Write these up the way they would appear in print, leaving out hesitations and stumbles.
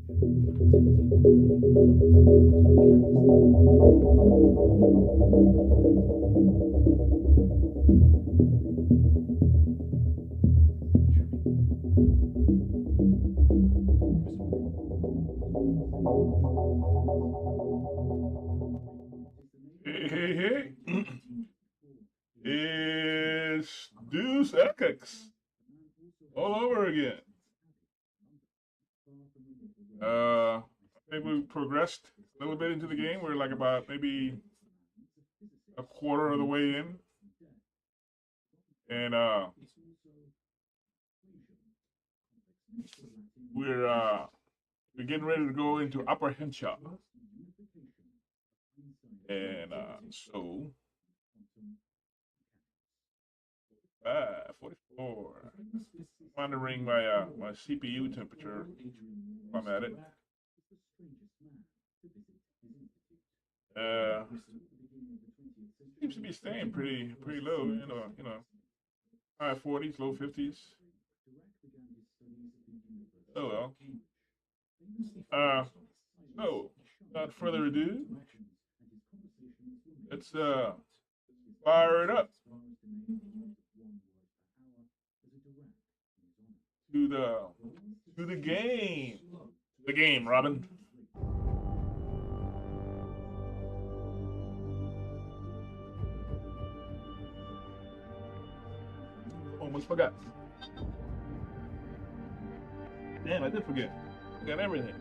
Hey, it's Deus Ex all over again. I think we progressed a little bit into the game. We're like about maybe a quarter of the way in, and we're uh, we're getting ready to go into apprehension, and so 44. Monitoring my CPU temperature while I'm at it. Uh, Seems to be staying pretty low. High 40s, low 50s. Oh well. Uh, so without further ado, let's fire it up to the game. The game, Robin. Almost forgot. Damn, I did forget. Forgot everything.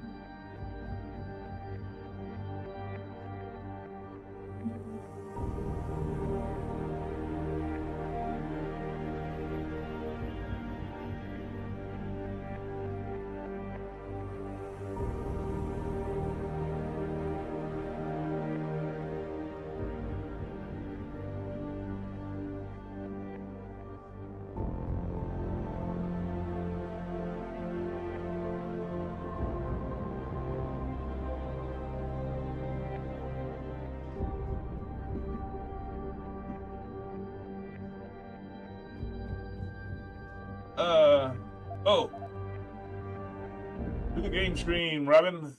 Uh, oh, to the game screen, Robin.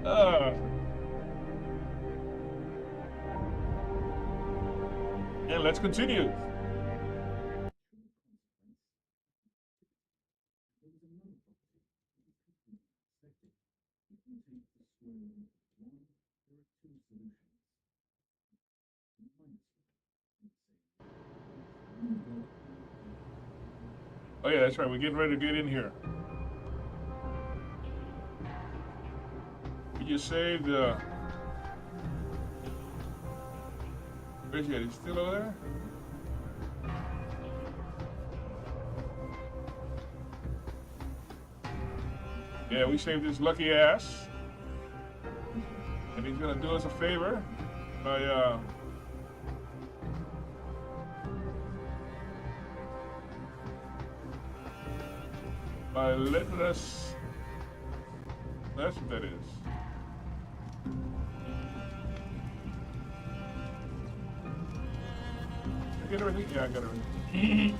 Uh, and let's continue. Oh yeah, that's right. We're getting ready to get in here. We just saved. Where's he at? He's still over there. Yeah, we saved his lucky ass, and he's gonna do us a favor by letting us. That's what that is. Did I get everything? Yeah, I got everything.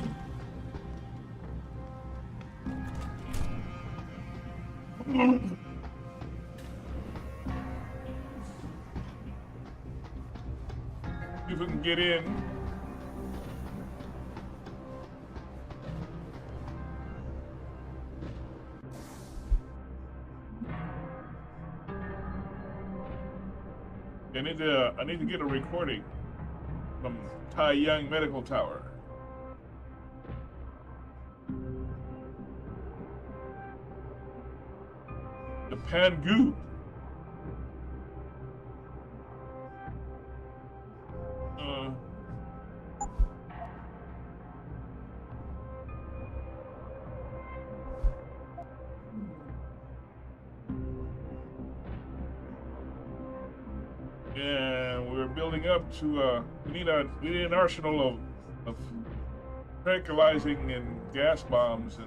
See if we can get in. I need to get a recording from Tai Young Medical Tower. The Pangu. And we're building up to. We need an arsenal of tranquilizing and gas bombs and.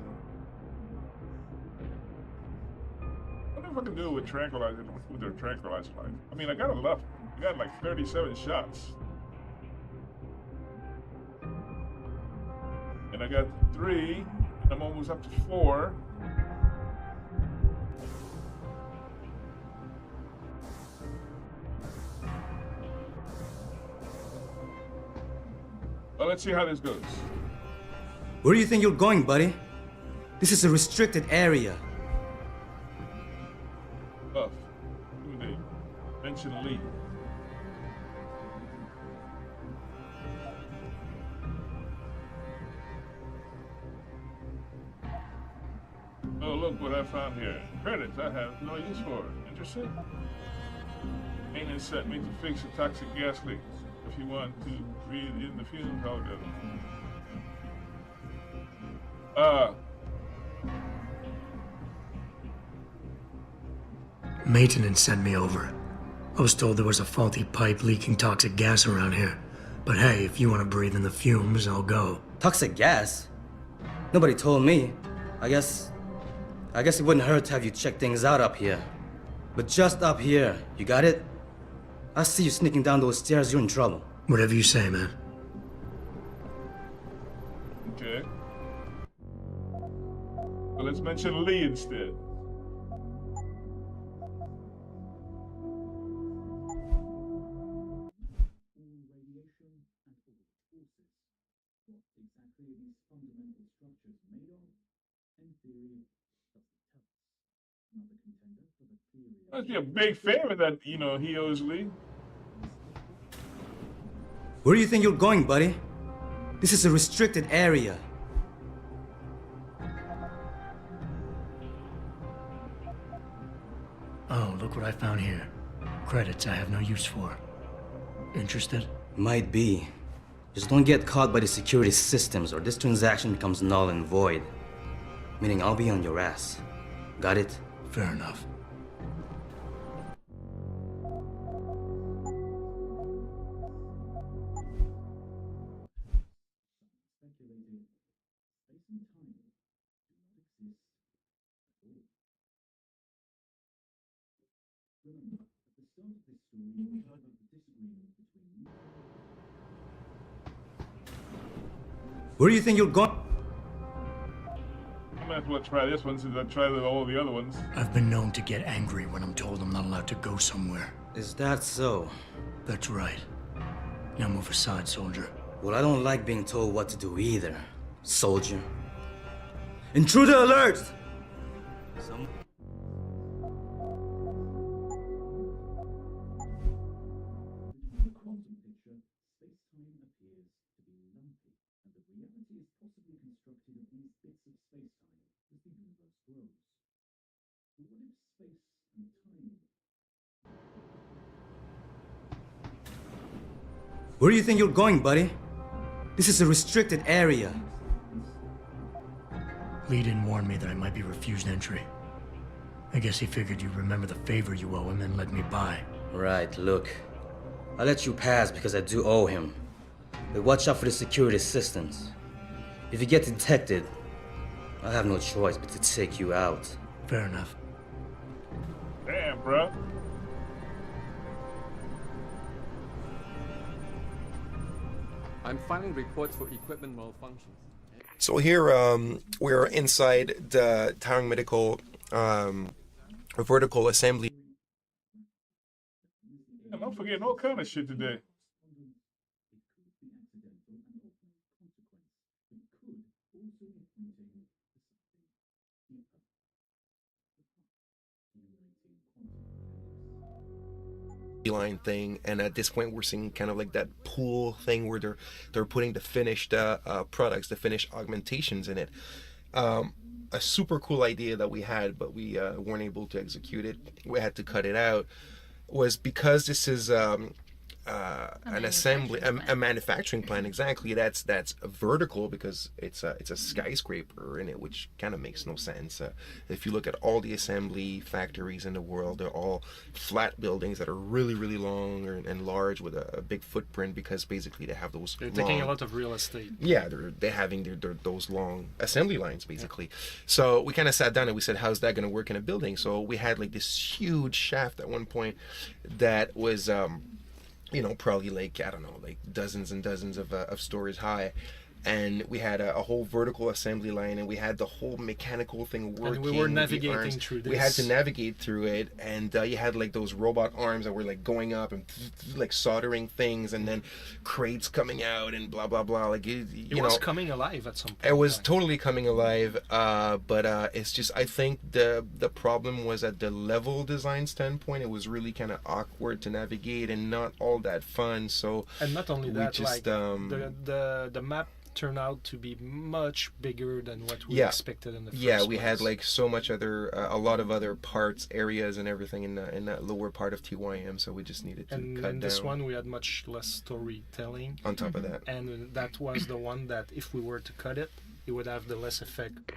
I wonder if I can do it with tranquilizing with their tranquilizer life. I mean, I got enough. I got like 37 shots. And I got 3, and I'm almost up to 4. Well, let's see how this goes. Where do you think you're going, buddy? This is a restricted area. Buff. Who they mention Lee. Oh, look what I found here. Credits I have no use for. Interested? Maintenance set me to fix a toxic gas leak. If you want to breathe in the fumes, I'll get them. Maintenance sent me over. I was told there was a faulty pipe leaking toxic gas around here. But hey, if you want to breathe in the fumes, I'll go. Toxic gas? Nobody told me. I guess it wouldn't hurt to have you check things out up here. But just up here, you got it? I see you sneaking down those stairs, you're in trouble. Whatever you say, man. Okay. Well, let's mention Lee instead. Must be a big favor that, he owes Lee. Where do you think you're going, buddy? This is a restricted area. Oh, look what I found here. Credits I have no use for. Interested? Might be. Just don't get caught by the security systems or this transaction becomes null and void. Meaning I'll be on your ass. Got it? Fair enough. Where do you think you're going? I might as well try this one since I tried all the other ones. I've been known to get angry when I'm told I'm not allowed to go somewhere. Is that so? That's right. Now move aside, soldier. Well, I don't like being told what to do either, soldier. Intruder alert! Where do you think you're going, buddy? This is a restricted area. Lee didn't warn me that I might be refused entry. I guess he figured you'd remember the favor you owe him and let me by. Right, look. I let you pass because I do owe him. But watch out for the security systems. If you get detected, I have no choice but to take you out. Fair enough. Damn, bro. I'm filing reports for equipment malfunctions. So here we're inside the Towering Medical vertical assembly. Damn, I'm forgetting all kind of shit today. Line thing, and at this point we're seeing kind of like that pool thing where they're putting the finished products, the finished augmentations in it. A super cool idea that we had, but we weren't able to execute it. We had to cut it out. Was because this is an assembly, a manufacturing plant. Exactly. That's vertical because it's a skyscraper in it, which kind of makes no sense. If you look at all the assembly factories in the world, they're all flat buildings that are really, really long and large with a big footprint because basically they have those. They're taking a lot of real estate. Yeah, they're having those long assembly lines basically. So we kind of sat down and we said, how's that going to work in a building? So we had like this huge shaft at one point that was probably like, I don't know, like dozens and dozens of stories high. And we had a whole vertical assembly line, and we had the whole mechanical thing working. And we were navigating through this. We had to navigate through it, and you had like those robot arms that were like going up and like soldering things, and then crates coming out and blah blah blah. Like it was coming alive at some point. It was totally coming alive, but it's just, I think the problem was at the level design standpoint. It was really kind of awkward to navigate and not all that fun. So and not only that, just, like the map turned out to be much bigger than what we expected in the first place. We had like so much a lot of other parts, areas, and everything in that lower part of TYM. So we just needed to cut down. And this one, we had much less storytelling. On top of that, and that was the one that if we were to cut it, it would have the less effect.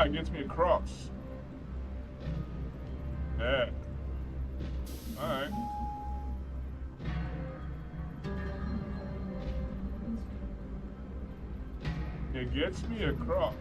It gets me across. Yeah. Alright. It gets me across.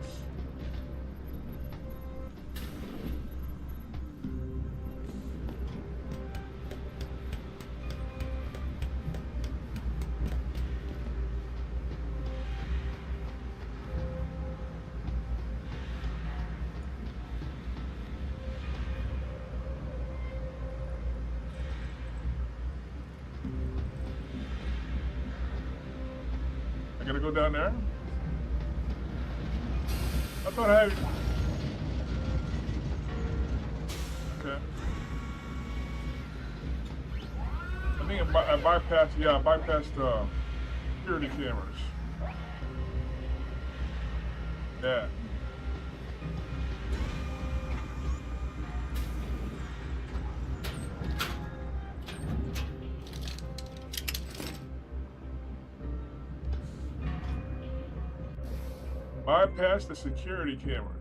I gotta go down there? I thought I had... Okay. I think I bypassed security cameras. Yeah. Bypass the security cameras.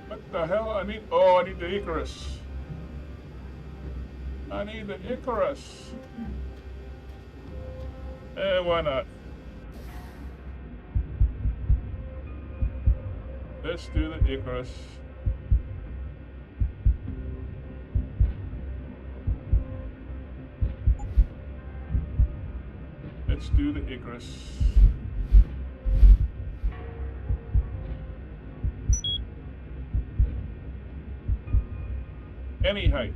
What the hell? I need the Icarus. I need the Icarus. Why not? Let's do the Icarus. Let's do the Icarus. Any height.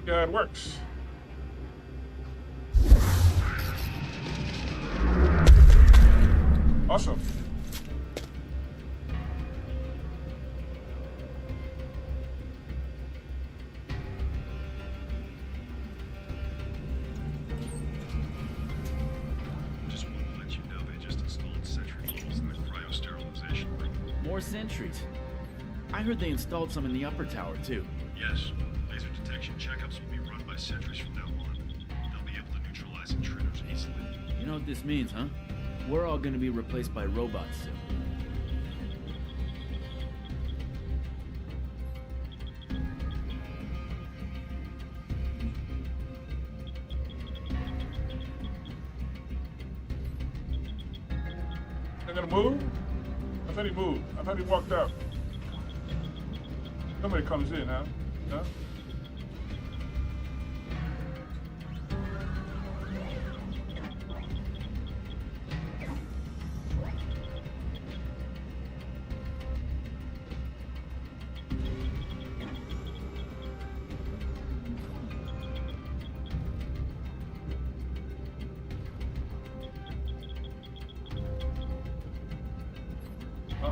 Yeah, it works. Awesome. More sentries. I heard they installed some in the upper tower, too. Yes. Laser detection checkups will be run by sentries from now on. They'll be able to neutralize intruders easily. You know what this means, huh? We're all gonna be replaced by robots soon. They're gonna move? I thought he moved. I thought he walked out. Somebody comes in, huh? Huh?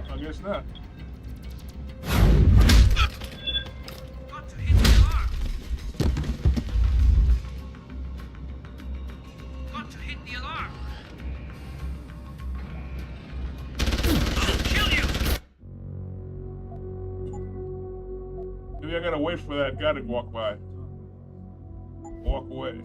I guess not. Got to hit the alarm. Got to hit the alarm. I'll kill you. Maybe I gotta wait for that guy to walk by. Walk away.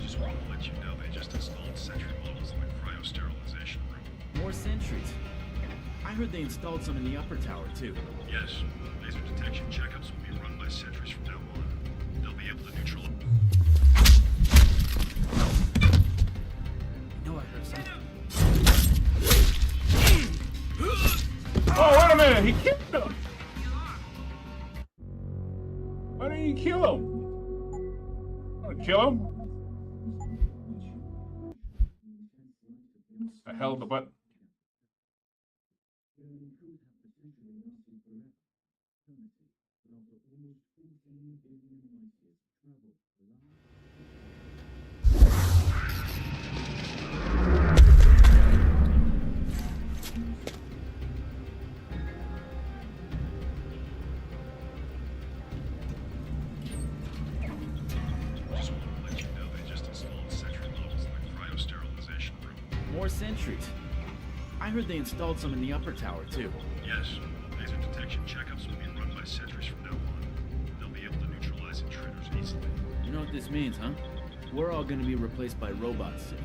Just want to let you know they just installed sentry models in the cryo-sterilization room. More sentries. I heard they installed some in the upper tower, too. Yes. Laser detection checkups will be run by sentries from now on. They'll be able to neutralize... You know I heard something. Oh, wait a minute! He killed him! Why didn't he kill him? Want to kill him? I held the button. Just want to let you know they just installed sentry models in the cryo-sterilization room. More sentries. I heard they installed some in the upper tower, too. Yes. Laser detection checkups will be run by sentries from now on. They'll be able to neutralize intruders easily. You know what this means, huh? We're all gonna be replaced by robots soon.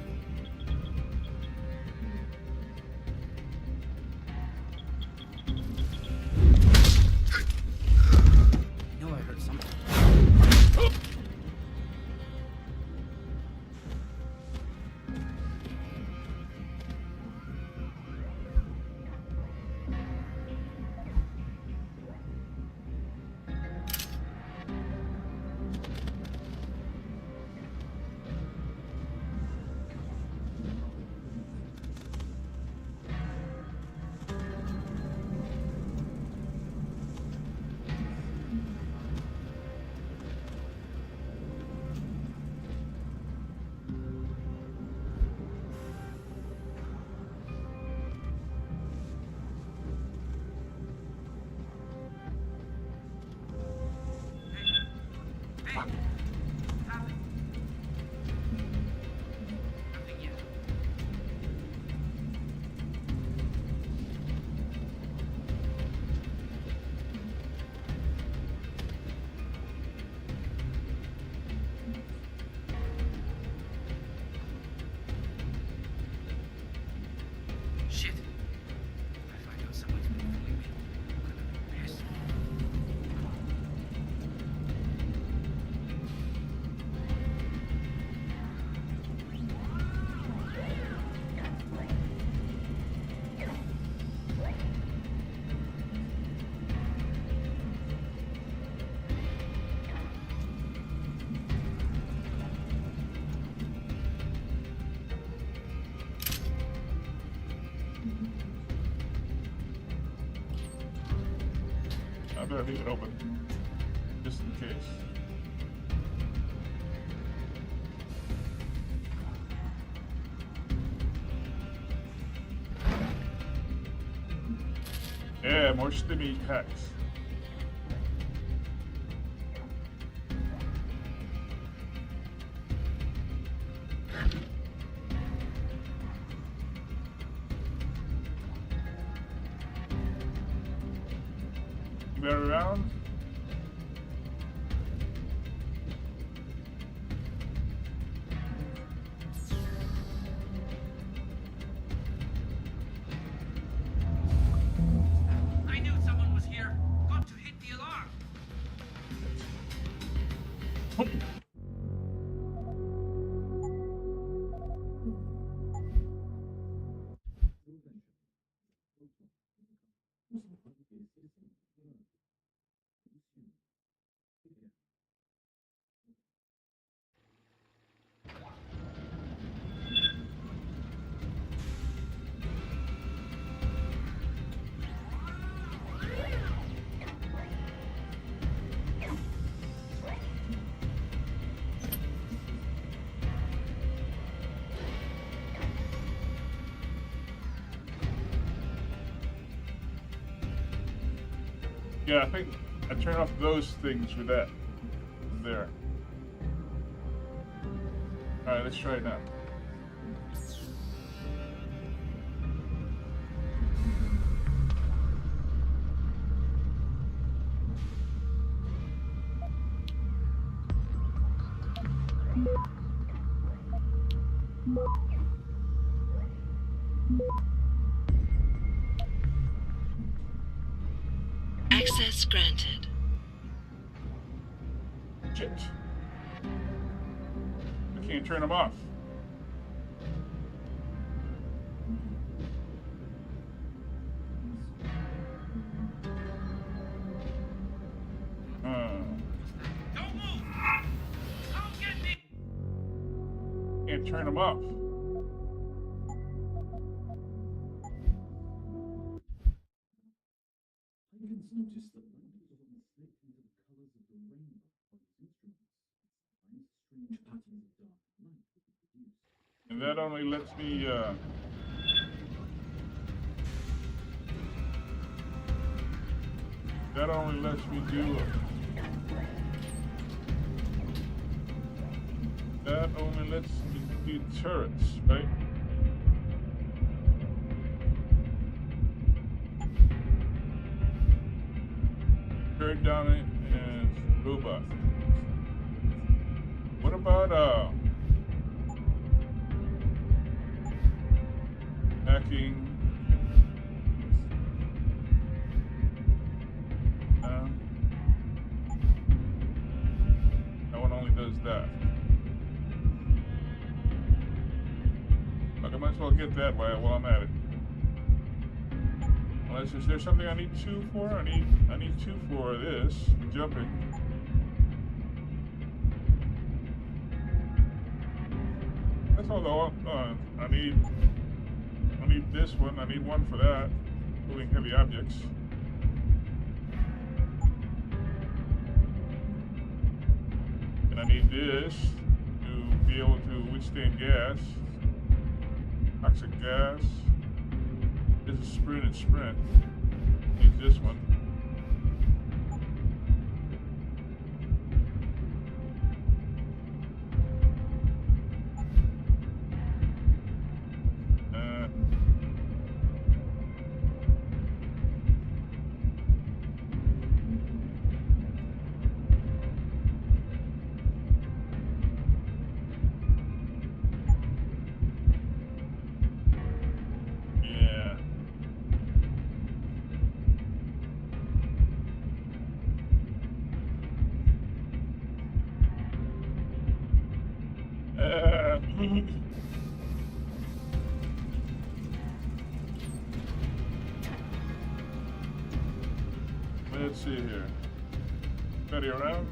You know I heard something. Hey, happened? Nothing yet. Shit. If I find out someone's been fooling me, I'm gonna be pissed. I better leave it open. case. Yeah, more stimmy packs. You better around? I knew someone was here. Got to hit the alarm. Yeah, I think I turn off those things for that. There. Alright, let's try it now. Access granted. Shit. I can't turn them off. Don't move! Come get me! Can't turn them off. And that only lets me, that only lets me do, that only lets me do turrets, right? Turret dominant and robot. What about, hacking? That one only does that. Look, I might as well get that while I'm at it. Unless is there something I need 2 for? I need 2 for this jumping. That's all though. I need this one. I need 1 for that. Moving heavy objects. And I need this to be able to withstand gas. Toxic gas. This is sprint and sprint. Need this one. Let's see here. Anybody around?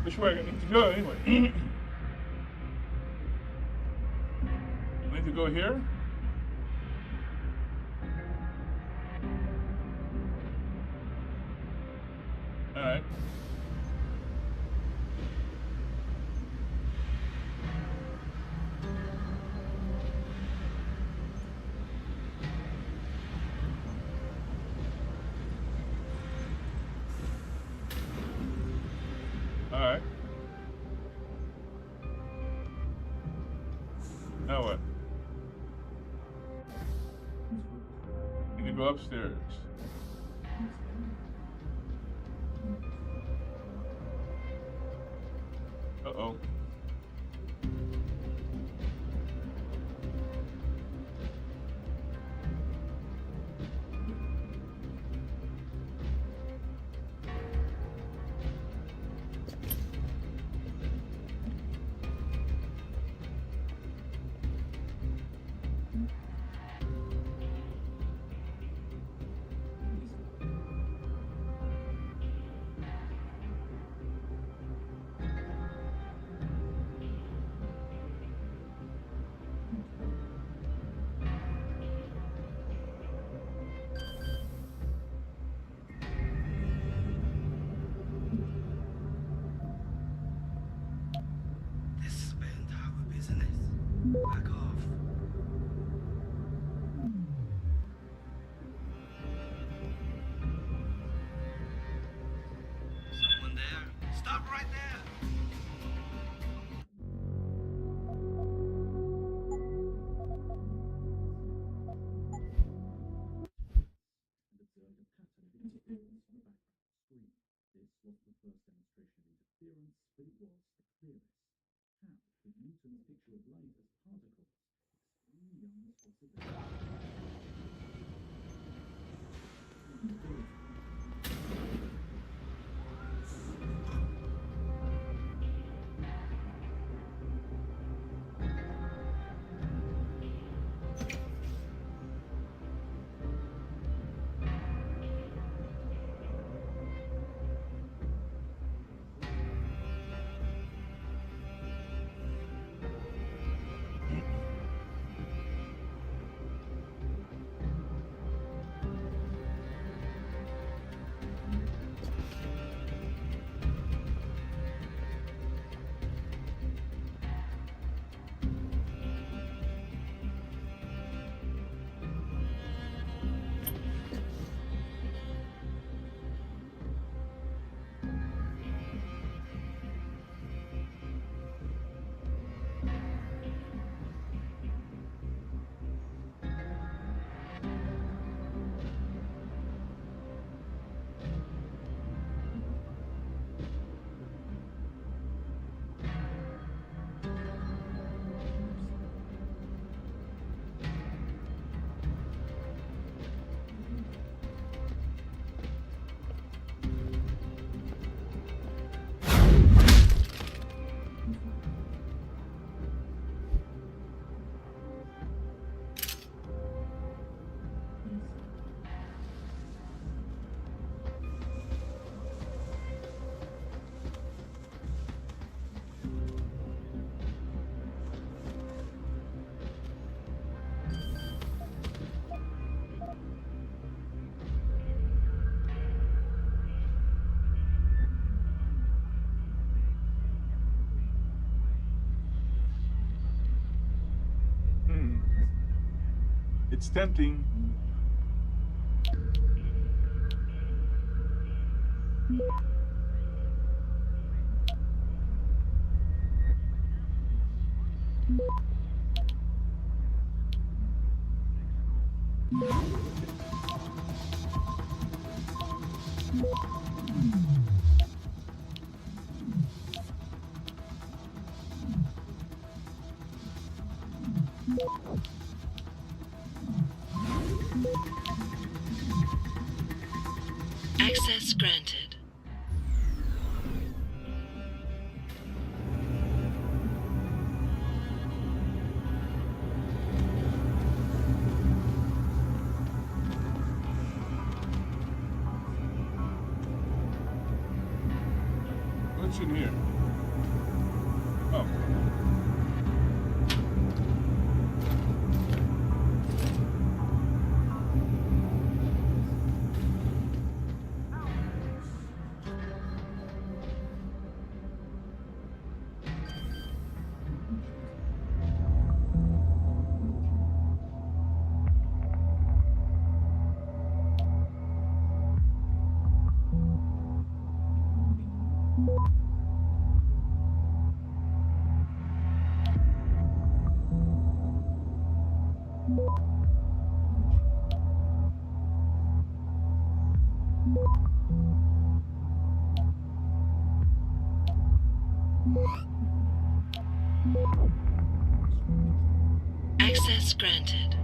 Which way I need to go anyway? I need to go here? Alright. Alright. Now what? Need to go upstairs. Uh-oh. This is been our business. Back off. Someone there? Stop right there! It's tempting. Access granted. What's in here? Oh. Access granted.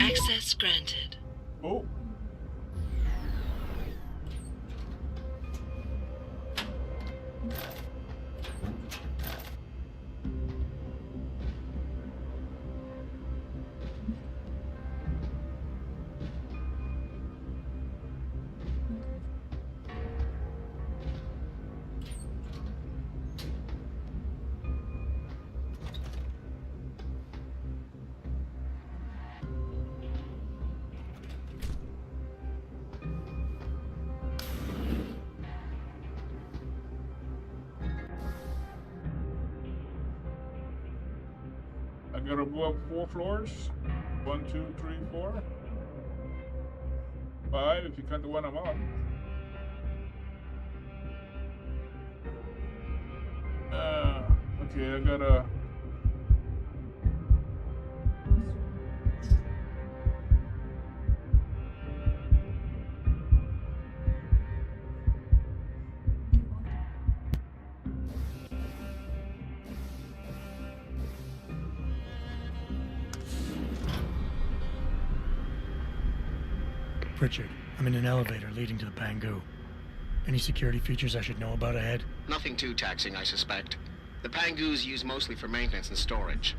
Access granted. Oh. I gotta go up 4 floors. 1, 2, 3, 4. 5 if you count the one I'm on. Okay, I gotta. Pritchard, I'm in an elevator leading to the Pangu. Any security features I should know about ahead? Nothing too taxing, I suspect. The Pangus used mostly for maintenance and storage.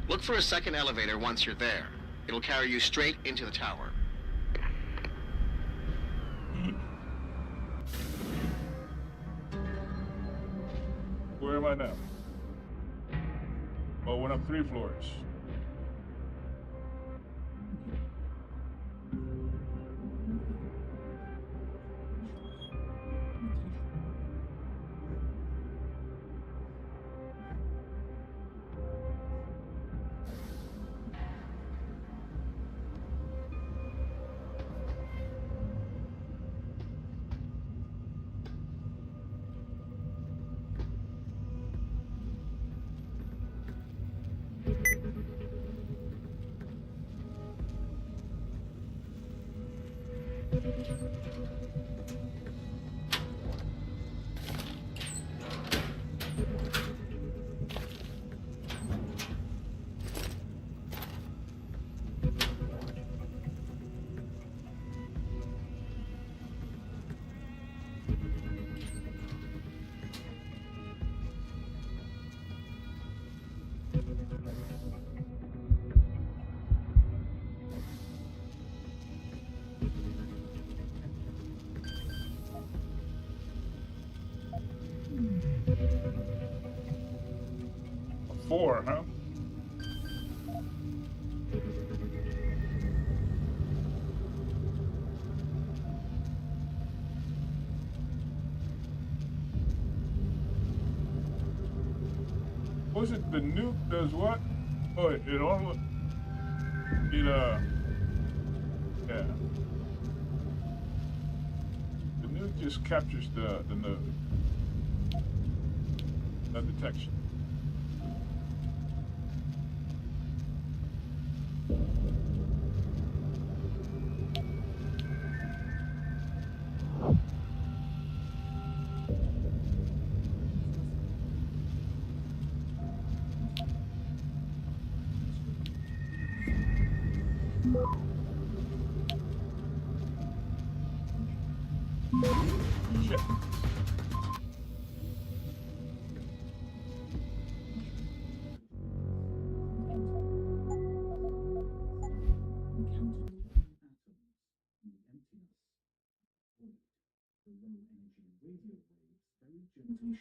Look for a second elevator once you're there. It'll carry you straight into the tower. Where am I now? Oh, went up 3 floors. 4, huh? Was it the nuke does what? Oh, it almost, yeah. The nuke just captures the node. The detection.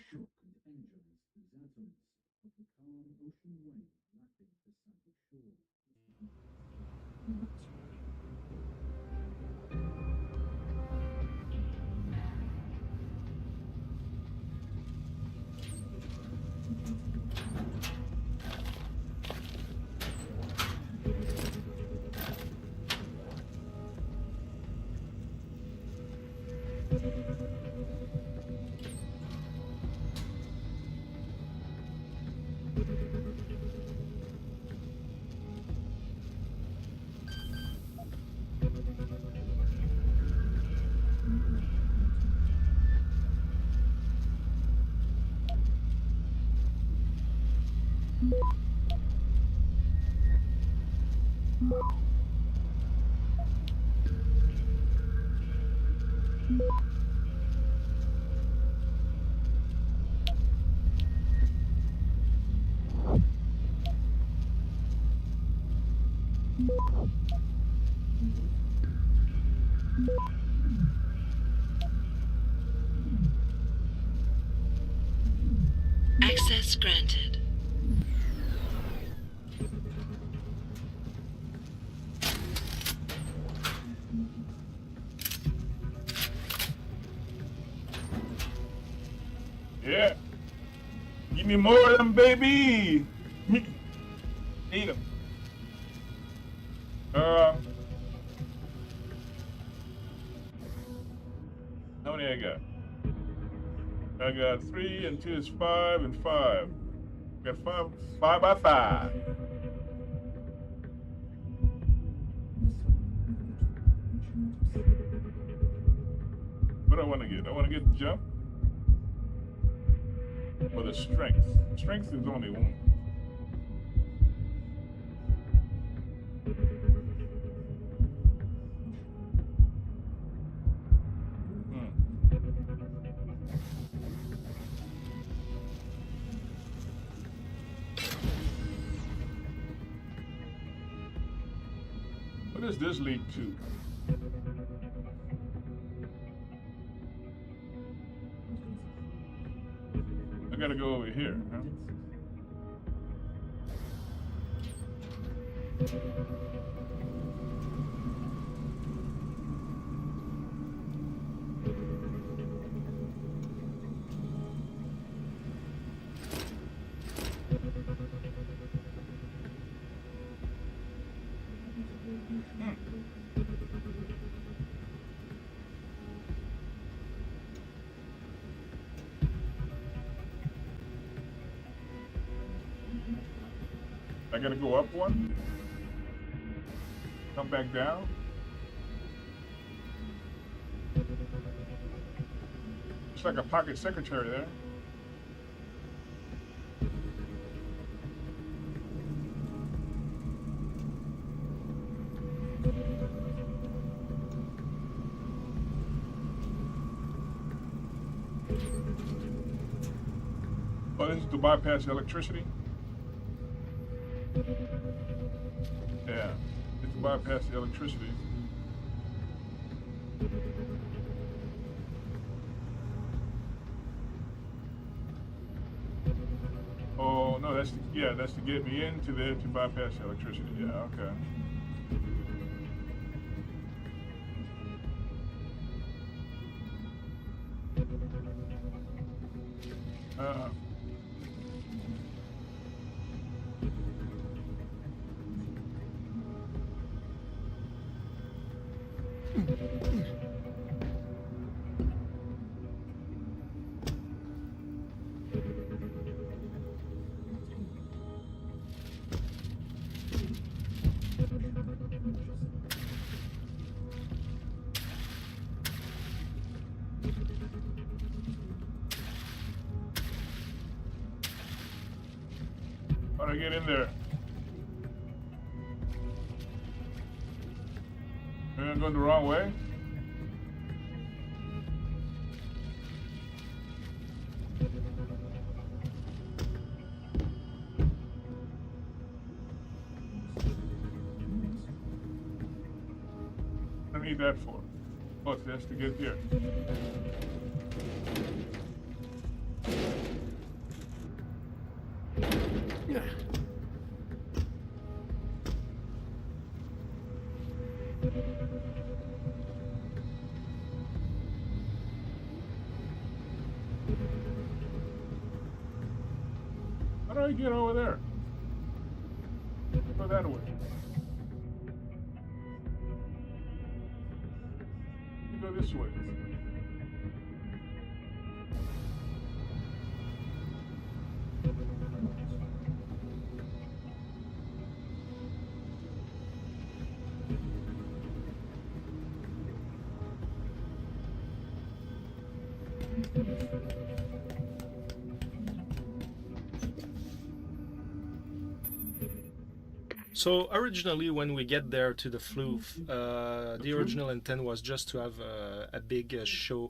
Shit. Access granted. Yeah. Give me more of them, baby. Need them. How many I got? I got 3 and 2 is 5 and 5. Got 5 by 5. What do I want to get? I want to get the jump or the strength. Strength is only 1. What does this lead to? I gotta go over here, huh? I gotta go up 1, come back down. It's like a pocket secretary there. Oh, this is to bypass electricity? Yeah, it's to bypass the electricity. Oh, no, that's to get me into there to bypass the electricity. Yeah, okay. How do I get in there? Maybe I'm going the wrong way? What do I need that for? Oh, that's to get here. How do I get over there? Go that way. You go this way. So originally, when we get there to the floof, the original intent was just to have a big show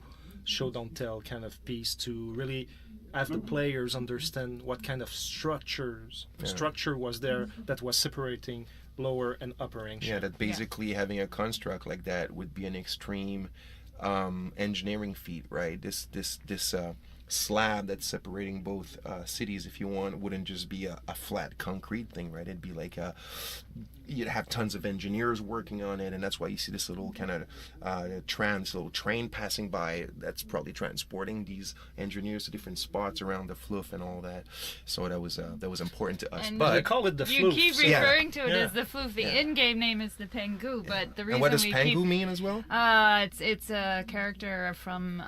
don't tell kind of piece to really have the players understand what kind of structure was there that was separating lower and upper ancient. Yeah, that basically having a construct like that would be an extreme engineering feat, right? This slab that's separating both cities, if you want, wouldn't just be a flat concrete thing, right? It'd be like you'd have tons of engineers working on it, and that's why you see this little kind of little train passing by that's probably transporting these engineers to different spots around the floof and all that. So that was important to us. And but they call it the floof. You keep referring to it as the floof. The in-game name is the Pengu, but the reason and what does Pengu mean as well? It's a character from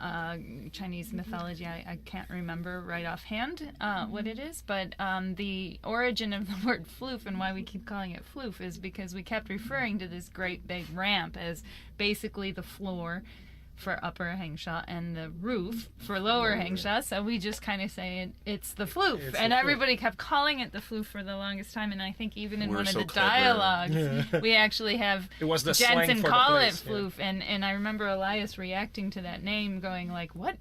Chinese mythology. I can't remember right offhand what it is, but the origin of the word floof and why we keep calling it floof is because we kept referring to this great big ramp as basically the floor for upper Hengsha and the roof for lower Hengsha, so we just kind of say it's the floof, and everybody kept calling it the floof for the longest time, and I think even in one of the dialogues we actually have Jensen call it floof, and I remember Elias reacting to that name going like, what?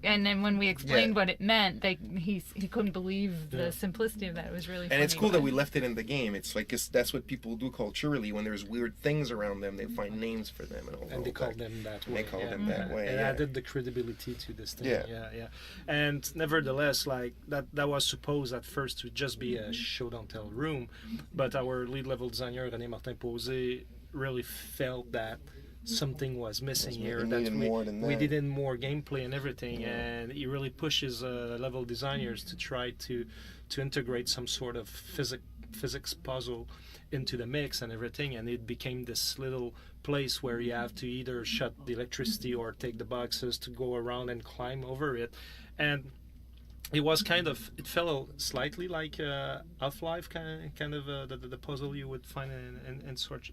And then when we explained what it meant, he couldn't believe the simplicity of that. It was really funny. And it's cool that we left it in the game. It's like that's what people do culturally. When there's weird things around them, they find names for them. And they call them that way. They call them that way. And added the credibility to this thing. Yeah. And nevertheless, like that was supposed at first to just be a show don't tell room, but our lead level designer René Martin Posé really felt that something was missing here, that we needed more gameplay and everything, and he really pushes level designers to try to integrate some sort of physics puzzle into the mix and everything, and it became this little place where you have to either shut the electricity or take the boxes to go around and climb over it. And it was it felt slightly like Half-Life kind of the puzzle you would find in such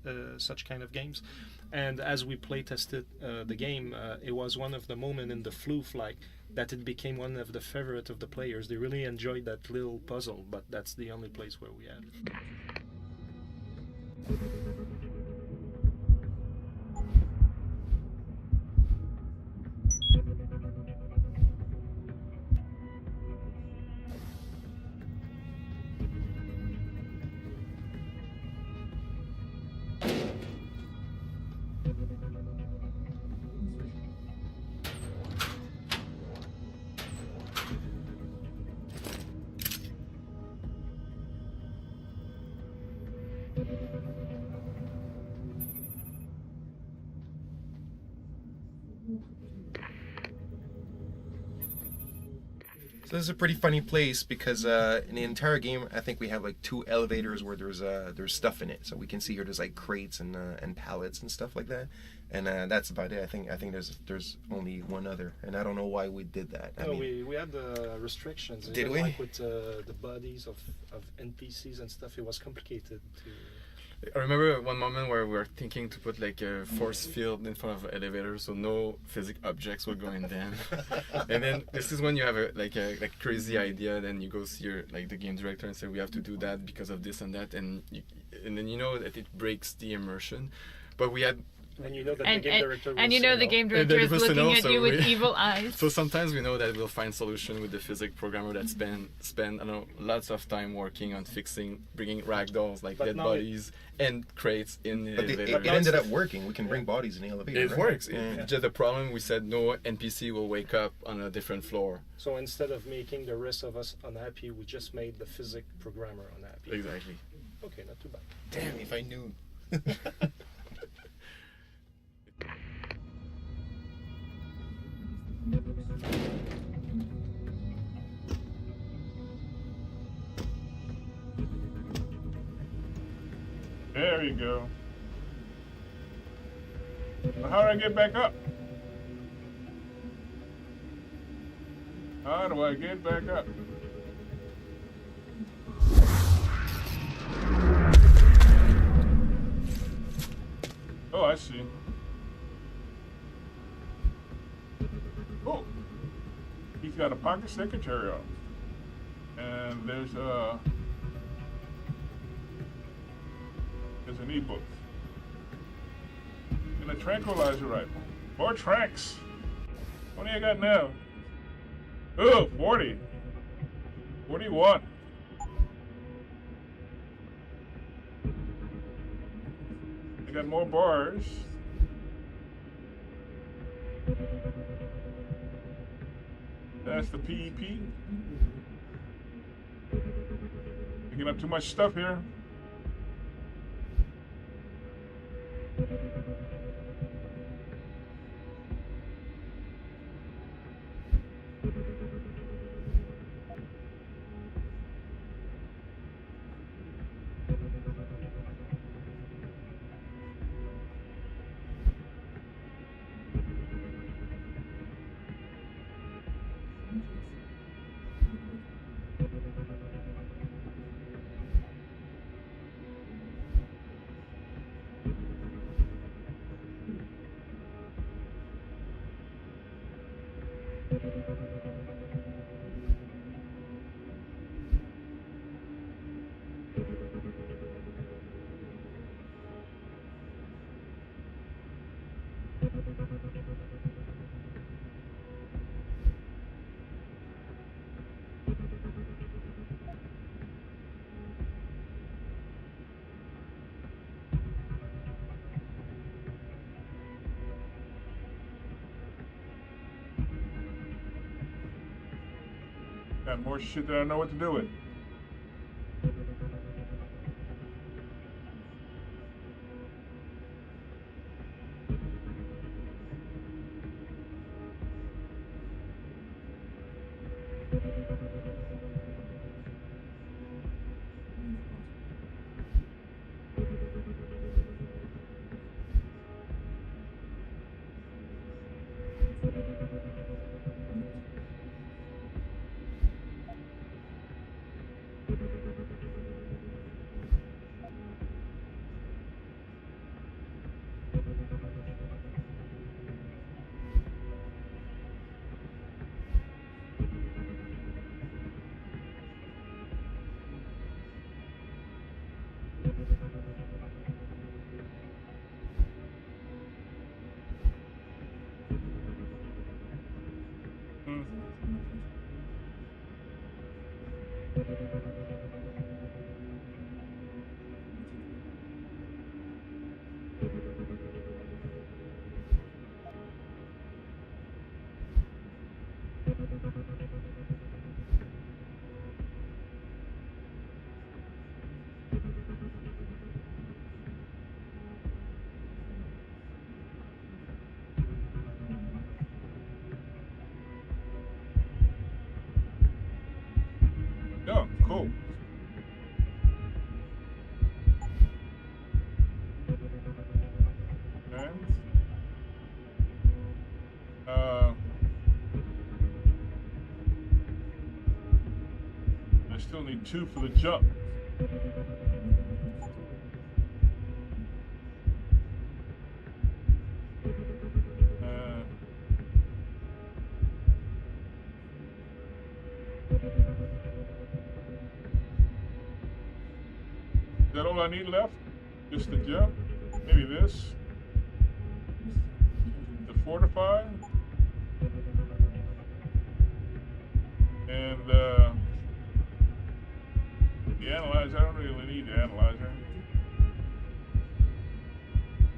kind of games. And as we play tested the game, it was one of the moments in the floof like that it became one of the favorite of the players. They really enjoyed that little puzzle, but that's the only place where we had it. So this is a pretty funny place because in the entire game, I think we have like 2 elevators where there's stuff in it. So we can see here there's like crates and pallets and stuff like that, and that's about it. I think there's only one other, and I don't know why we did that. I mean, we had restrictions. Did Even we? Like with the bodies of NPCs and stuff, it was complicated to. I remember one moment where we were thinking to put like a force field in front of an elevator so no physical objects were going down. And then this is when you have a crazy idea, then you go see the game director and say we have to do that because of this and that, and then you know that it breaks the immersion. But we had And you know that the game director will and you know the game director is looking at you with evil eyes. So sometimes we know that we'll find solution with the physics programmer that spend I don't know lots of time working on bringing ragdolls like dead bodies and crates in the elevator. It ended up working. We can bring bodies in the elevator. It right? works. Yeah. Just the problem we said no NPC will wake up on a different floor. So instead of making the rest of us unhappy, we just made the physics programmer unhappy. Exactly. Okay, not too bad. Damn, if I knew. There you go. Well, how do I get back up? How do I get back up? Oh, I see. Oh, he's got a pocket secretary on. And there's an e-book. And a tranquilizer rifle. More tranks. What do you got now? Oh, 40. 41. I got more bars. That's the PEP. Picking up too much stuff here. Got more shit that I don't know what to do with. still need 2 for the jump. Is that all I need left? Just the jump? Maybe this? The fortify? And the analyzer, I don't really need the analyzer.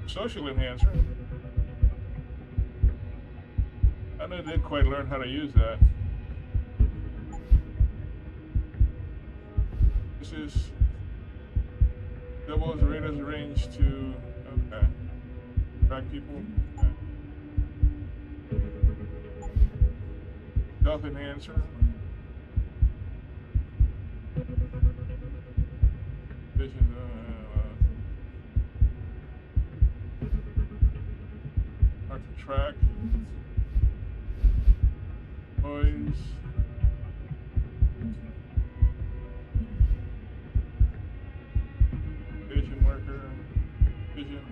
Social enhancer. I never did quite learn how to use that. This is doubles radar's range to, okay. Track people. Okay. Stealth enhancer. Vision, hard to track. Noise. Vision marker. Vision.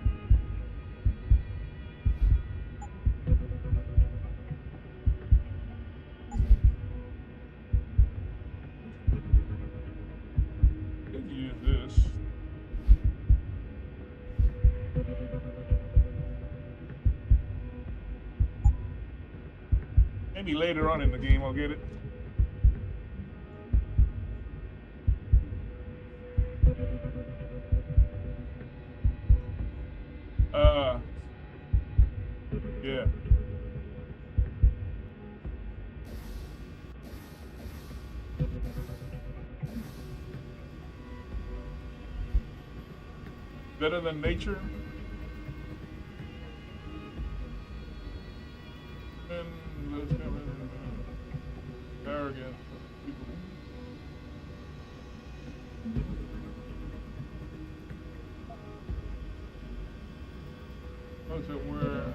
Could use this. Maybe later on in the game I'll get it. Yeah. Better than nature? And let's go arrogant people. Those that were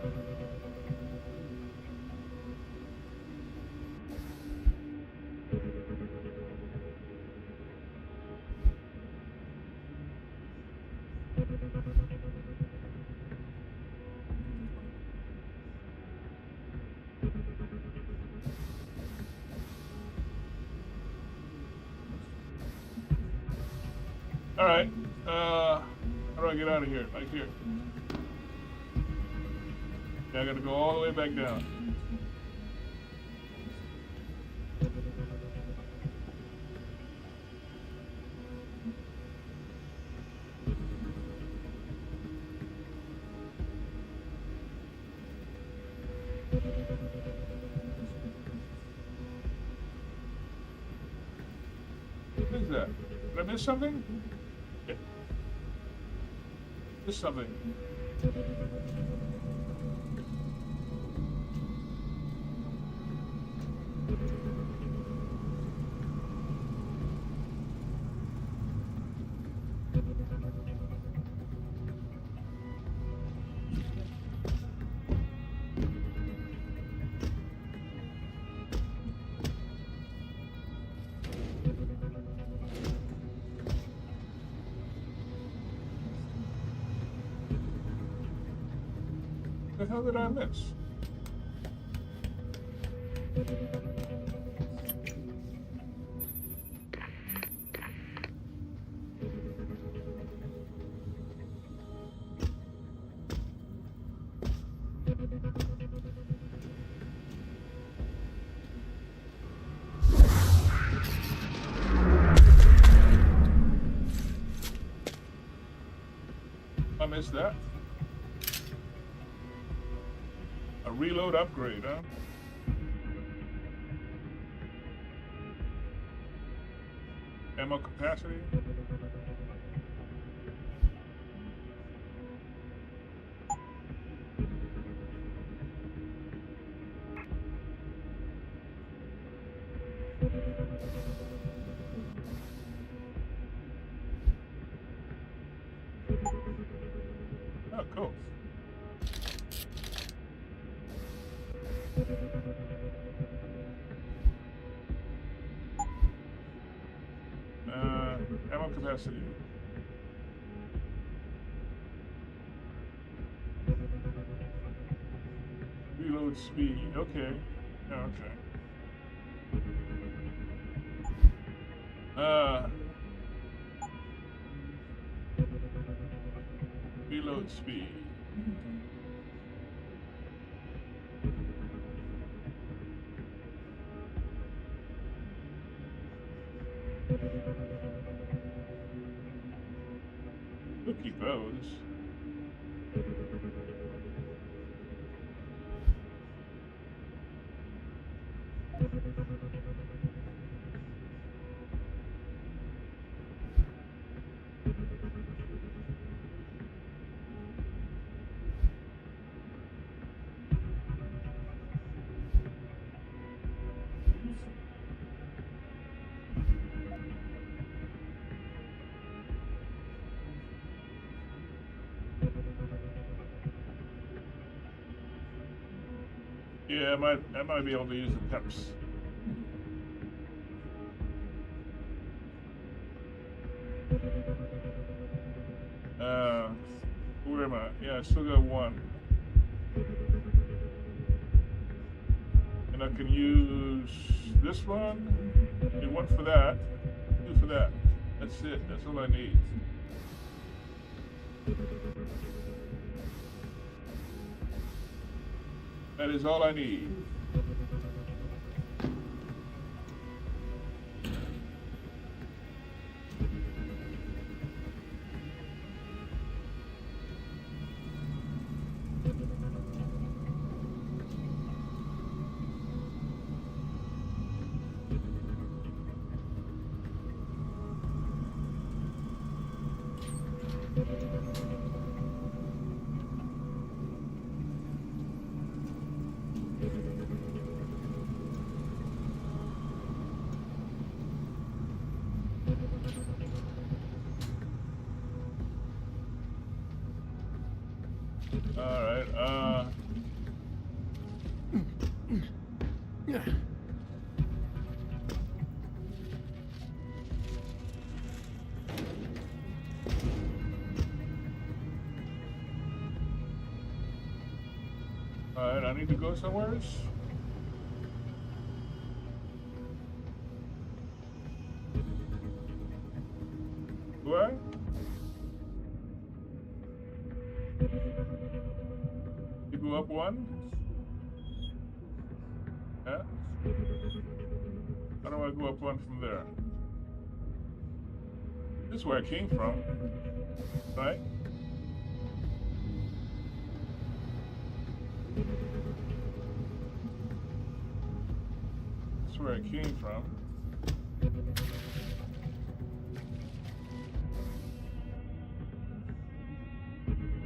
all right. How do I get out of here? Like here. Yeah, I gotta go all the way back down. What is that? Did I miss something? Yeah. Missed something. What the hell did I miss? I missed that. A reload upgrade, huh? Ammo capacity. Oh, cool. ammo capacity. Reload speed. Okay. Okay. Reload speed. We'll keep those. Yeah, I might be able to use the peps. Where am I? Yeah, I still got one. And I can use this one. And one for that. Two for that. That's it. That's all I need. That is all I need. Alright, I need to go somewhere. Do I? You go up one? Yeah? How do I go up one from there? This is where I came from, right? That's where I came from.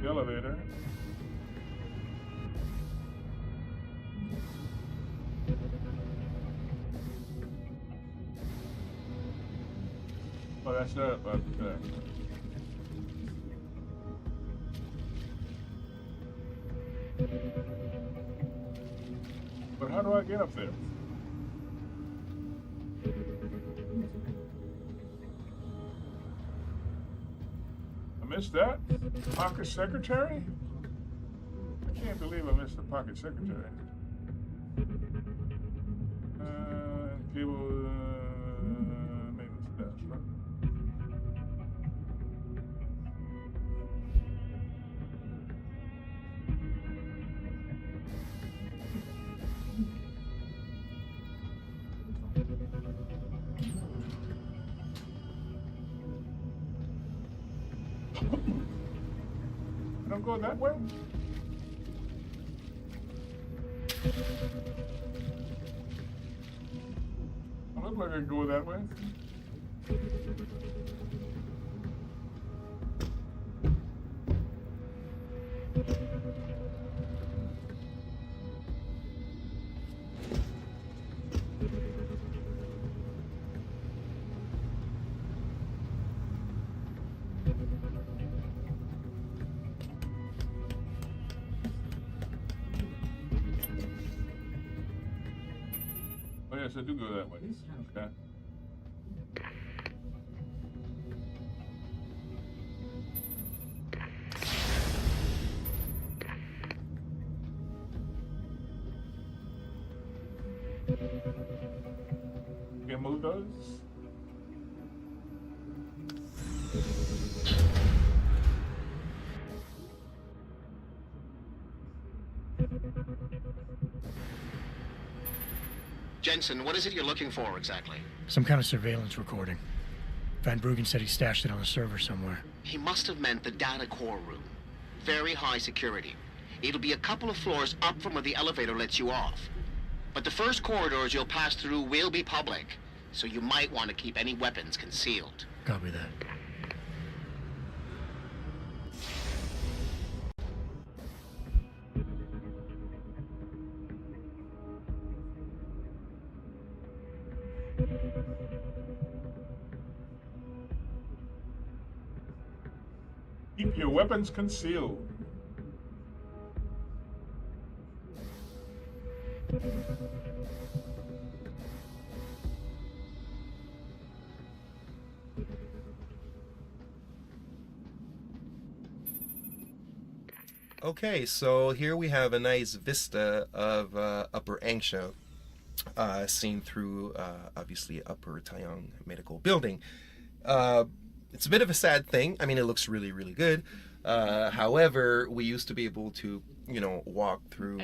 The elevator. Oh, that's it, but but how do I get up there? I missed that? Pocket secretary? I can't believe I missed the pocket secretary. Cable maintenance desk, right? I don't go that way? I look like I go that way. Oh yes, I do go that way. Okay. You can move those? Jensen, what is it you're looking for exactly? Some kind of surveillance recording. Van Bruggen said he stashed it on a server somewhere. He must have meant the data core room. Very high security. It'll be a couple of floors up from where the elevator lets you off. But the first corridors you'll pass through will be public, so you might want to keep any weapons concealed. Copy that. Keep your weapons concealed. Okay, so here we have a nice vista of Upper Angsha, seen through obviously Upper Taiyang Medical Building. It's a bit of a sad thing. I mean, it looks really, really good. However, we used to be able to, walk through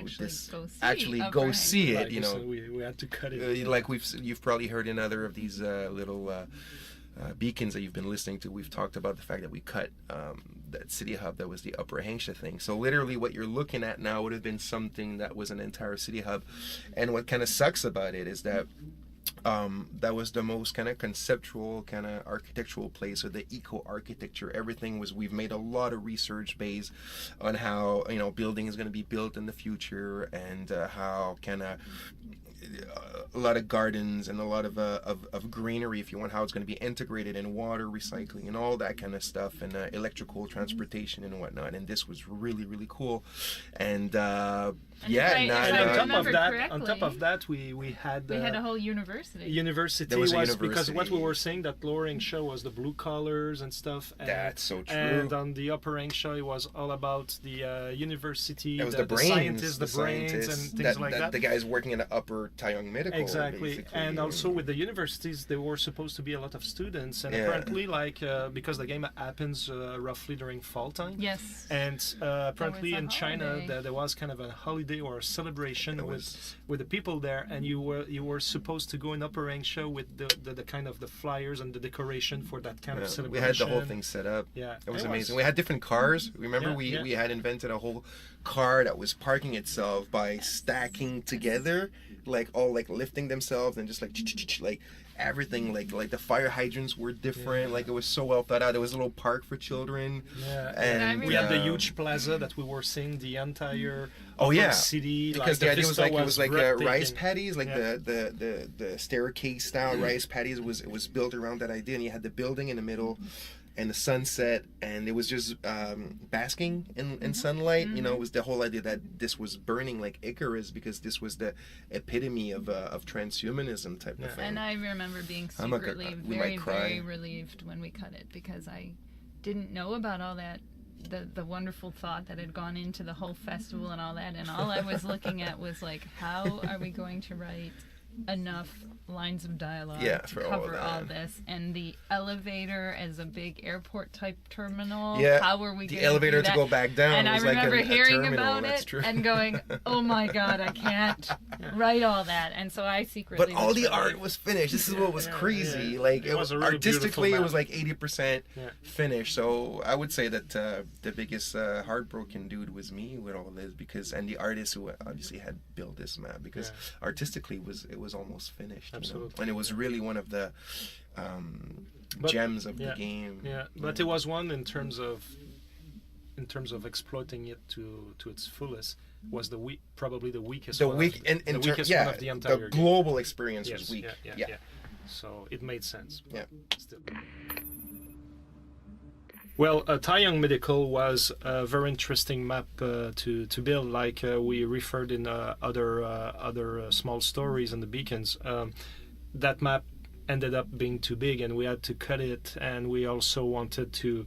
actually go see it. We had to cut it. Like you've probably heard in other of these little beacons that you've been listening to. We've talked about the fact that we cut that city hub that was the Upper Hangsha thing. So literally, what you're looking at now would have been something that was an entire city hub. And what kind of sucks about it is that that was the most kind of conceptual, kind of architectural place, or the eco-architecture. Everything was, we've made a lot of research based on how, building is going to be built in the future, and how kind of a lot of gardens and a lot of greenery, if you want, how it's going to be integrated in water recycling and all that kind of stuff, and electrical transportation and whatnot. And this was really, really cool. And on top of that, we had a whole university. University was because what we were saying, that Lower Angsha was the blue collars and stuff. And, that's so true. And on the Upper Angsha, it was all about the university, it was the scientists, the brains, and things like that. The guys working in the Upper Taiyang Medical. Exactly. And also with the universities, there were supposed to be a lot of students, and apparently, because the game happens roughly during fall time. Yes. And apparently in China, there was kind of a holiday or a celebration with the people there, and you were supposed to go in Upper Angsha with the kind of the flyers and the decoration for that kind of celebration. We had the whole thing set up. Yeah, it was amazing. We had different cars. Remember, we had invented a whole car that was parking itself by stacking together, like lifting themselves, and just like everything, like the fire hydrants were different. Like, it was so well thought out. There was a little park for children. And we had the huge plaza that we were seeing the entire city, because the idea was it was like rice paddies, like Yeah. the staircase style rice paddies. It was built around that idea, and you had the building in the middle and the sunset, and it was just basking in sunlight. It was the whole idea that this was burning like Icarus, because this was the epitome of transhumanism type of thing. And I remember being secretly very relieved when we cut it, because I didn't know about all that, the wonderful thought that had gone into the whole festival and all that, and all I was looking at was like, how are we going to write enough lines of dialogue to cover all this? And the elevator as a big airport type terminal, how are we going to do that? The elevator to go back down. And I remember like hearing about it and going, oh my god, I can't write all that. And so I secretly But all the art was finished. This is what was crazy. Like, it was really artistically, it was like 80% finished. So I would say that the biggest heartbroken dude was me with all this, and the artist who obviously had built this map, because artistically it was almost finished. Absolutely. And it was really one of the gems of the game. Yeah, but it was one in terms of exploiting it to its fullest, was probably the weakest. The weakest one of the entire the global experience was weak. Yeah. So it made sense. Yeah. Still. Well, Taiyang Medical was a very interesting map to build. Like we referred in other small stories in the beacons. That map ended up being too big, and we had to cut it. And we also wanted to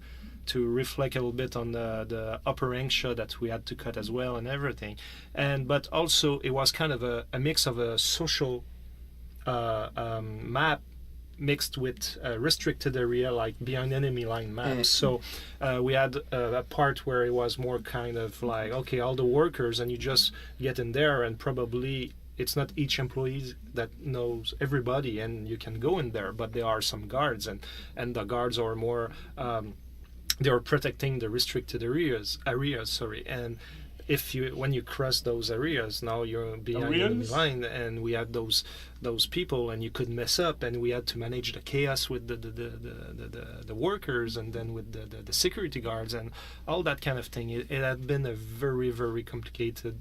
to reflect a little bit on the upper ancha that we had to cut as well and everything. But also it was kind of a mix of a social map mixed with a restricted area like behind enemy line maps. So we had a part where it was more kind of like, okay, all the workers, and you just get in there, and probably it's not each employee that knows everybody and you can go in there, but there are some guards, and the guards are more they are protecting the restricted areas, and when you cross those areas, now you're behind the enemy line, and we had those people, and you could mess up, and we had to manage the chaos with the workers, and then with the security guards and all that kind of thing. It had been a very, very complicated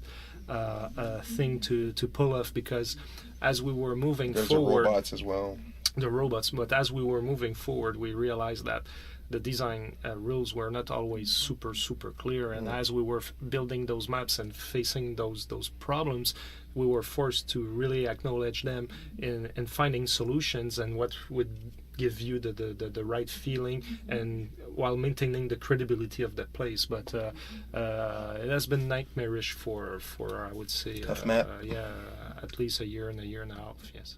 thing to pull off, because as we were moving forward, the robots as well. The robots, but as we were moving forward, we realized that the design rules were not always super clear, and as we were building those maps and facing those problems, we were forced to really acknowledge them in finding solutions and what would give you the right feeling, and while maintaining the credibility of that place. But it has been nightmarish for I would say tough map. At least a year and a half. Yes.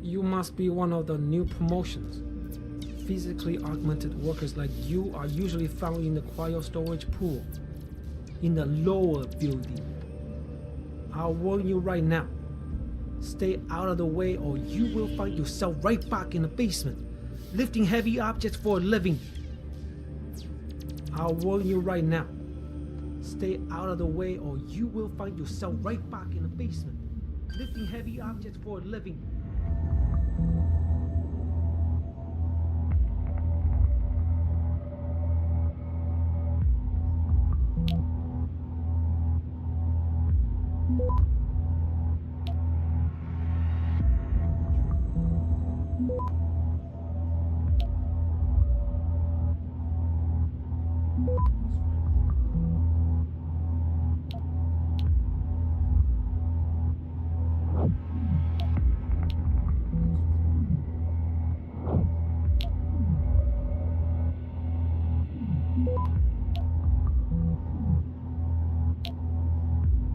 You must be one of the new promotions. Physically augmented workers like you are usually found in the cryo storage pool, in the lower building. I'll warn you right now. Stay out of the way or you will find yourself right back in the basement, lifting heavy objects for a living. I'll warn you right now. Stay out of the way or you will find yourself right back in the basement, lifting heavy objects for a living.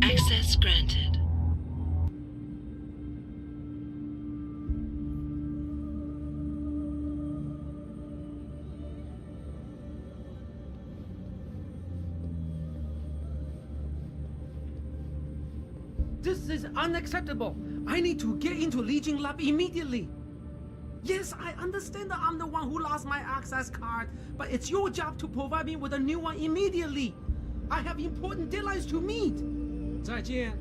Access granted. This is unacceptable. I need to get into Legion Lab immediately. Yes, I understand that I'm the one who lost my access card, but it's your job to provide me with a new one immediately. I have important deadlines to meet. 再见.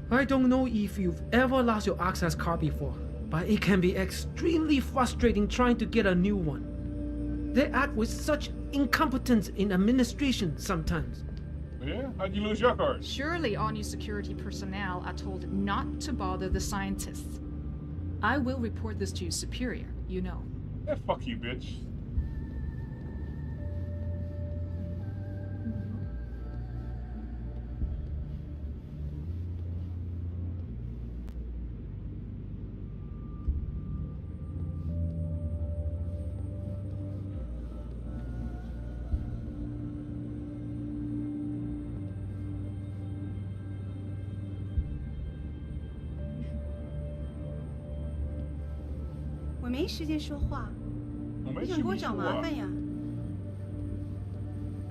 I don't know if you've ever lost your access card before, but it can be extremely frustrating trying to get a new one. They act with such incompetence in administration sometimes. Yeah? How'd you lose your card? Surely all new security personnel are told not to bother the scientists. I will report this to your superior, you know. Yeah, fuck you, bitch.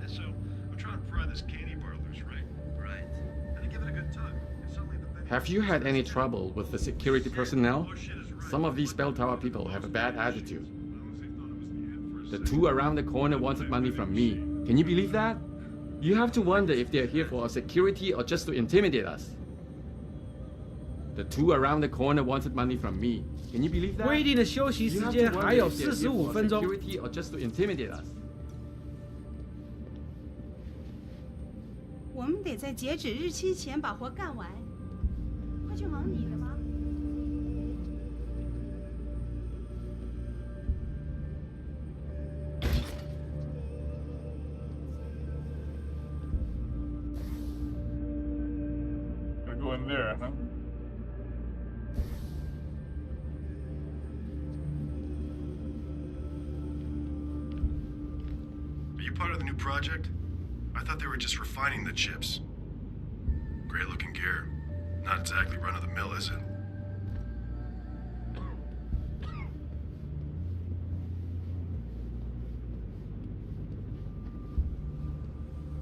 And so I'm trying to pry this candy bar loose, right? Right. And give it a good tug. And suddenly the Have you had any trouble with the security personnel? Some of these bell tower people have a bad attitude. The two around the corner wanted money from me. Can you believe that? You have to wonder if they're here for our security or just to intimidate us. The two around the corner wanted money from me. Can you believe that? 规定的休息时间还有45分钟。 Security or just to intimidate us. 我们得在截止日期前把活干完。快去忙你的吧。Gotta go in there, huh? Are you part of the new project? I thought they were just refining the chips. Great looking gear. Not exactly run of the mill, is it?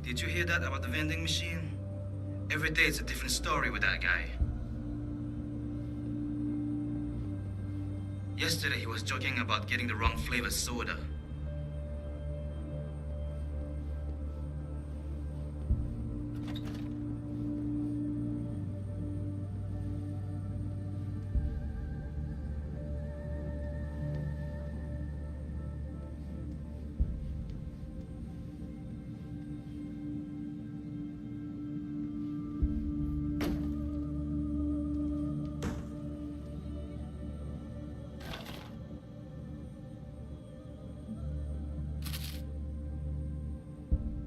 Did you hear that about the vending machine? Every day it's a different story with that guy. Yesterday he was joking about getting the wrong flavor soda.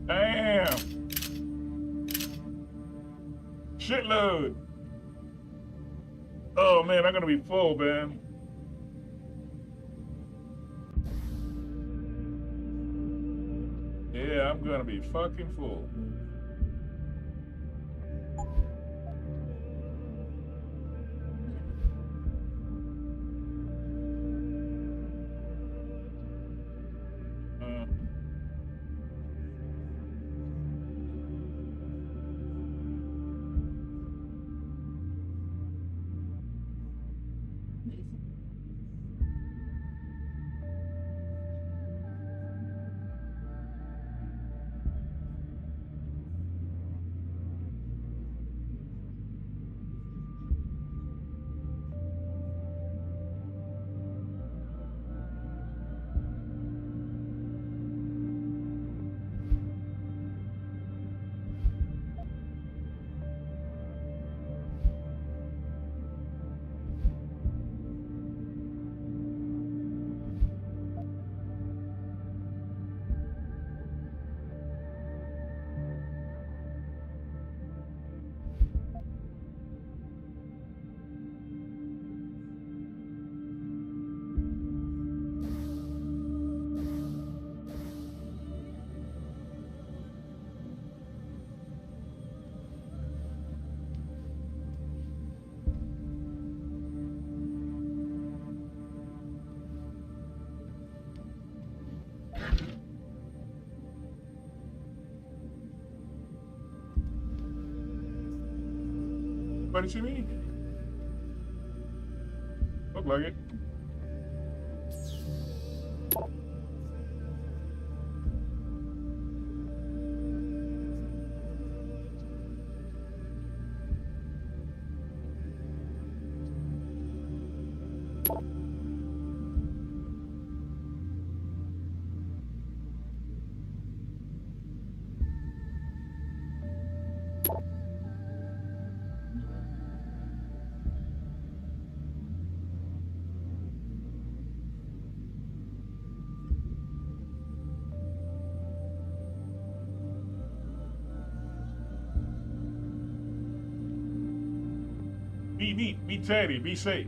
Damn. Shitload. Oh man, I'm gonna be full, man. Yeah, I'm gonna be fucking full. What did you mean? Look like it. Be Teddy, be safe.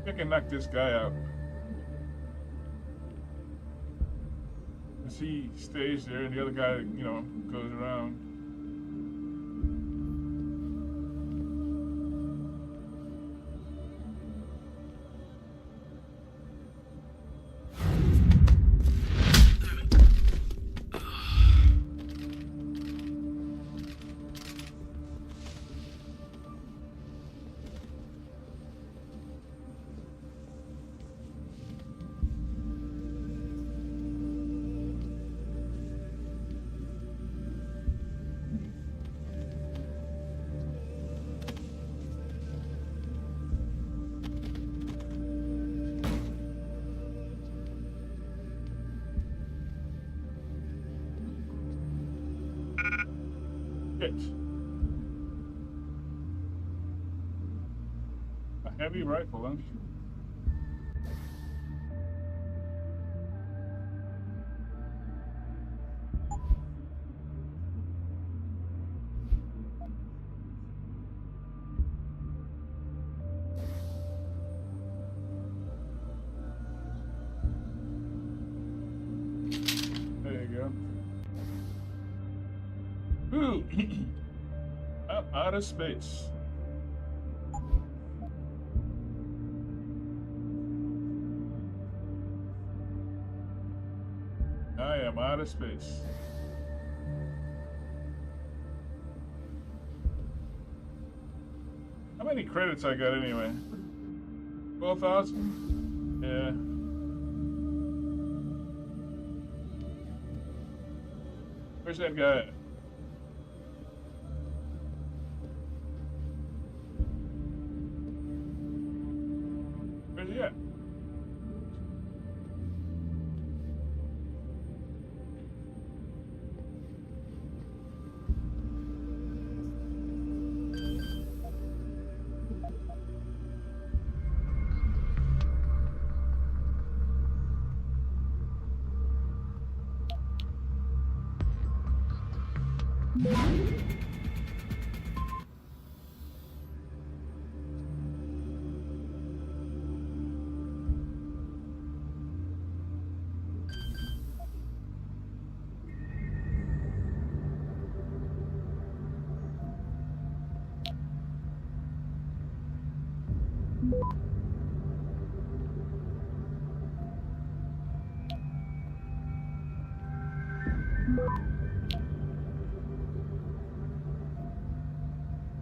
I can knock this guy out. As he stays there and the other guy, you know, goes around. A heavy rifle, huh? Ooh. I'm out of space. I am out of space. How many credits I got anyway? 12,000? Yeah. Where's that guy? Where's he at?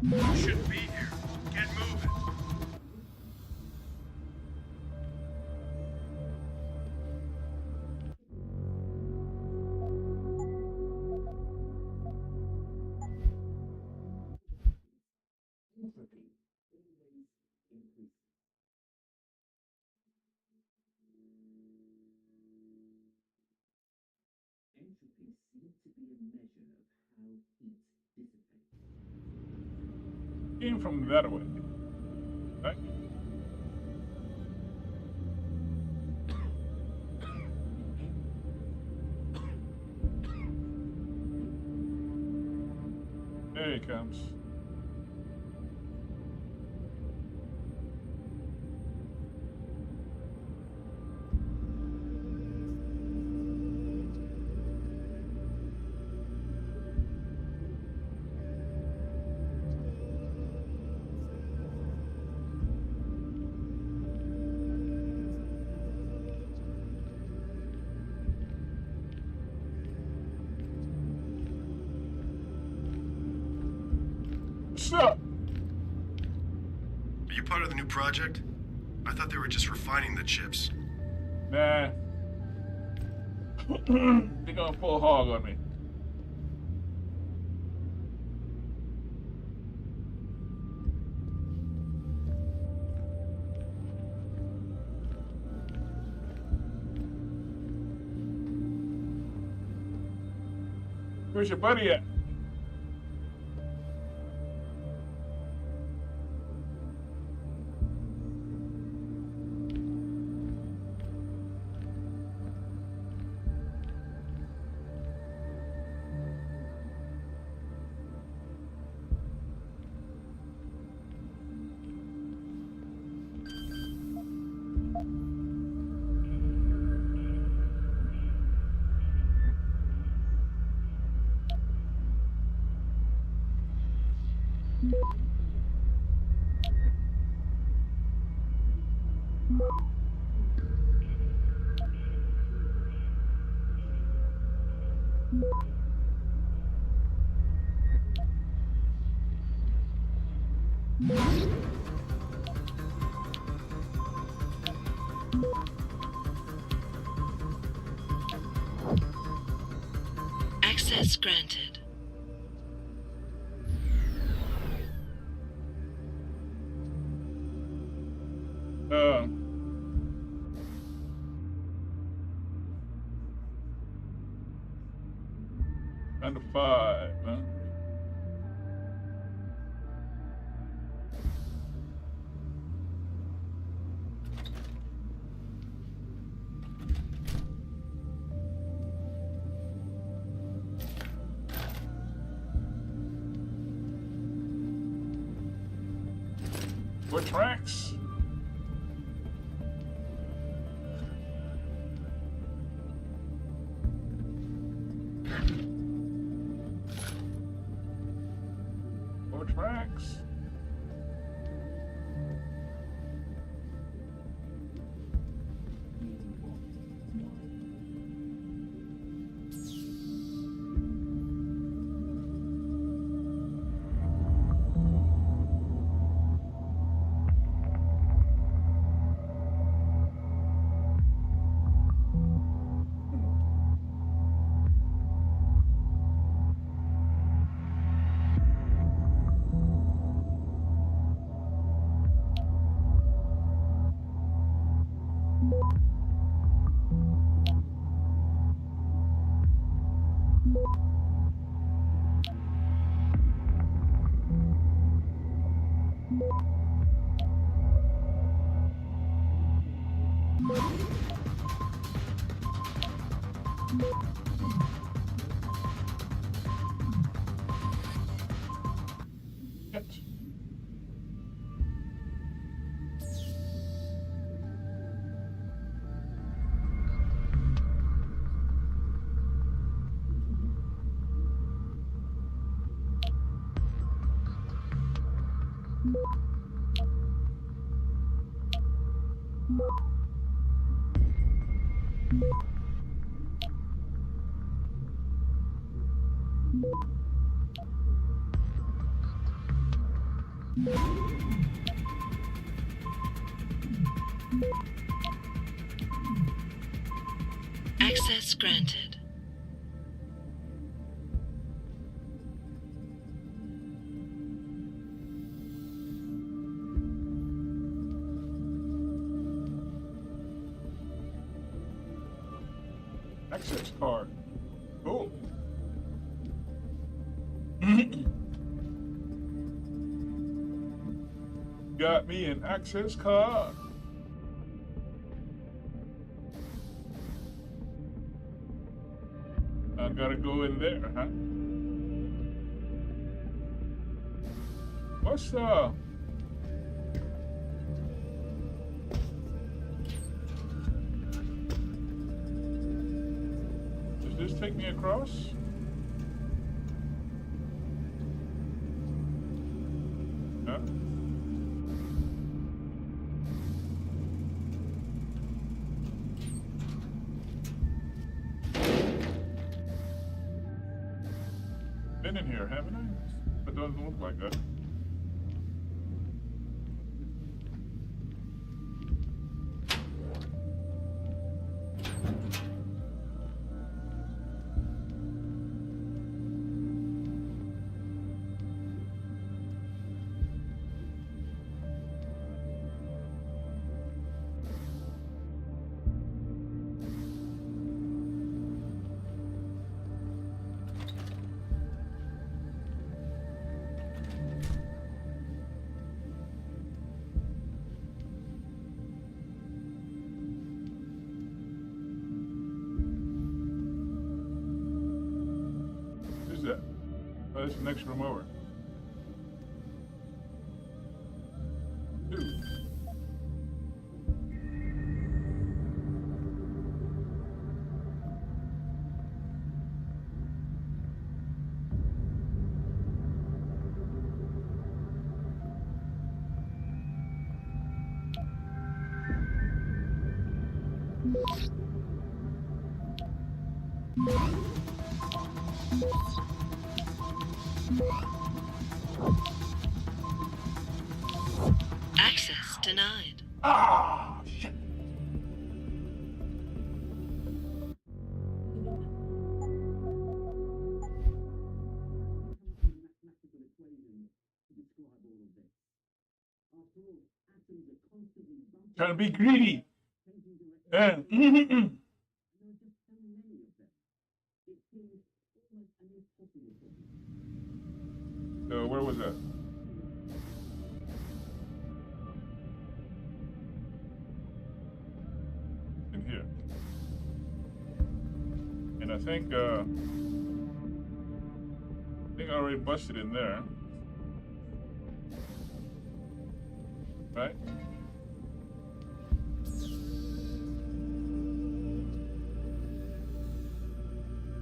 You shouldn't be here. Get moving. Came from that way. Right? There he comes. What's up? Are you part of the new project? I thought they were just refining the chips. Nah. They gonna pull hog on me. Where's your buddy at? Access granted. Under 5, huh? What tracks? Franks. Access granted. Access card. Cool. Got me an access card. I gotta go in there, huh? What's Does this take me across? Huh? Been in here, haven't I? It doesn't look like that. That? Oh, that's the next room over. Dude. Access denied. Ah, shit. Trying to be greedy. And so where was that? In here. And I think I already busted in there. Right?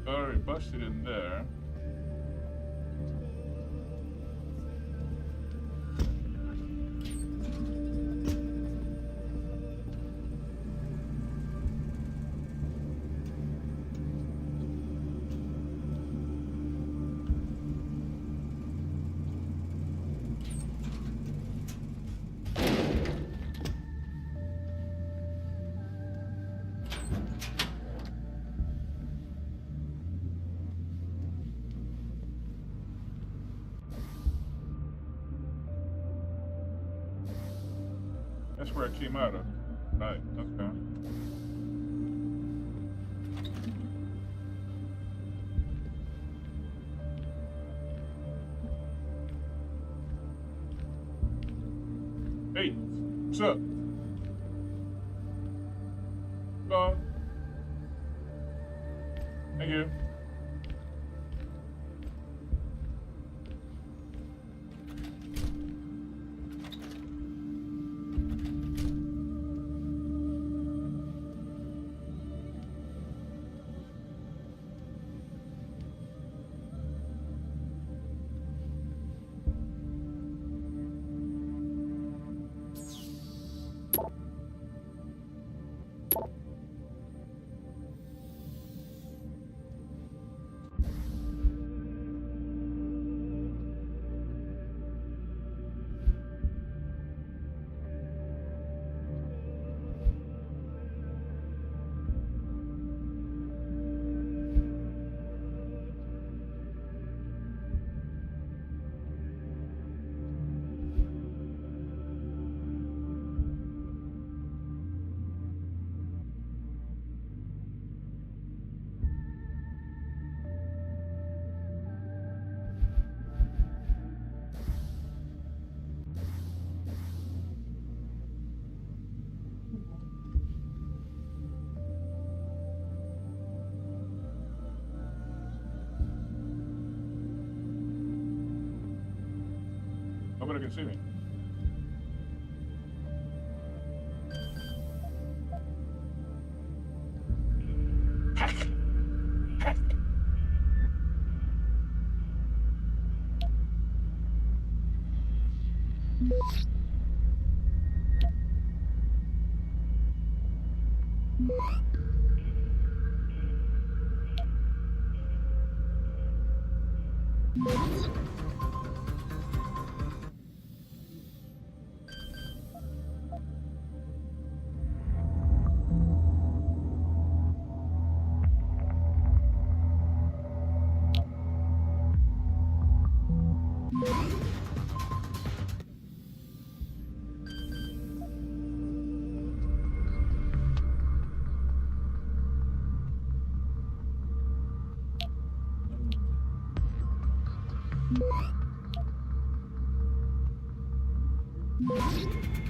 Already busted in there. That's where it came out of. Right, okay. Hey, what's up? Go on. Thank you. Nobody can see me.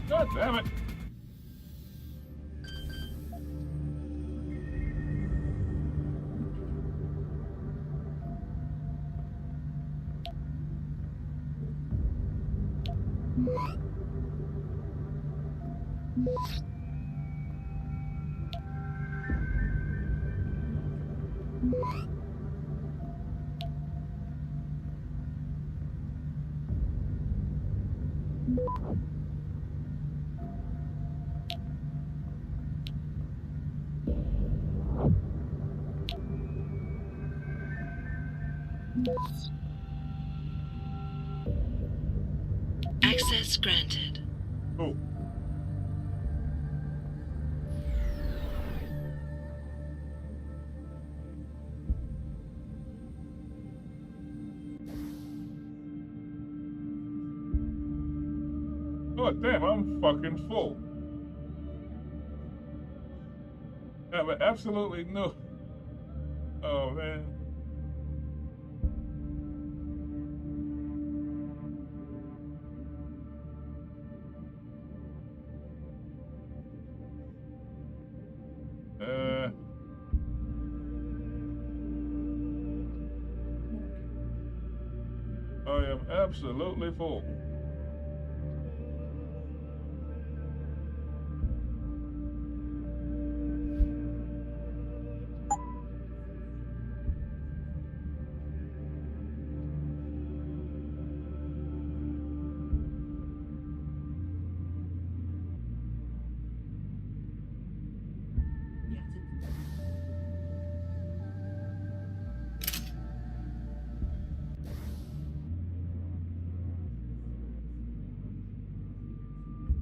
God damn it! Access granted. Oh. Oh damn, I'm fucking full. I have absolutely no. Oh man. I am absolutely full.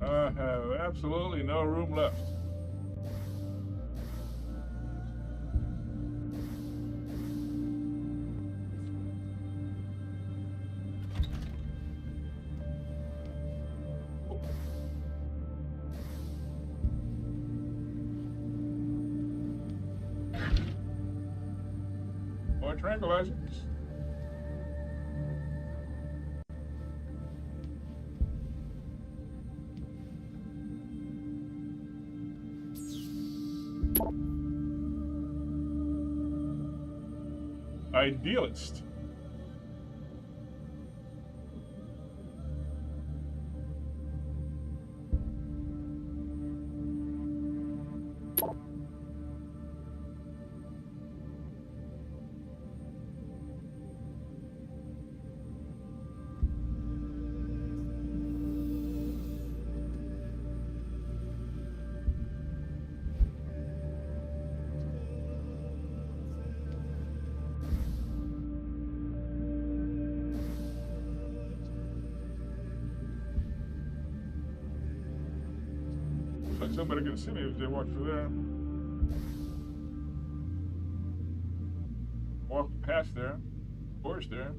I have absolutely no room left. Or tranquilizers. Idealist. Looks like somebody can see me if they walk through there. Walk past there. Horse there.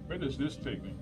Where does this take me?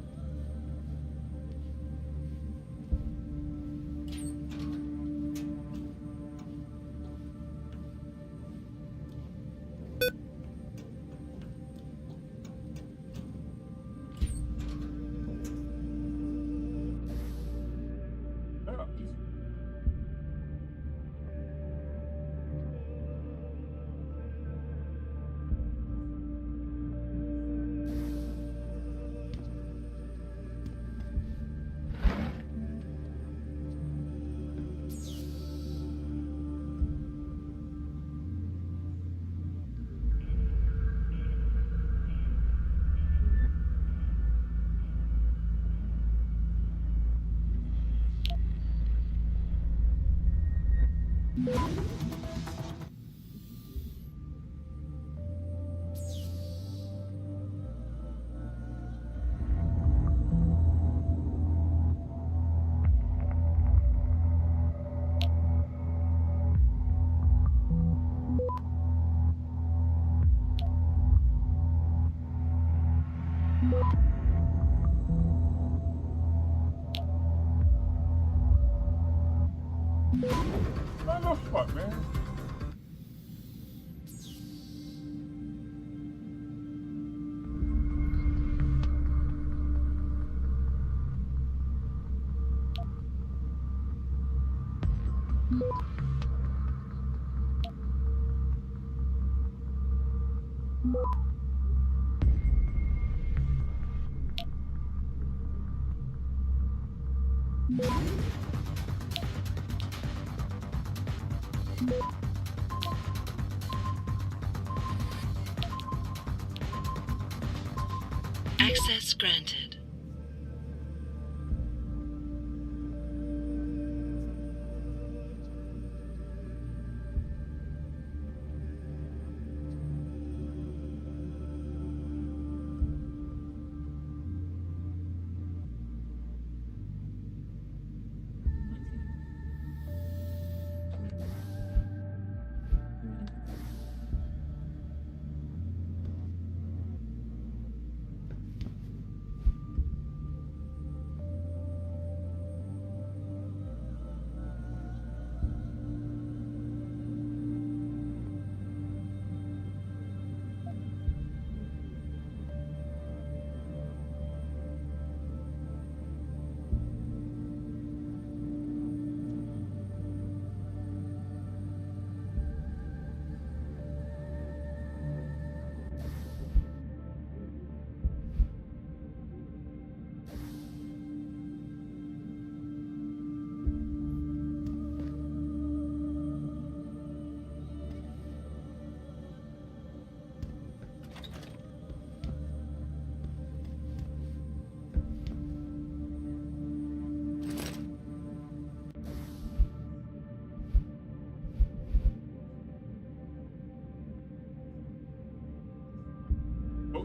What the fuck, man? Access granted.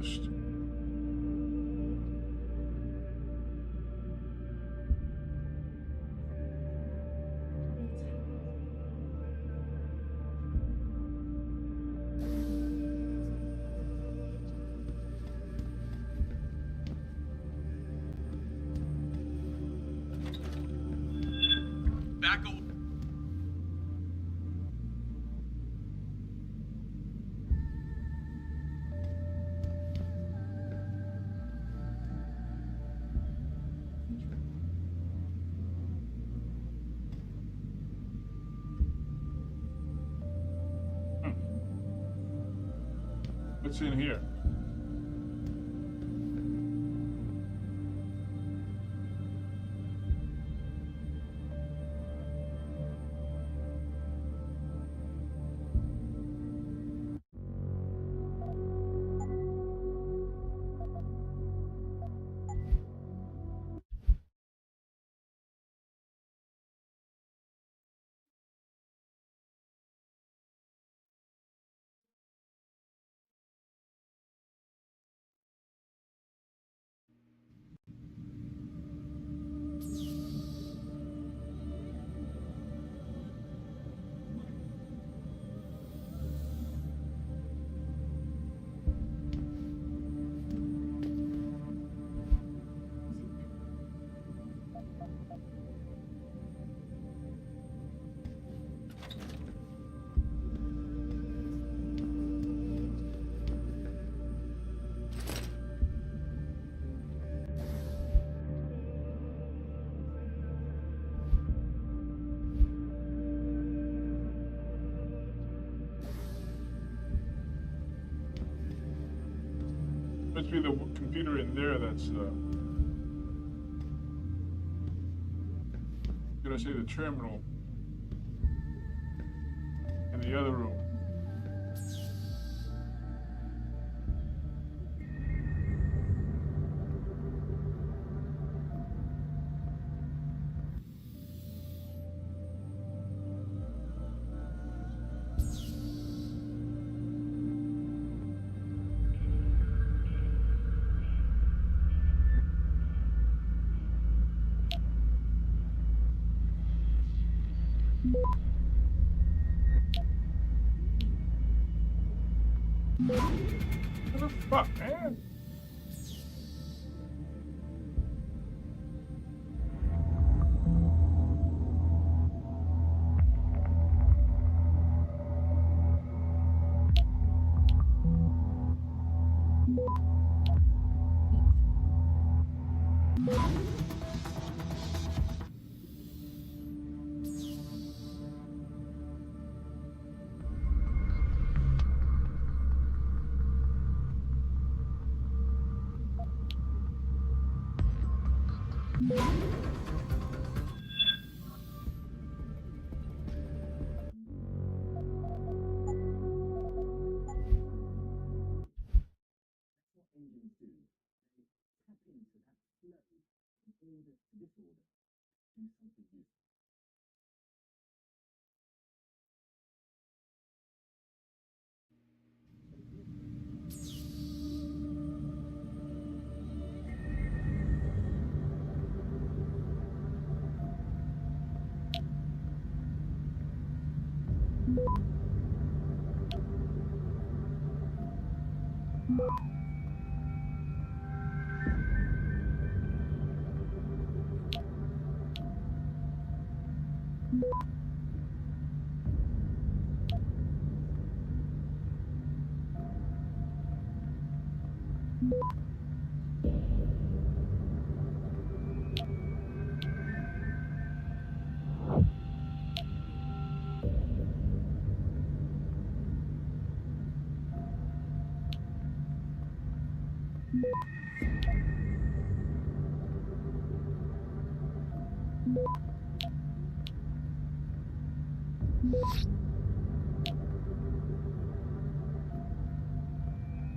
untouched. Back away. What's in here? Must be the computer in there that's, gonna say the terminal in the other room. What the fuck, man?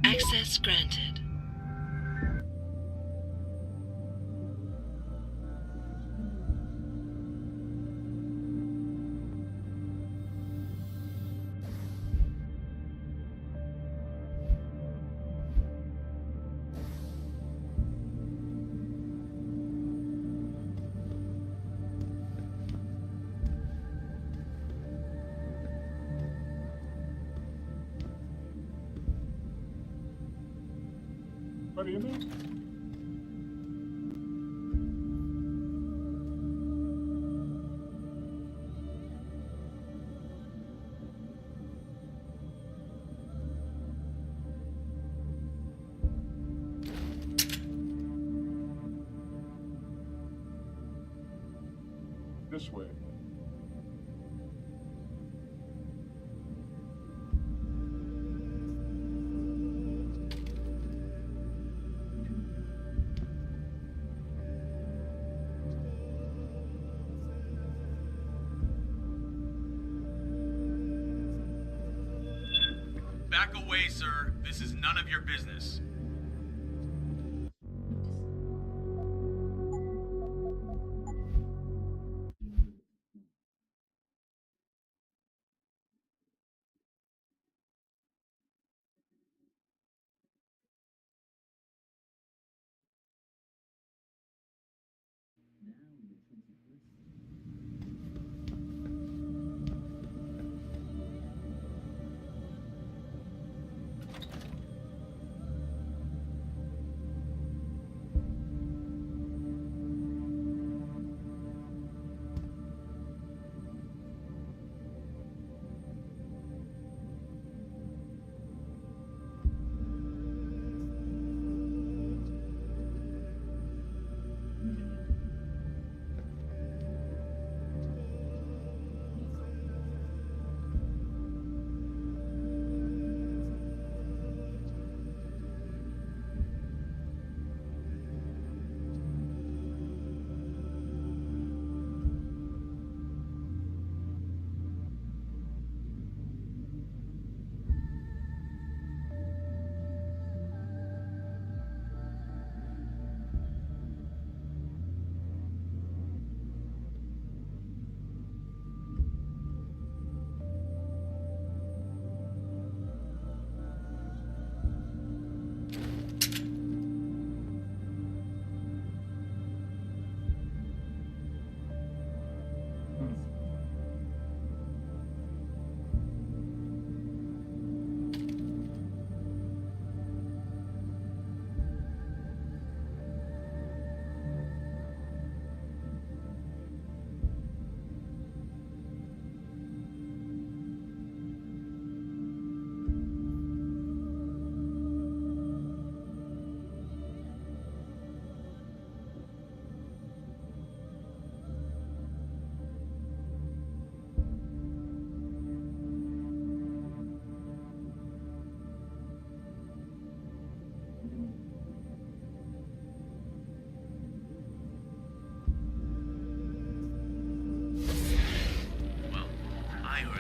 Access granted. What do you mean? This way. Back away, sir. This is none of your business.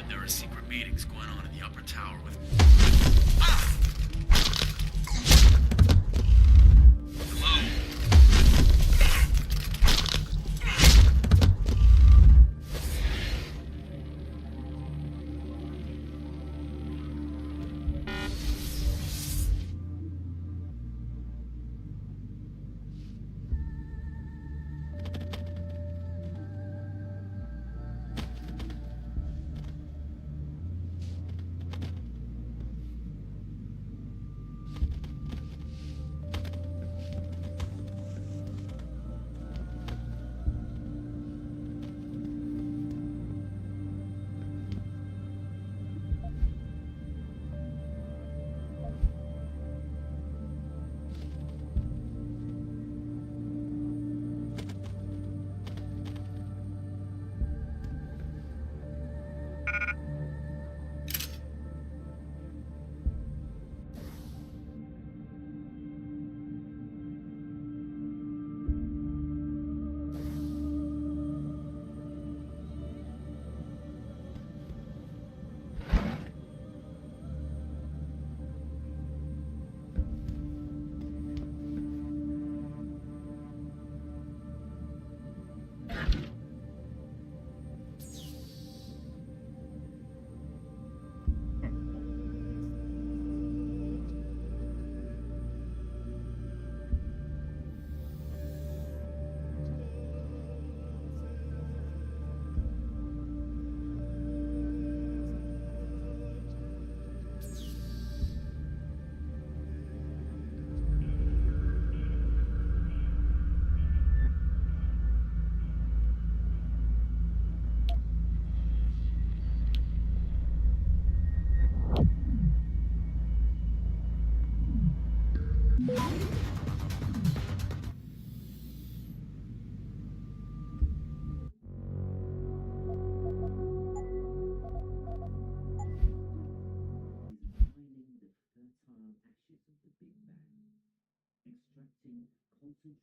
There are secret meetings going on in the upper tower with... Hello?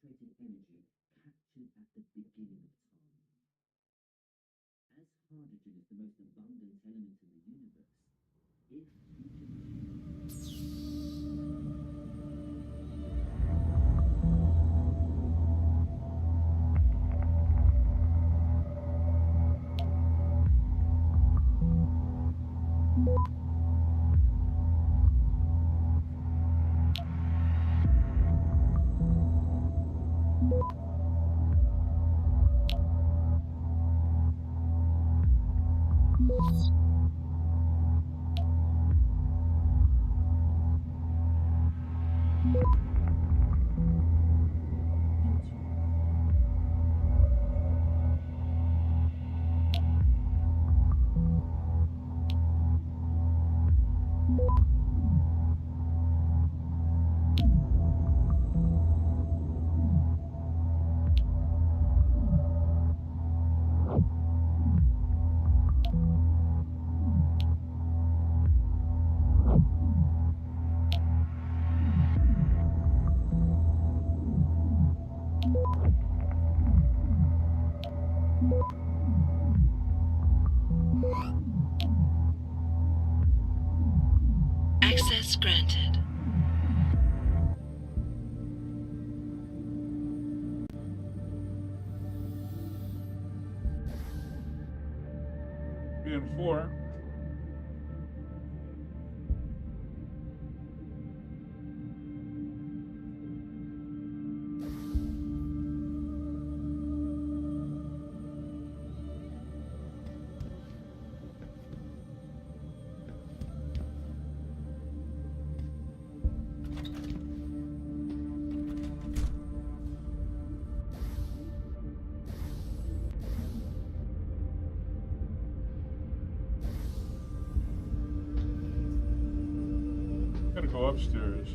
concentrated energy captured at the beginning of time. As hydrogen is the most abundant element in the universe, if Access granted. Being 4. Gotta go upstairs.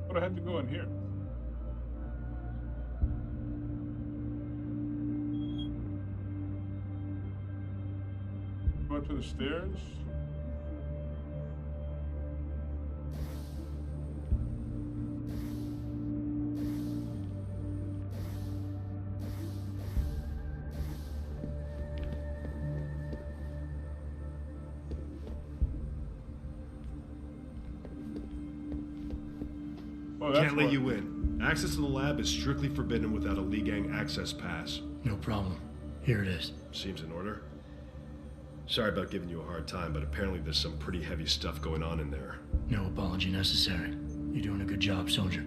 But I had to go in here. Go up to the stairs. Oh, that's Can't let what- you in. Access to the lab is strictly forbidden without a Lee Gang access pass. No problem. Here it is. Seems in order. Sorry about giving you a hard time, but apparently there's some pretty heavy stuff going on in there. No apology necessary. You're doing a good job, soldier.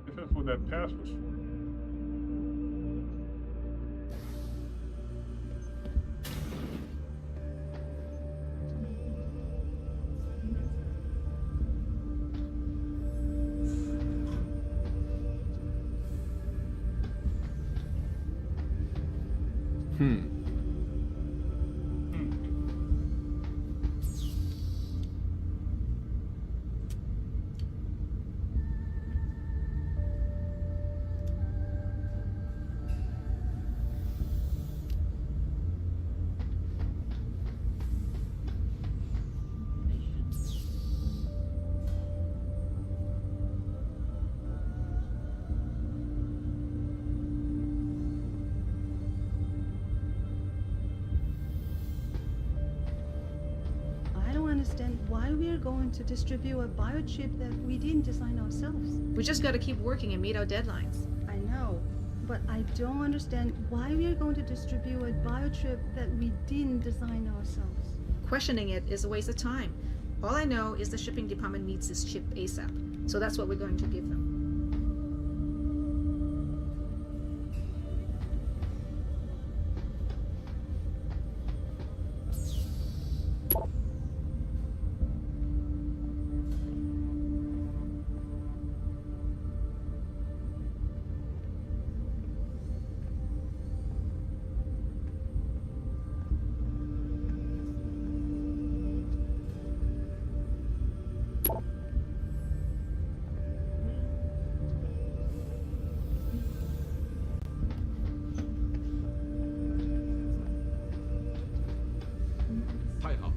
If that's what that pass was for. I don't understand why we're going to distribute a biochip that we didn't design ourselves. We just gotta keep working and meet our deadlines. I know, but I don't understand why we're going to distribute a biochip that we didn't design ourselves. Questioning it is a waste of time. All I know is the shipping department needs this chip ASAP, so that's what we're going to give them. 太好。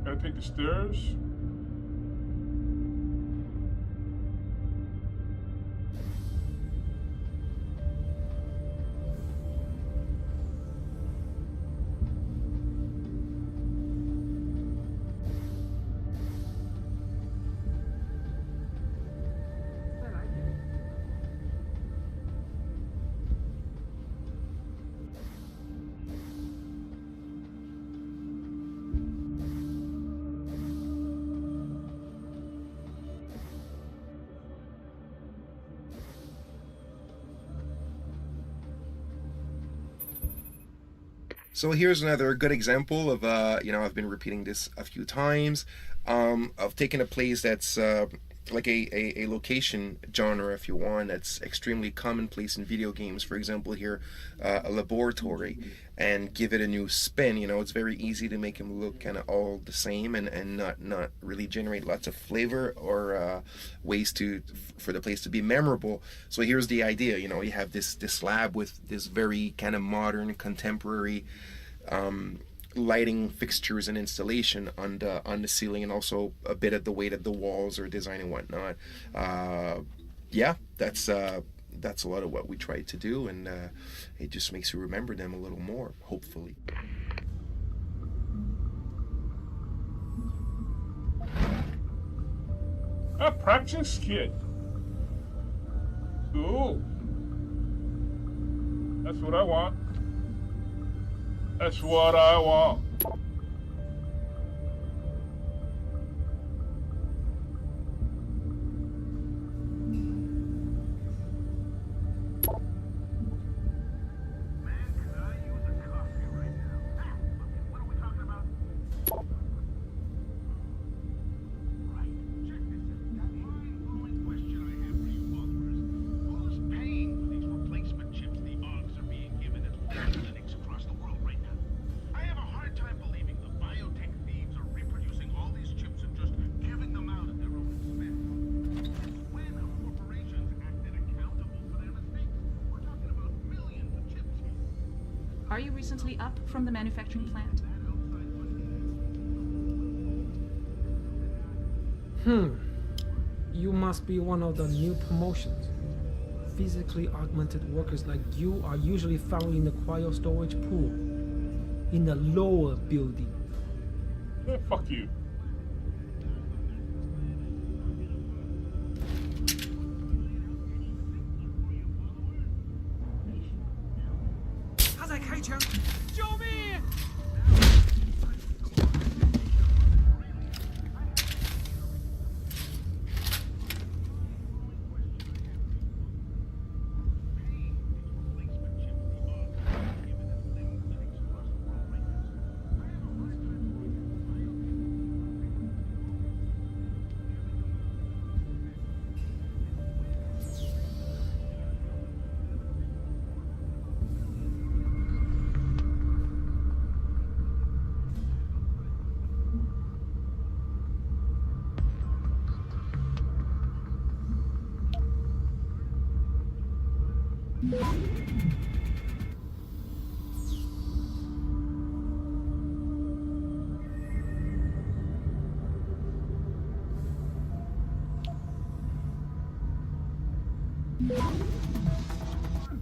Gotta take the stairs. So here's another good example of, I've been repeating this a few times, of taking a place that's like a location genre, if you want, that's extremely commonplace in video games. For example, here, a laboratory, and give it a new spin. It's very easy to make them look kind of all the same and not really generate lots of flavor or ways for the place to be memorable. So here's the idea. You have this lab with this very kind of modern, contemporary lighting fixtures and installation on the ceiling, and also a bit of the way that the walls are designed and whatnot. That's a lot of what we tried to do, and it just makes you remember them a little more, hopefully. A practice kit. Cool. That's what I want. That's what I want. Are you recently up from the manufacturing plant? You must be one of the new promotions. Physically augmented workers like you are usually found in the cryo storage pool, in the lower building. Yeah, fuck you.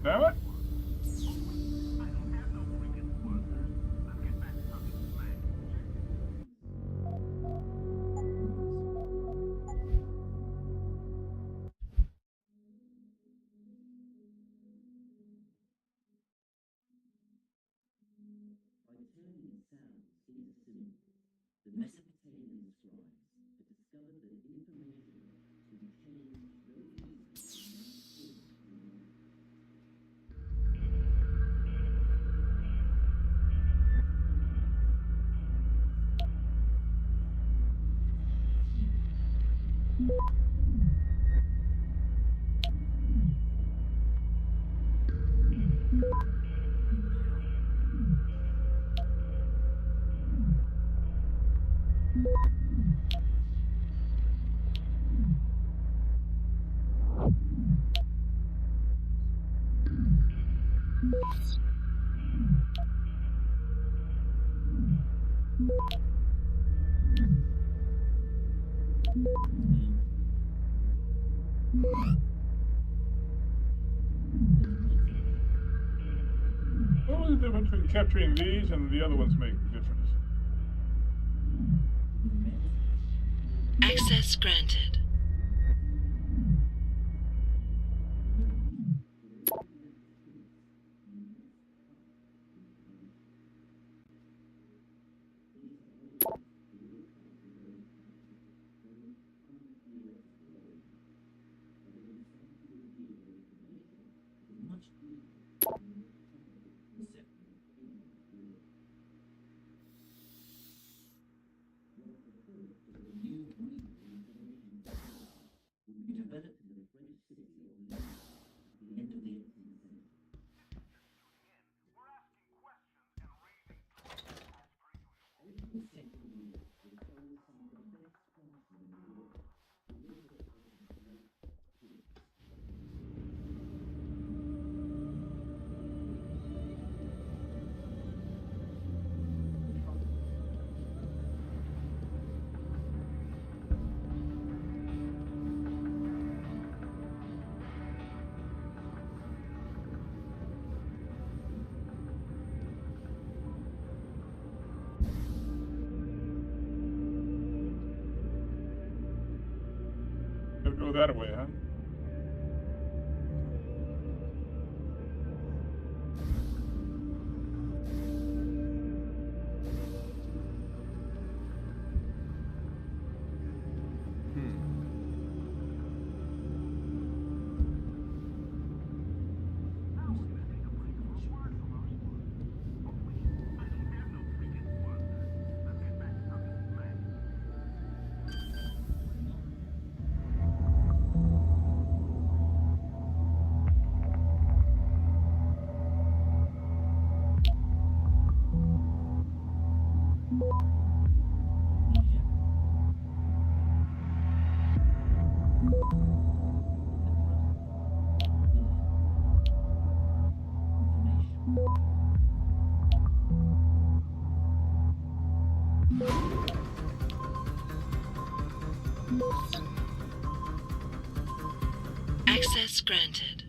Damn it. The Mesopotamian scribes had discovered that information could be changed very easily What was the difference between capturing these and the other ones make the difference? Access granted. It'll go that way, huh? Access granted.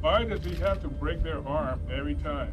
Why does he have to break their arm every time?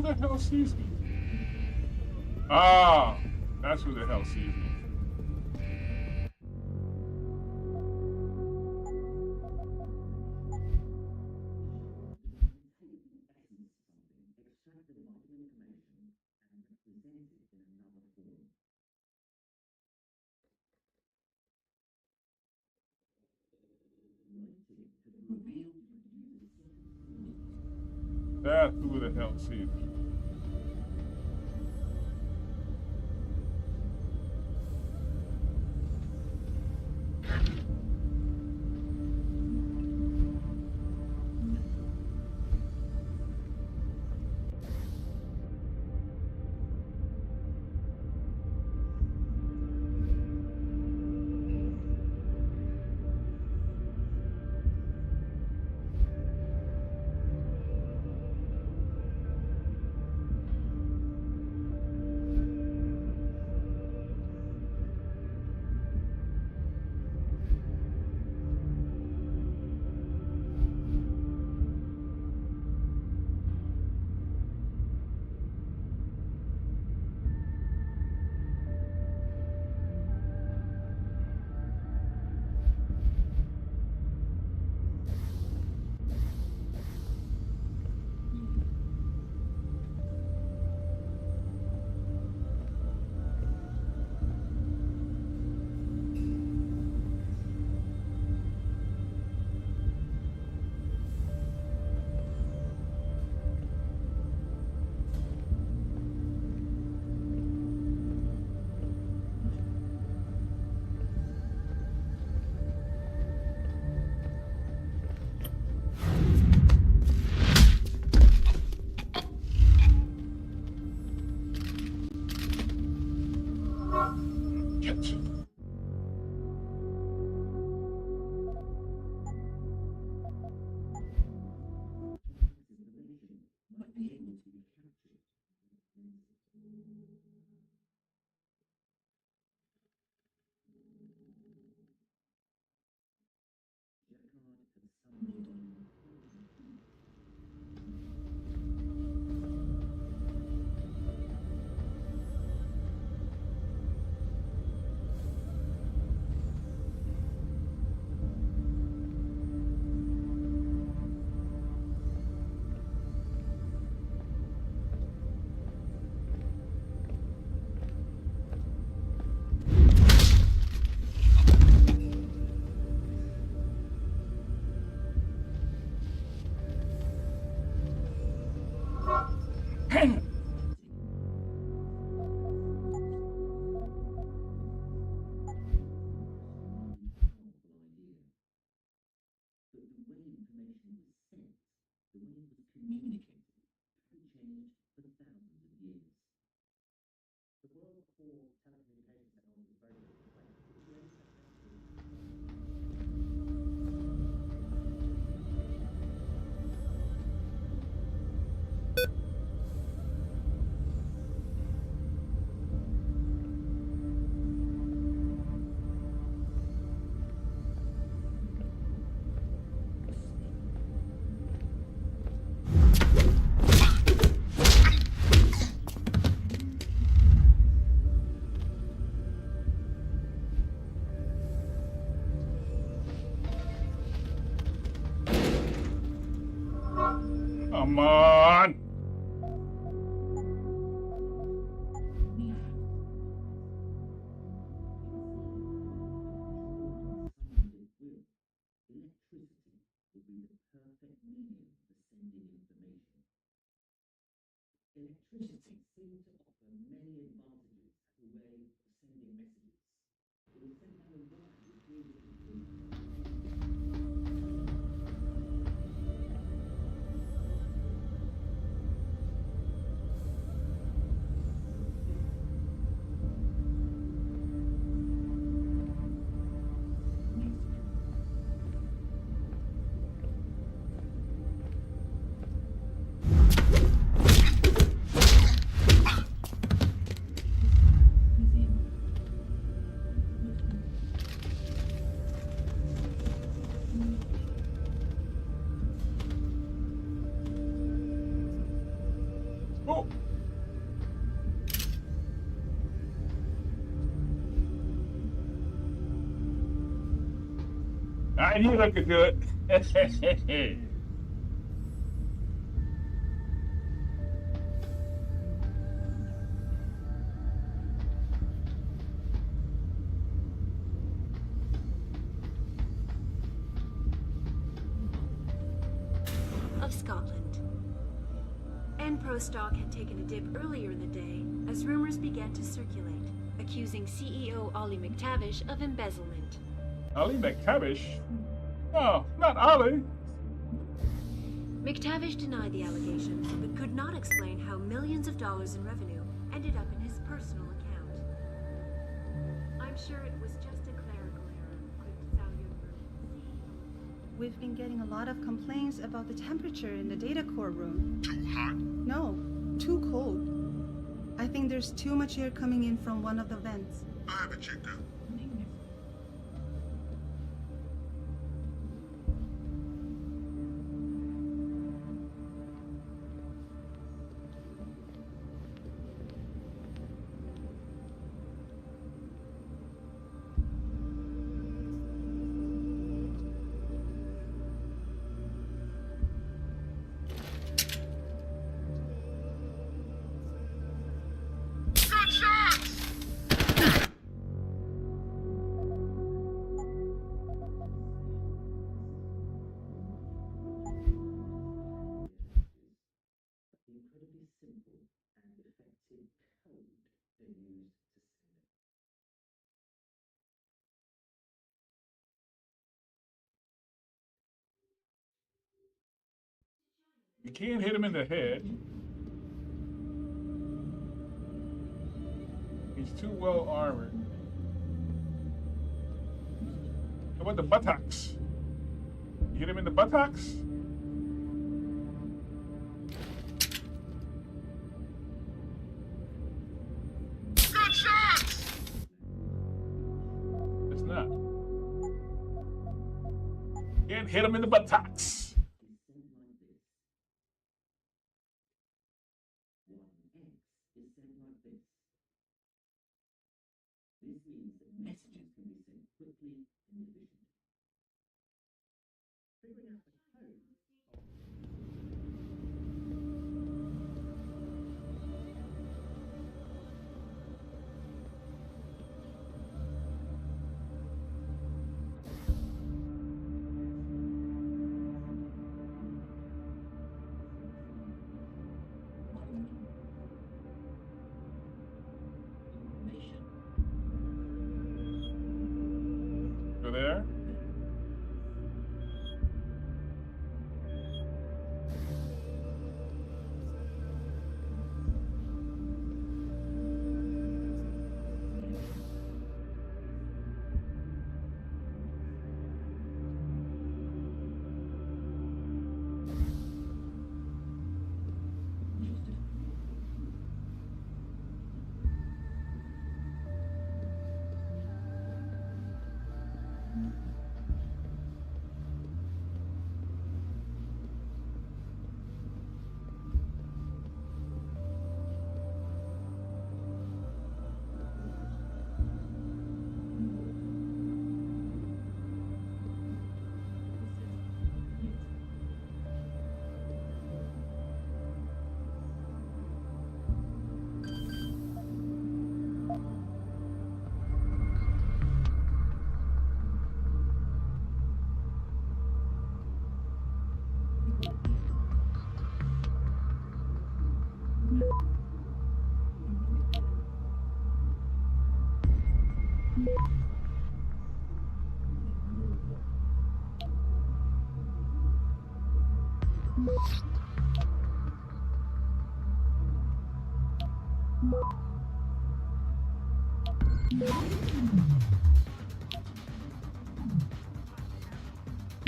Who the hell sees me? Ah, that's who the hell sees me. That's who the hell sees me. Come on! I knew I could do it. Of Scotland. Enpro stock had taken a dip earlier in the day as rumors began to circulate, accusing CEO Ollie McTavish of embezzlement. Ollie McTavish? No, not Ollie. McTavish denied the allegations, but could not explain how millions of dollars in revenue ended up in his personal account. I'm sure it was just a clerical error, quipped Salyer Group. We've been getting a lot of complaints about the temperature in the data core room. Too hot? No, too cold. I think there's too much air coming in from one of the vents. I have it checked out. Incredibly simple and effective code they used to send it. You can't hit him in the head. He's too well armored. How about the buttocks? You hit him in the buttocks? Good shots! It's not. Can't hit him in the buttocks. This means that messages can be sent quickly and efficiently. Figuring out the code. Go there.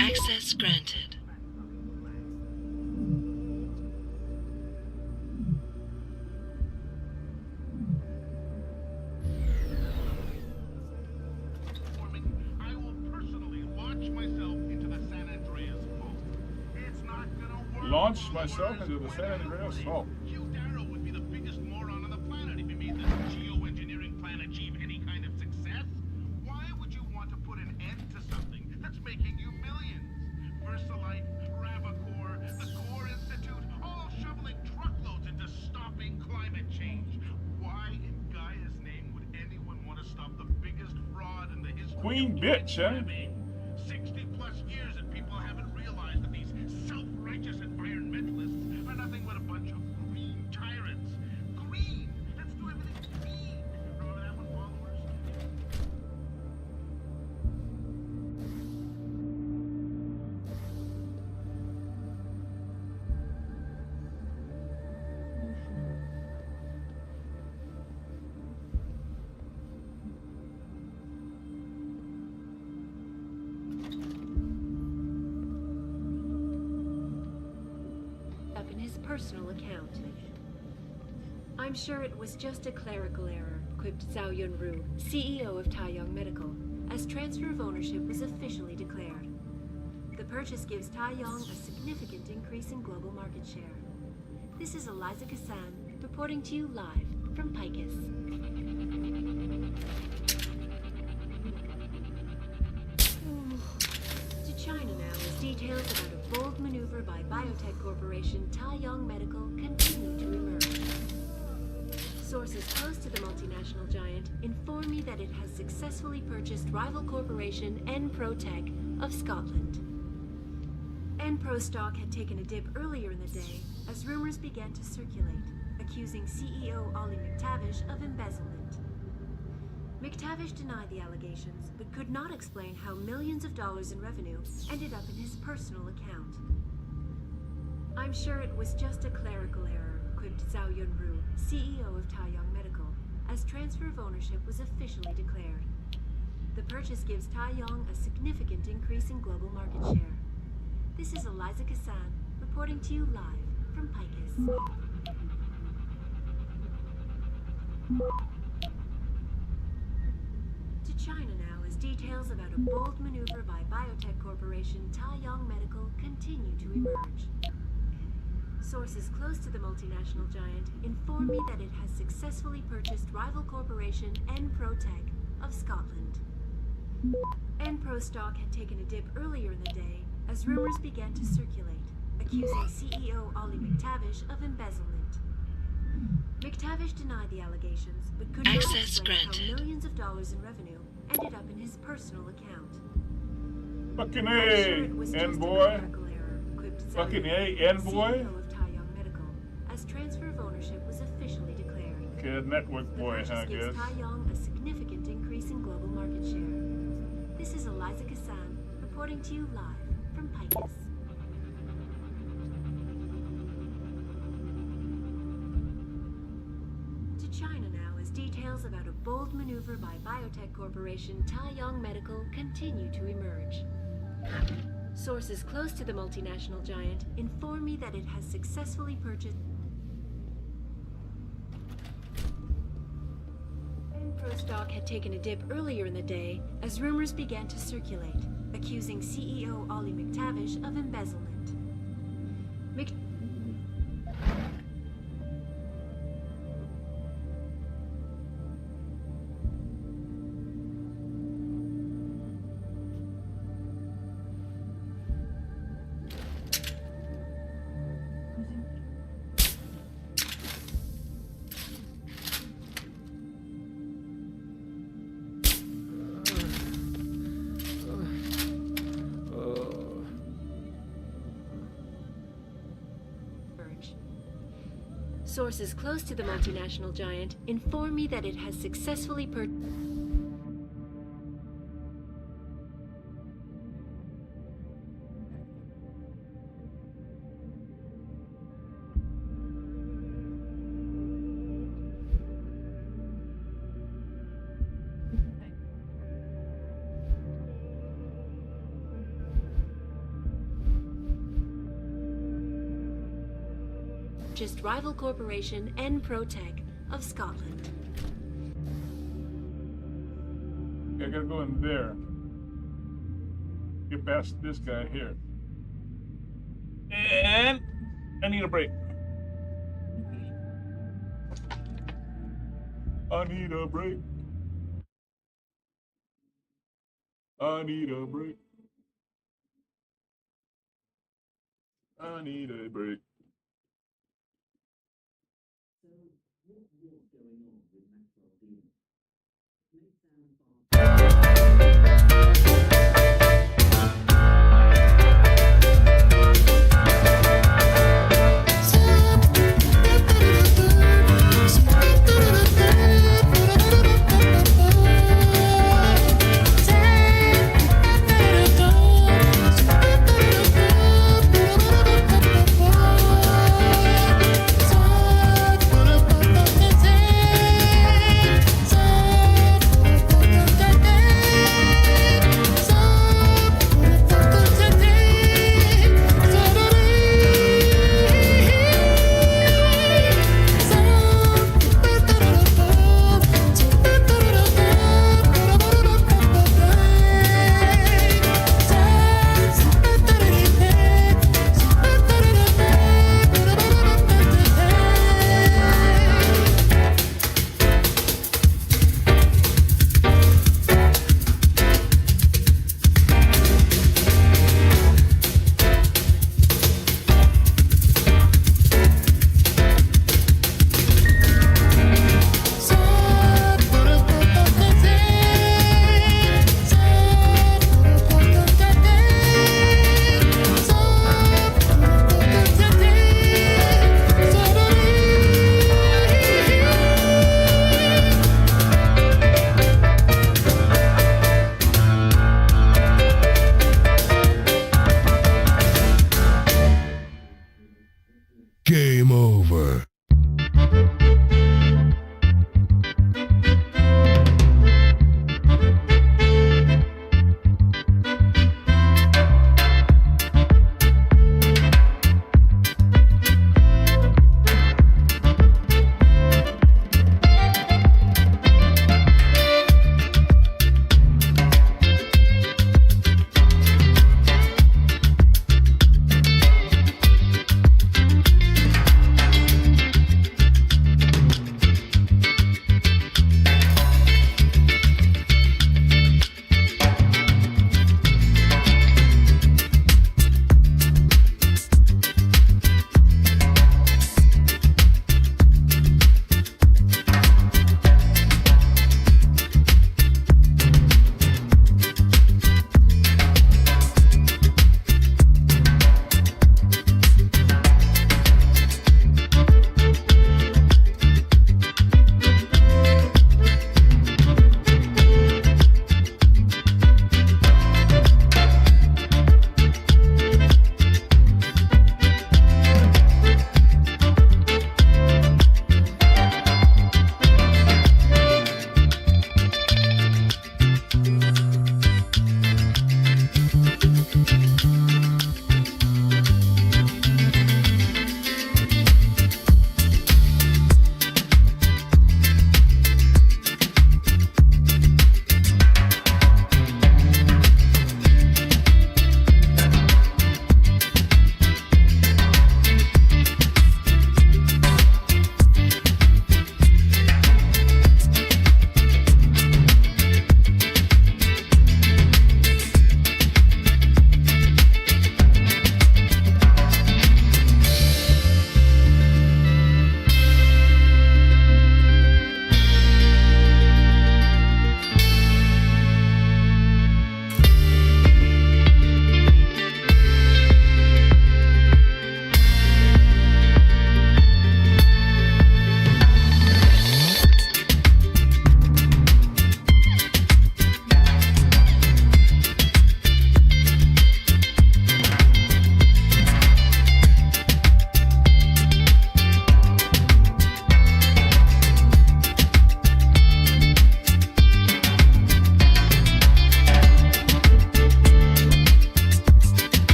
Access granted. I will personally launch myself into the San Andreas Fault. It's not gonna work. Launch myself into the San Andreas Fault. Hugh Darrow would be the biggest moron on the planet if he made this geoengineering plan achieve any kind of success. Why would you want to put an end to something that's making you queen bitch, huh? 60 plus years and people haven't realized that these self-righteous environmentalists are nothing but a bunch of green tyrants. Green! Let's do everything green! Remember that one, followers? Up in his personal account. I'm sure it was just a clerical error, quipped Zhao Yunru, CEO of Taiyang Medical, as transfer of ownership was officially declared. The purchase gives Taiyang a significant increase in global market share. This is Eliza Kassan reporting to you live from Picus. To China now as details about a bold maneuver by biotech corporation Taiyang Medical continue to emerge. Sources close to the multinational giant inform me that it has successfully purchased rival corporation Enprotech of Scotland. Enpro stock had taken a dip earlier in the day as rumors began to circulate, accusing CEO Ollie McTavish of embezzlement. McTavish denied the allegations, but could not explain how millions of dollars in revenue ended up in his personal account. I'm sure it was just a clerical error, quipped Zhao Yunru, CEO of Taiyang Medical, as transfer of ownership was officially declared. The purchase gives Taiyang a significant increase in global market share. This is Eliza Kassan reporting to you live from Picus. To China now as details about a bold maneuver by biotech corporation Taiyang Medical continue to emerge. Sources close to the multinational giant inform me that it has successfully purchased rival corporation Enprotech of Scotland. Enpro stock had taken a dip earlier in the day as rumors began to circulate, accusing CEO Ollie McTavish of embezzlement. McTavish denied the allegations, but could not explain how millions of dollars in revenue ended up in his personal account. Fucking A, N-boy. Fucking A, N-boy. As transfer of ownership was officially declared. Kid network boy, I guess. Gives Taiyang a significant increase in global market share. This is Eliza Kassan reporting to you live from Picus. To China now as details about a bold maneuver by biotech corporation Taiyang Medical continue to emerge. Sources close to the multinational giant inform me that it has successfully purchased Enpro stock had taken a dip earlier in the day as rumors began to circulate, accusing CEO Ollie McTavish of embezzlement. Sources close to the multinational giant inform me that it has successfully purchased rival corporation Enprotech of Scotland. I gotta go in there. Get past this guy here. And I need a break. I need a break. I need a break. I need a break. So, what's going on with Maxwell Demon? May sound far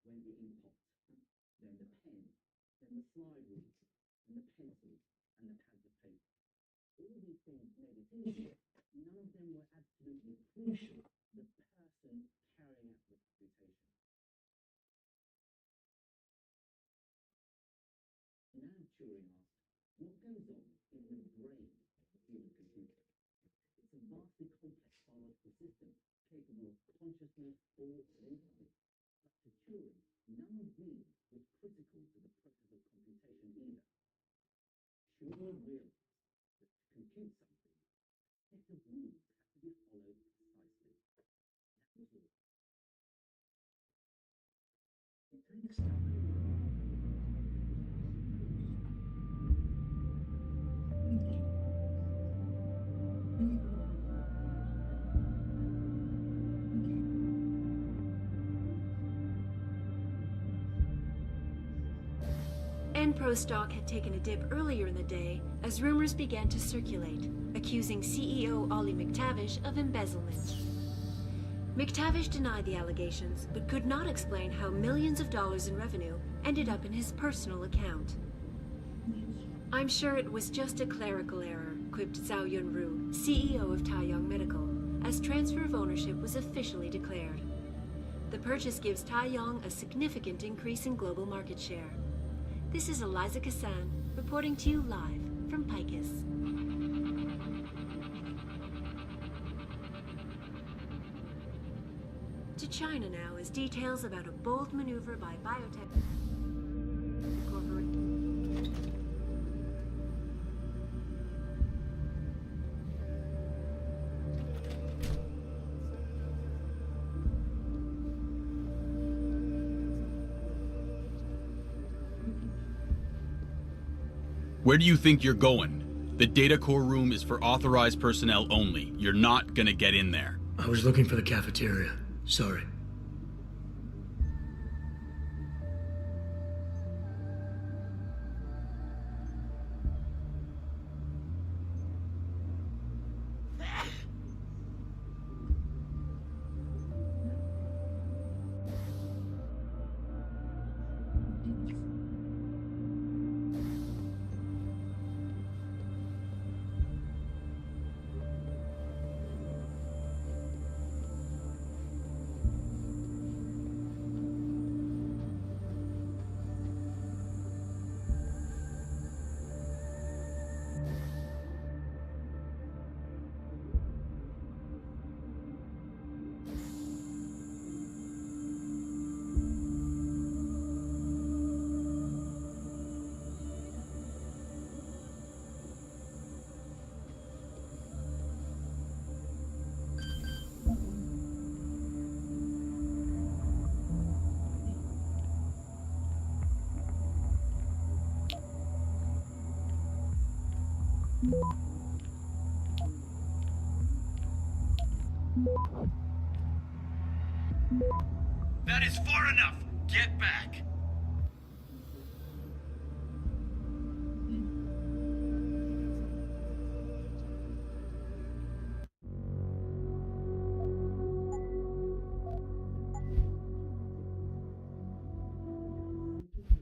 when the ink popped. Then the pen, then the slide rules, and the pencils, and the pads of paper. All these things made it easier. None of them were absolutely crucial to the person carrying out the computation. Now Turing asked, what goes on in the brain of a human computer? It's a vastly complex biological system capable of consciousness, thought, and insight. But to Turing, none of these was critical to the process of computation either. Turing realized that to compute something, a set of rules had to be followed precisely. That was all. It takes time. Enpro stock had taken a dip earlier in the day as rumors began to circulate, accusing CEO Ollie McTavish of embezzlement. McTavish denied the allegations, but could not explain how millions of dollars in revenue ended up in his personal account. I'm sure it was just a clerical error, quipped Zhao Yunru, CEO of Taiyang Medical, as transfer of ownership was officially declared. The purchase gives Taiyang a significant increase in global market share. This is Eliza Kassan, reporting to you live from Picus. To China now as details about a bold maneuver by biotech corporation. Where do you think you're going? The data core room is for authorized personnel only. You're not gonna get in there. I was looking for the cafeteria. Sorry. That is far enough! Get back!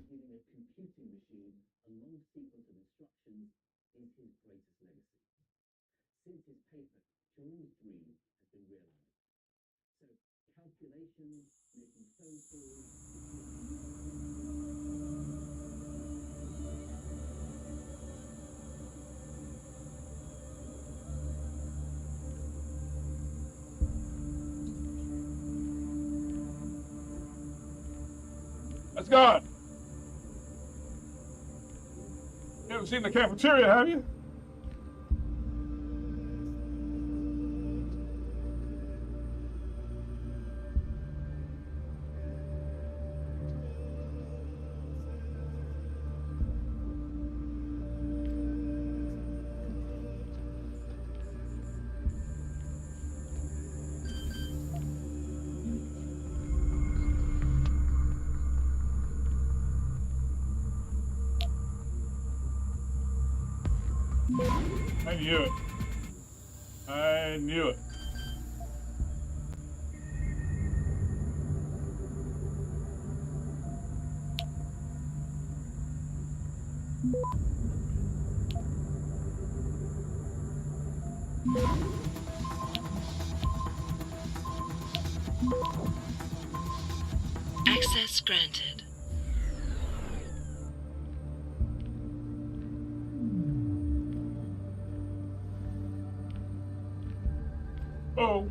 Giving a computing machine a long sequence of instructions is his greatest legacy. Since his paper, Turing's dream has been realized. So, calculations, making phone calls, That's gone. You haven't seen the cafeteria, have you? I knew it. I knew it. Access granted. Oh.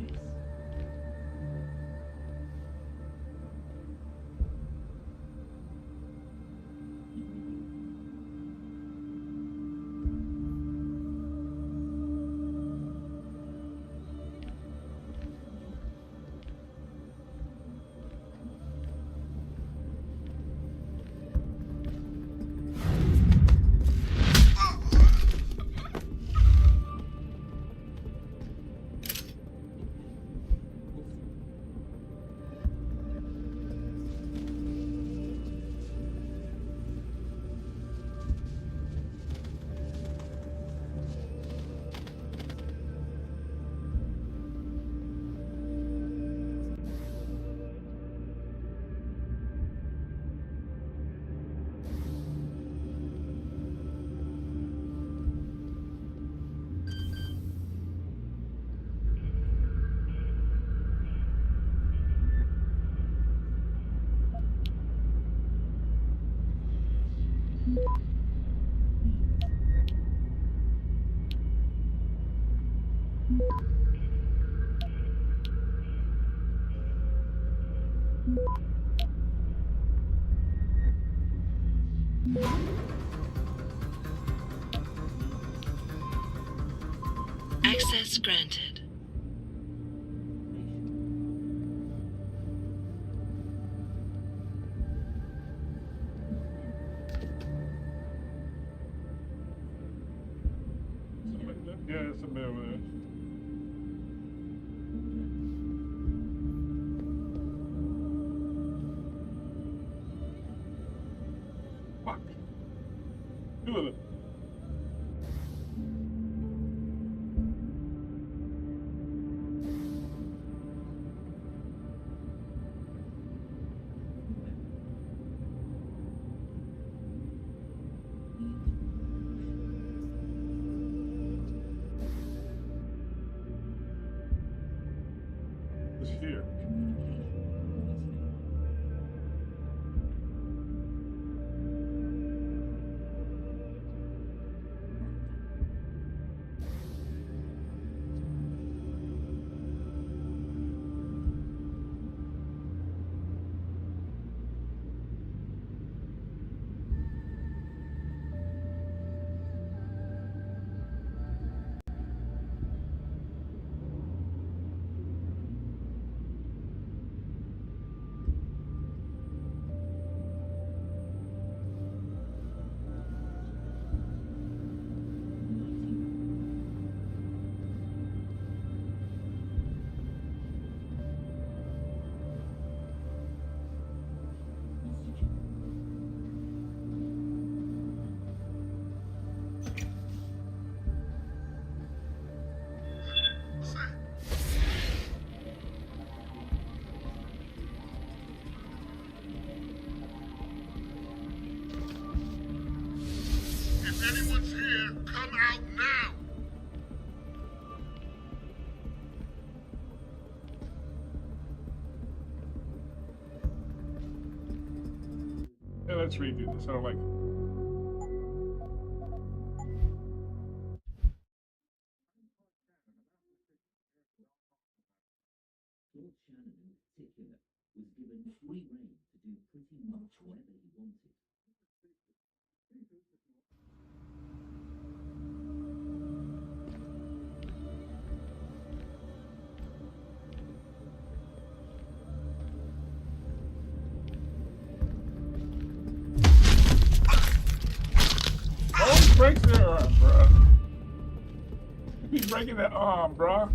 Access granted. Yeah, it's a bit of a... Fuck. Two of them. It's here. If anyone's here, come out now! Yeah, let's redo this. I don't like it. Lord Shannon in particular was given free rein to do pretty much whatever he wanted. Don't break their arm, bruh. You be breaking that arm, bruh.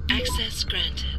Access granted.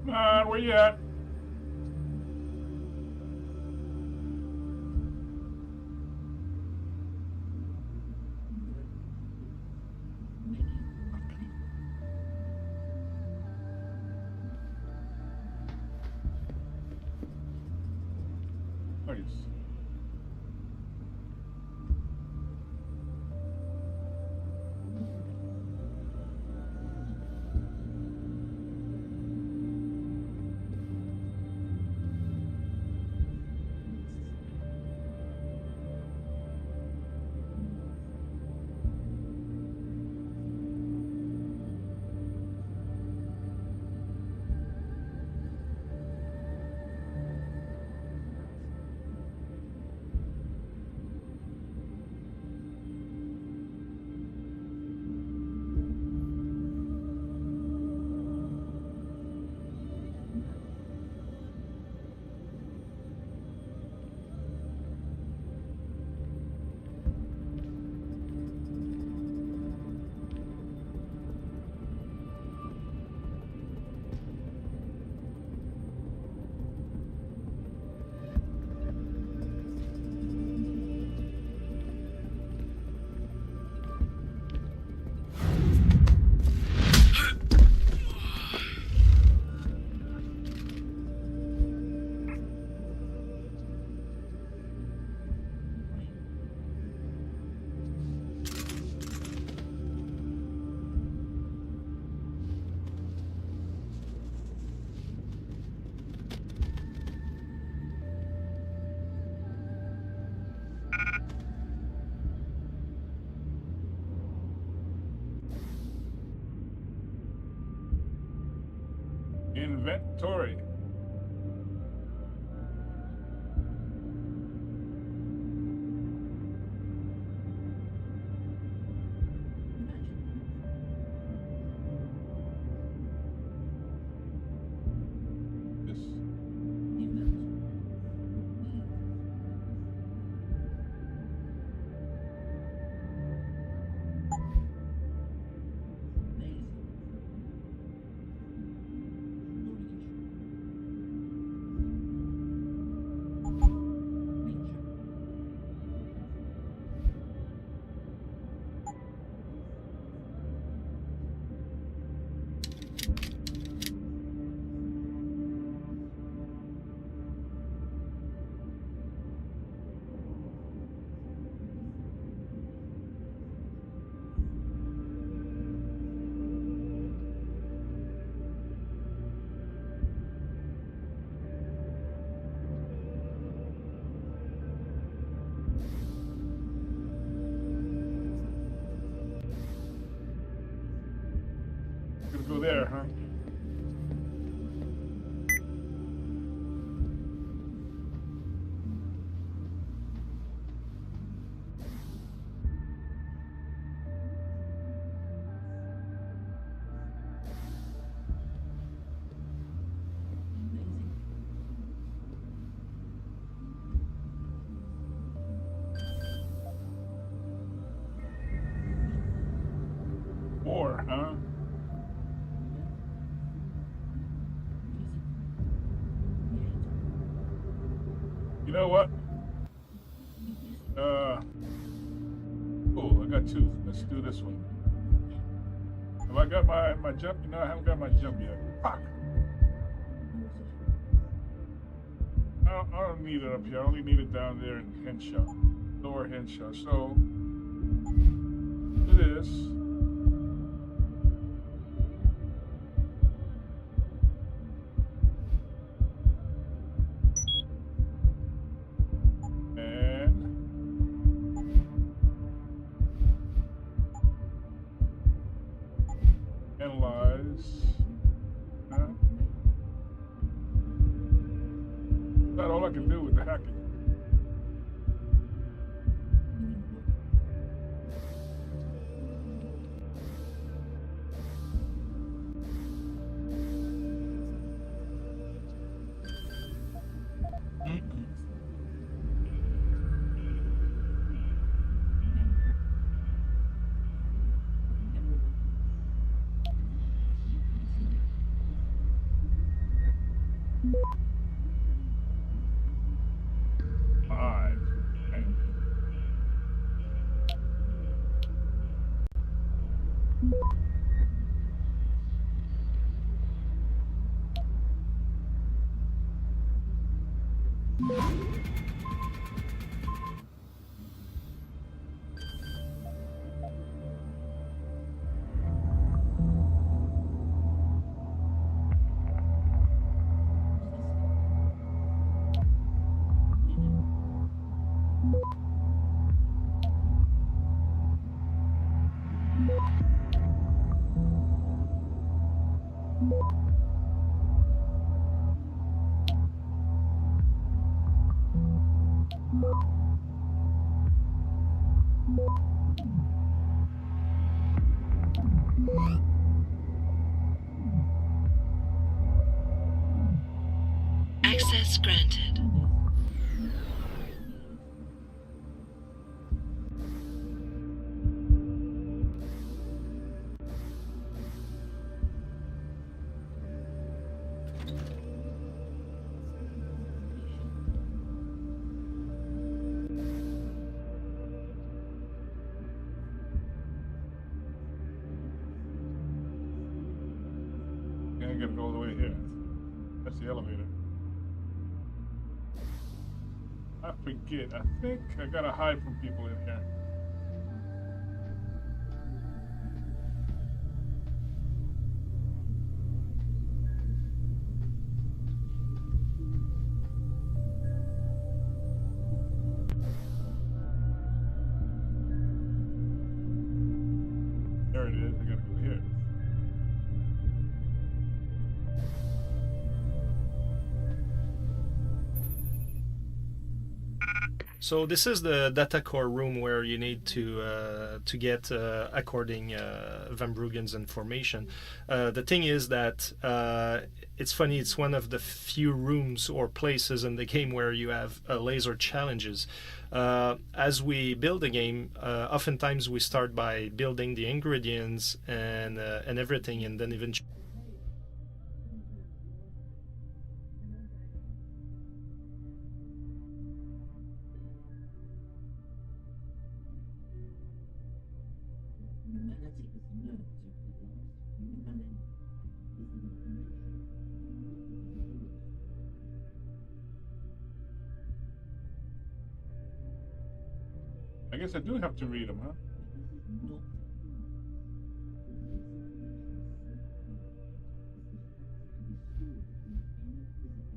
Come on, where you at? Oh, yes. Inventory. Gonna go there, huh? Four, huh? You know what? Cool, I got two. Let's do this one. Have I got my jump? No, I haven't got my jump yet. Fuck! I don't need it up here. I only need it down there in Henshaw. Lower Henshaw. So, do this. Analyze. That's all I can do with the hacking. Five. Okay. Access granted. I gotta go all the way here. That's the elevator. I forget. I think I gotta hide from people in here. There it is. I gotta go here. So this is the data core room where you need to get according Van Bruggen's information. The thing is that it's funny. It's one of the few rooms or places in the game where you have laser challenges. As we build a game, oftentimes we start by building the ingredients and everything, and then eventually. I guess I do have to read them, huh?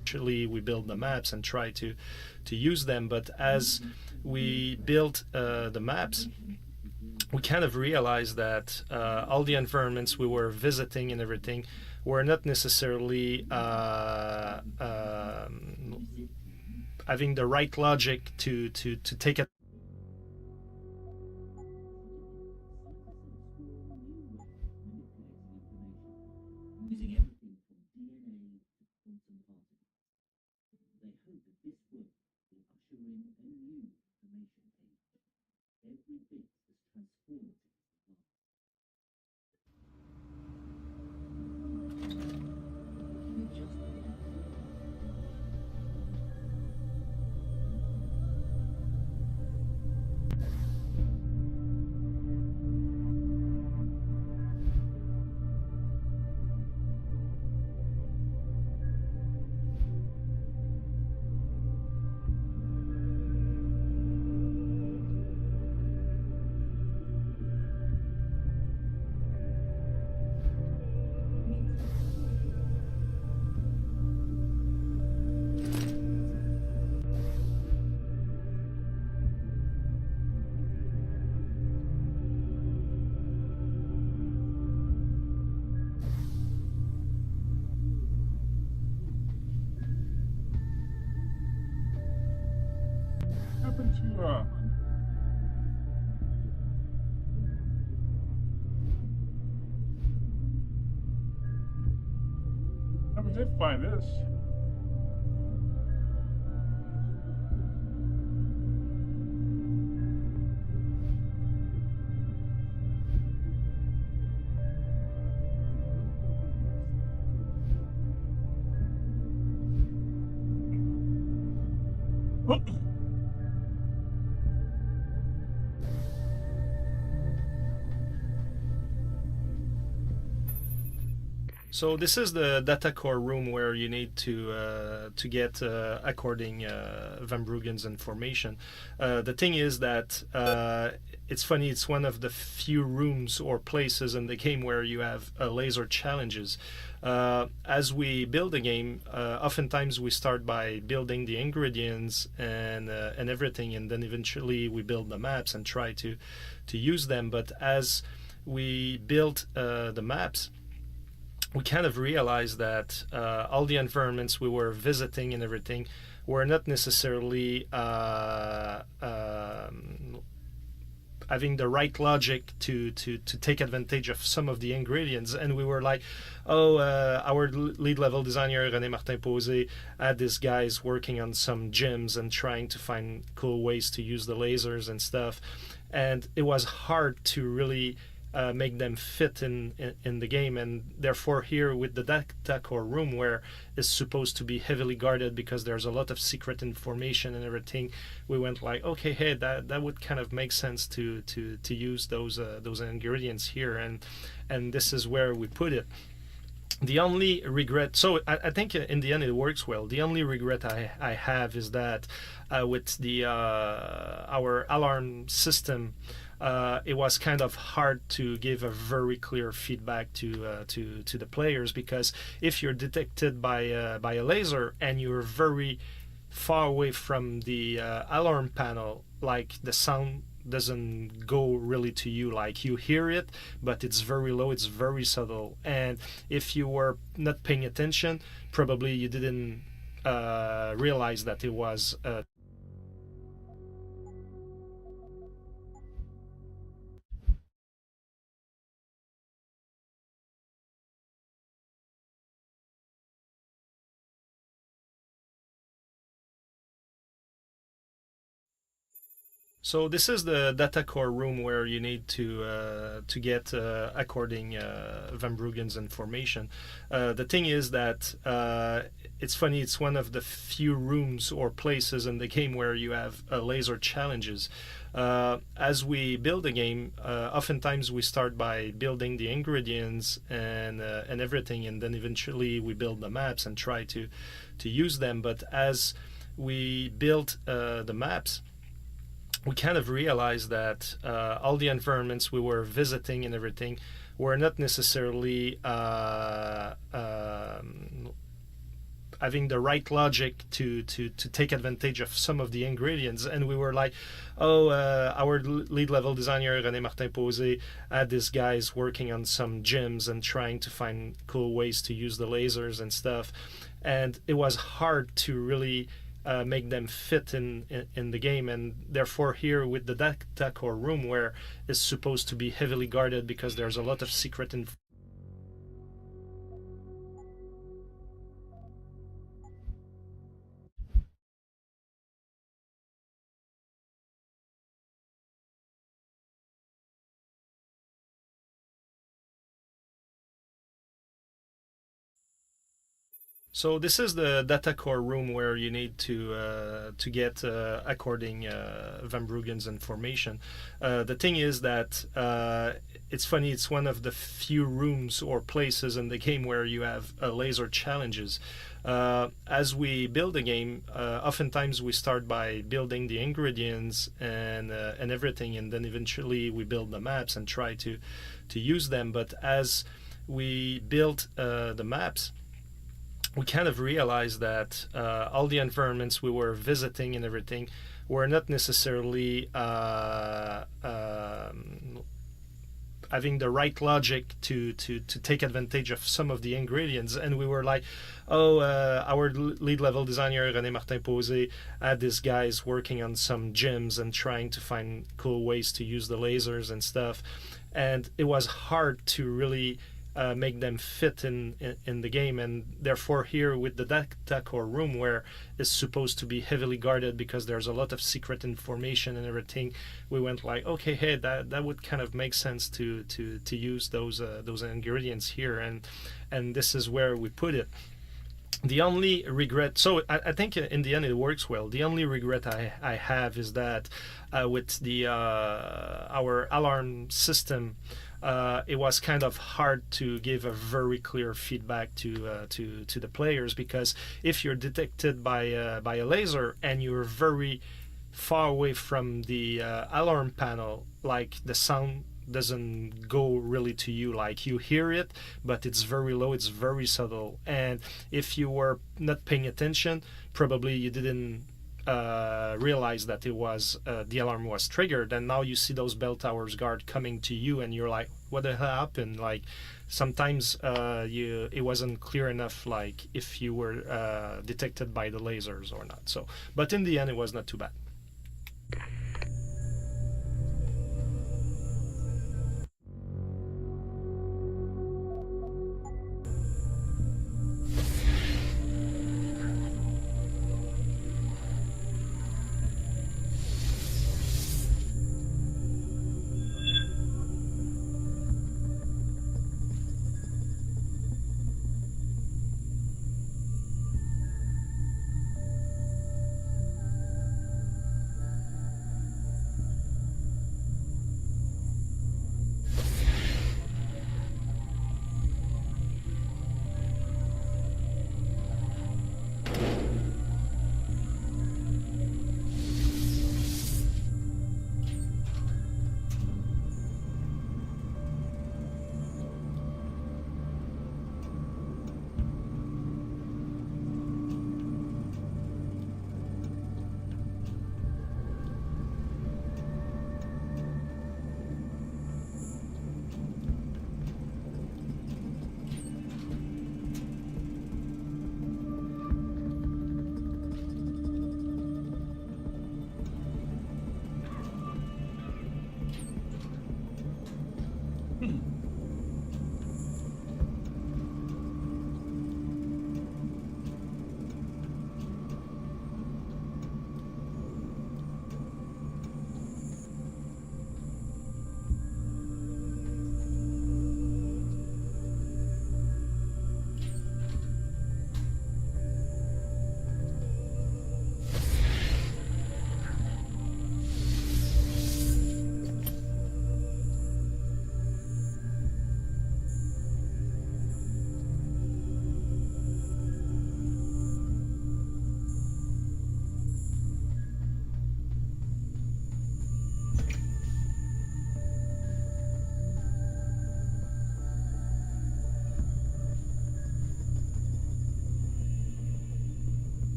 Actually, we build the maps and try to use them, but as we built the maps, we kind of realized that all the environments we were visiting and everything were not necessarily having the right logic to take it. Using everything from DNA to quantum particles. They hope that this work will usher in a new information age. Every bit as transformative as life. Happened to never did find this. So this is the data core room where you need to get according Van Bruggen's information. The thing is that it's funny. It's one of the few rooms or places in the game where you have laser challenges. As we build a game, oftentimes we start by building the ingredients and everything, and then eventually we build the maps and try to use them. But as we built the maps, we kind of realized that all the environments we were visiting and everything were not necessarily having the right logic to take advantage of some of the ingredients. And we were like, our lead level designer René Martin Posé had these guys working on some gyms and trying to find cool ways to use the lasers and stuff, and it was hard to really make them fit in the game. And therefore here with the data core room, where it's supposed to be heavily guarded because there's a lot of secret information and everything, we went like, okay, hey, that would kind of make sense to use those ingredients here, and this is where we put it. The only regret, so I think in the end it works well. The only regret I have is that with the our alarm system, it was kind of hard to give a very clear feedback to the players, because if you're detected by a laser and you're very far away from the alarm panel, like the sound doesn't go really to you. Like you hear it, but it's very low, it's very subtle, and if you were not paying attention, probably you didn't realize that it was So this is the data core room where you need to get according Van Bruggen's information. The thing is that it's funny. It's one of the few rooms or places in the game where you have laser challenges. As we build a game, oftentimes we start by building the ingredients and everything, and then eventually we build the maps and try to use them. But as we built the maps, we kind of realized that all the environments we were visiting and everything were not necessarily having the right logic to take advantage of some of the ingredients. And we were like, oh, our lead level designer, René Martin Posé, had these guys working on some gyms and trying to find cool ways to use the lasers and stuff. And it was hard to really make them fit in the game, and therefore here with the data core room, where it's supposed to be heavily guarded because there's a lot of secret information. So this is the data core room where you need to get according Van Bruggen's information. The thing is that it's funny. It's one of the few rooms or places in the game where you have laser challenges. As we build a game, oftentimes we start by building the ingredients and everything, and then eventually we build the maps and try to use them. But as we built the maps, we kind of realized that all the environments we were visiting and everything were not necessarily having the right logic to take advantage of some of the ingredients. And we were like, oh, our lead level designer, René Martin Posé, had these guys working on some gyms and trying to find cool ways to use the lasers and stuff. And it was hard to really make them fit in the game, and therefore here with the data core room, where it's supposed to be heavily guarded because there's a lot of secret information and everything, we went like, okay, hey, that would kind of make sense to use those ingredients here, and this is where we put it. The only regret, so I think in the end it works well. The only regret I have is that with the our alarm system, it was kind of hard to give a very clear feedback to the players, because if you're detected by a laser and you're very far away from the alarm panel, like the sound doesn't go really to you. Like, you hear it, but it's very low, it's very subtle, and if you were not paying attention, probably you didn't realize that it was the alarm was triggered, and now you see those bell towers guard coming to you, and you're like, what the hell happened? Like, sometimes it wasn't clear enough, like if you were detected by the lasers or not. So, but in the end, it was not too bad.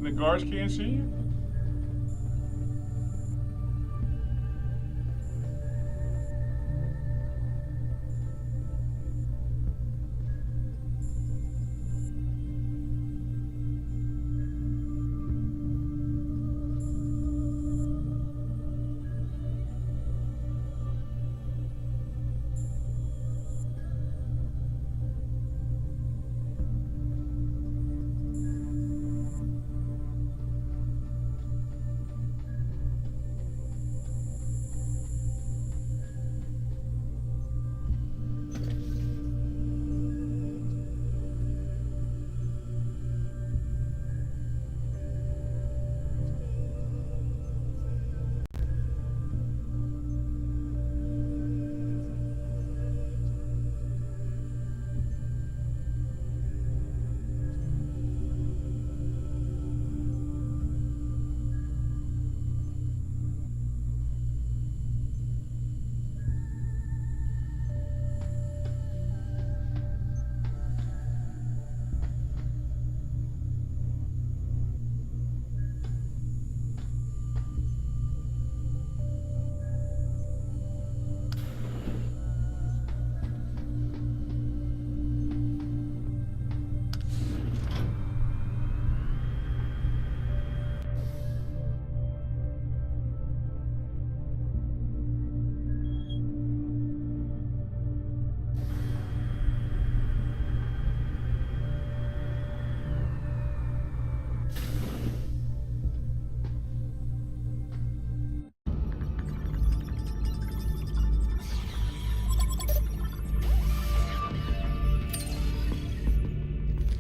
And the guards can't see you?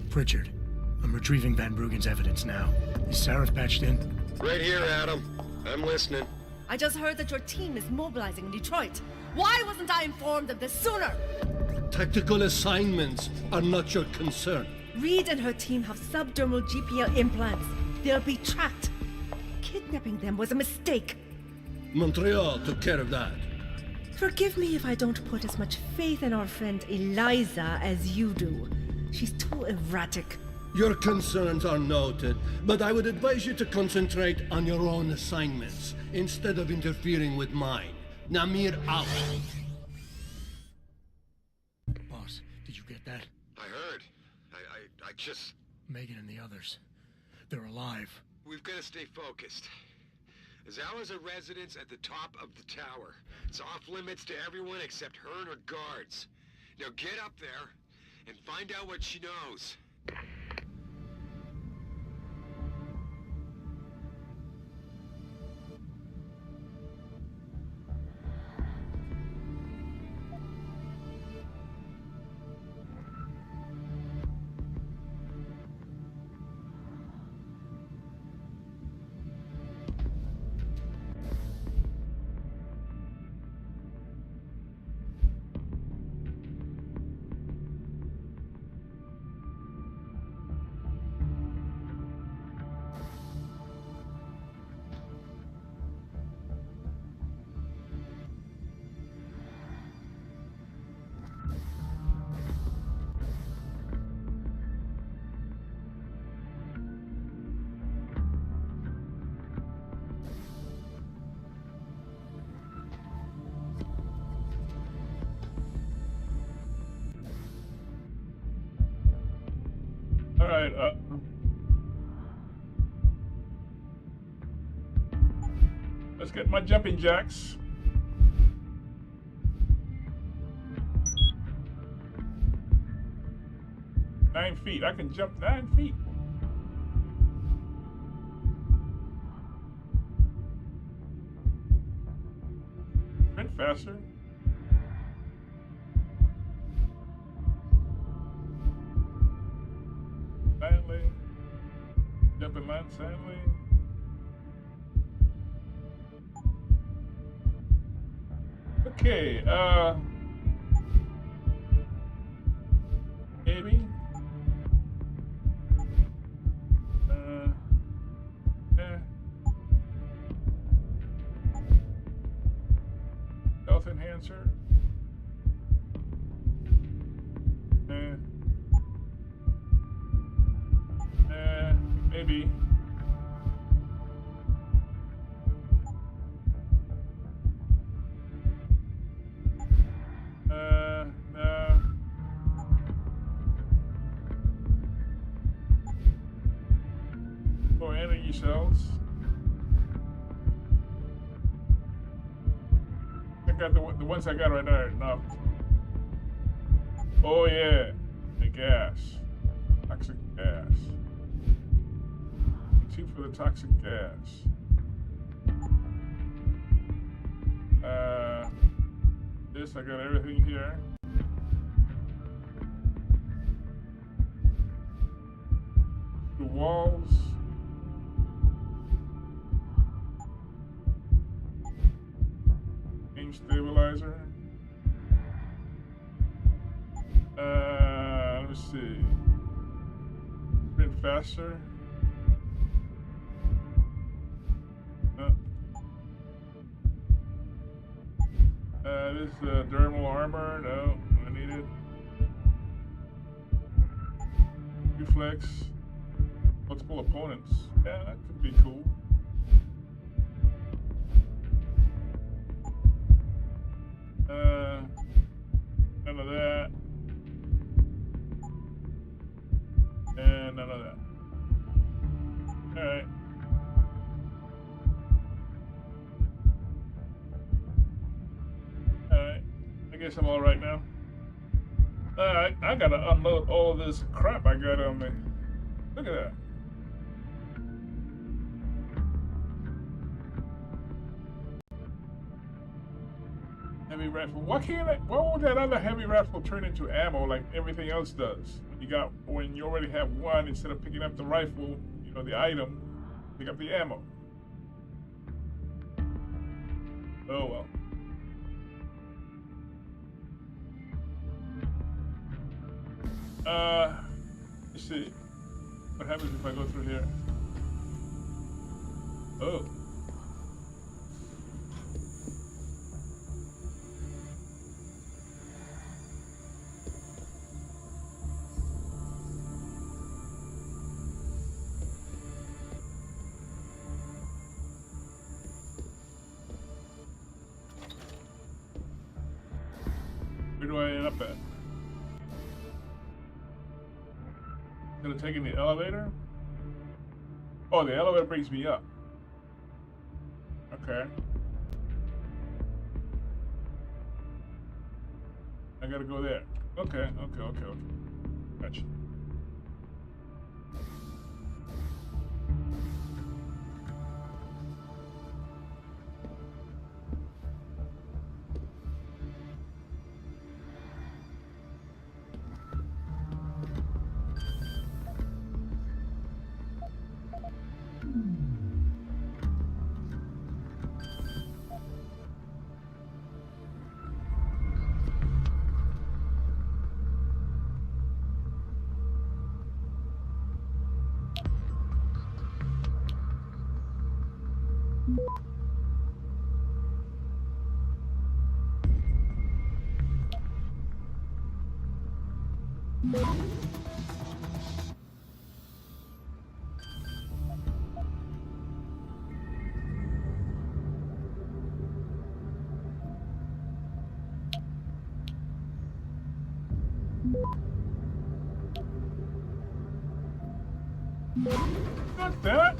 Pritchard, I'm retrieving Van Bruggen's evidence now. Is Sarah patched in? Right here, Adam. I'm listening. I just heard that your team is mobilizing in Detroit. Why wasn't I informed of this sooner? Tactical assignments are not your concern. Reed and her team have subdermal GPL implants. They'll be tracked. Kidnapping them was a mistake. Montreal took care of that. Forgive me if I don't put as much faith in our friend Eliza as you do. She's too erratic. Your concerns are noted, but I would advise you to concentrate on your own assignments instead of interfering with mine. Namir out. Boss, did you get that? I heard. I just... Megan and the others. They're alive. We've got to stay focused. Azala's a residence at the top of the tower. It's off limits to everyone except her and her guards. Now get up there and find out what she knows. All right. Let's get my jumping jacks. Nine feet. I can jump 9 feet. Sprint faster. Silently. Jumping line silently. Okay, maybe. Health enhancer. Maybe. cells. I got the ones I got right there. Enough. Oh yeah, the gas, toxic gas. Two for the toxic gas. This I got everything here. The walls. Aim stabilizer. Let me see. Sprint faster. This dermal armor. No, I need it. Reflex. Multiple opponents. Yeah, that could be cool. None of that. And none of that. Alright. Alright. I guess I'm alright now. I gotta unload all of this crap I got on me. Look at that. Heavy rifle. Why won't that other heavy rifle turn into ammo like everything else does? When you already have one, instead of picking up the rifle, you know, the item, pick up the ammo. Oh well. Let's see. What happens if I go through here? Oh. Where do I end up at? Gonna take in the elevator? Oh, the elevator brings me up. Okay. I gotta go there. Okay. Gotcha. Not that.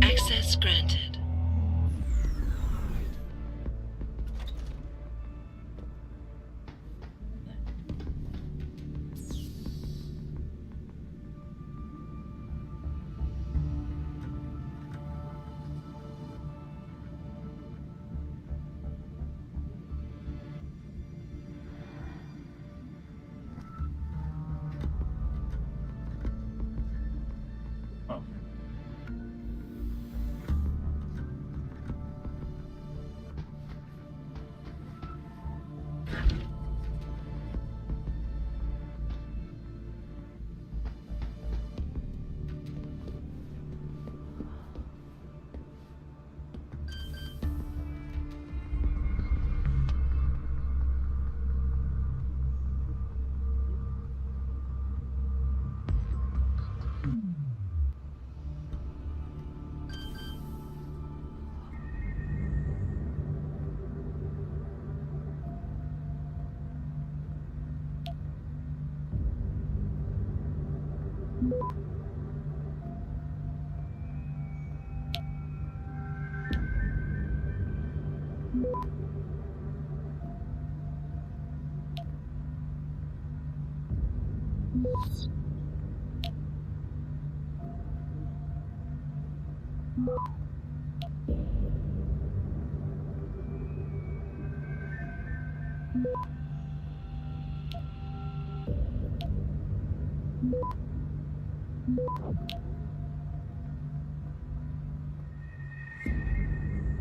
Access granted.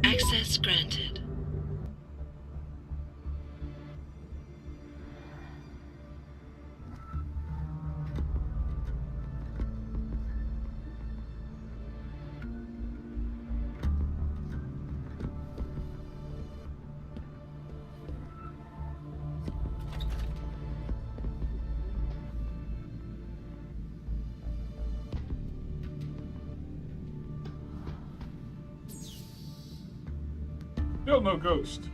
Access granted. Still no ghost.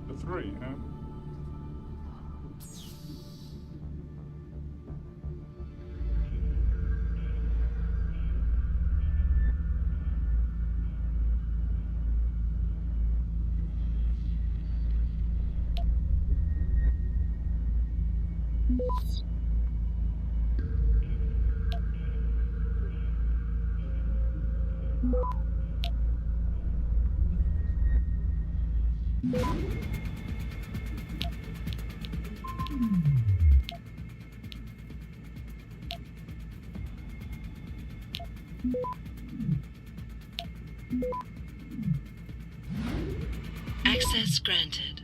The 3, huh? Access granted.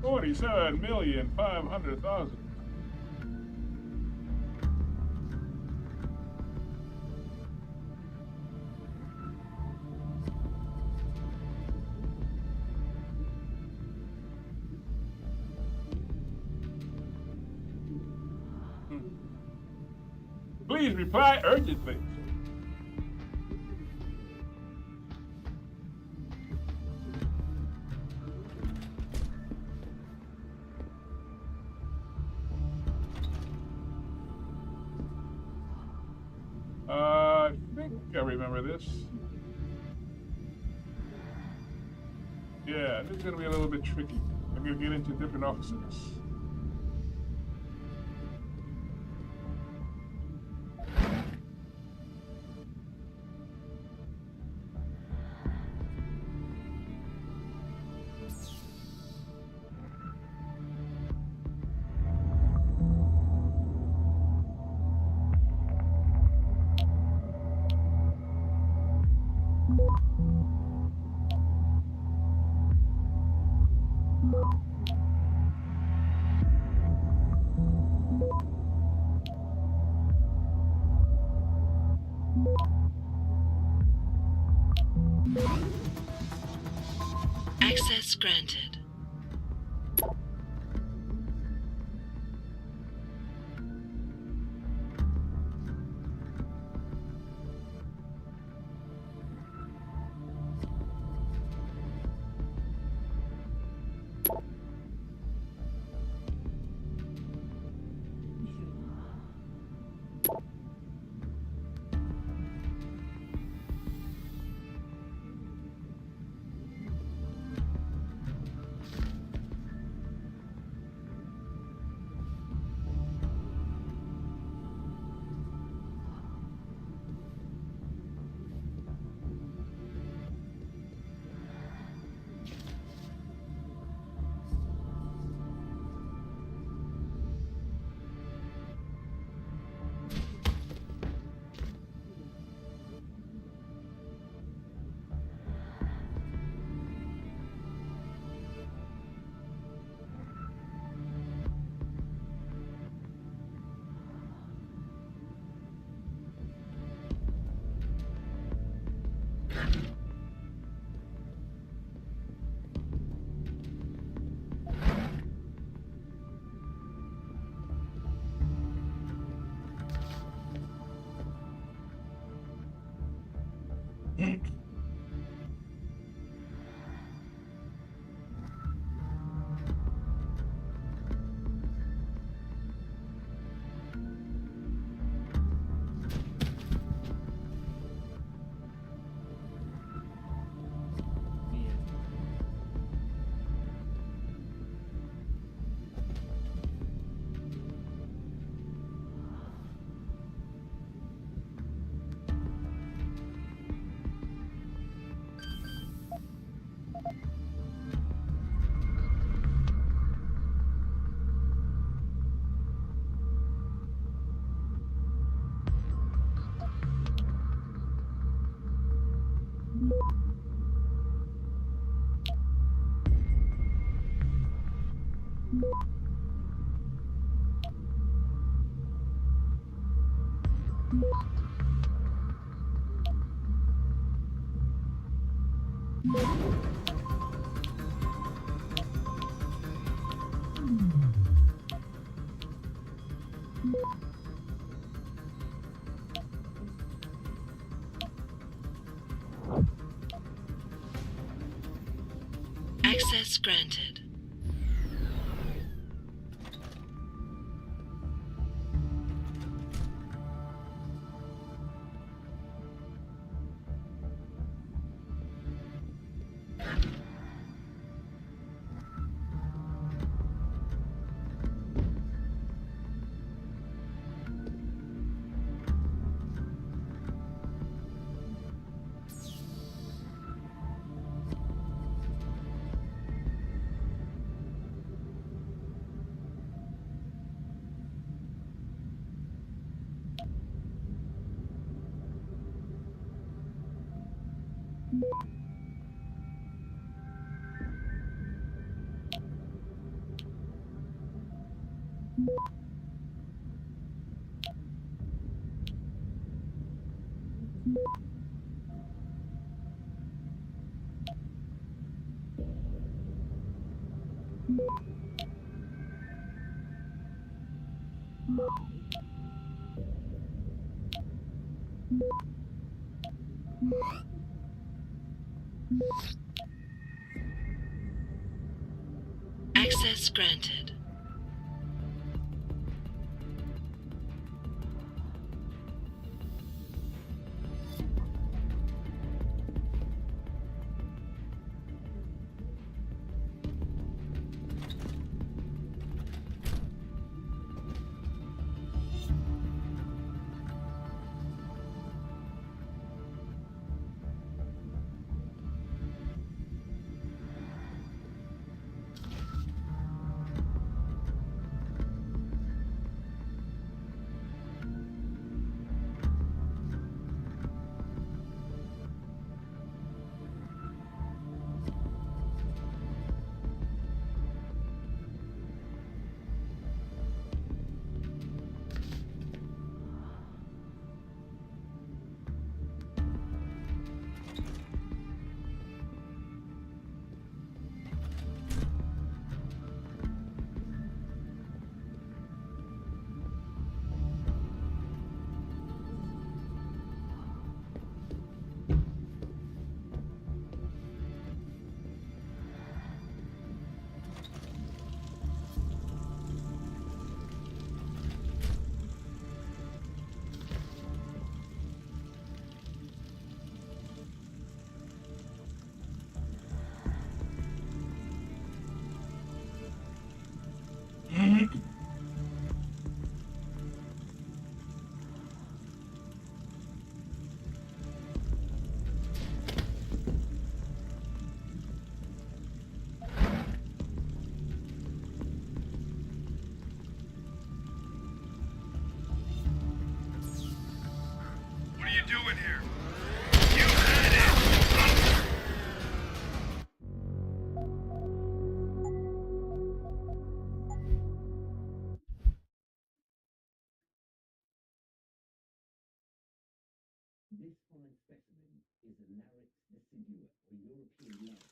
$47,500,000. Please reply urgently. I think I remember this. Yeah, this is gonna be a little bit tricky. I'm gonna get into different offices. Access granted. Access granted. Access granted. you doing here? You had it! This fine specimen is a Larix decidua, or European lark.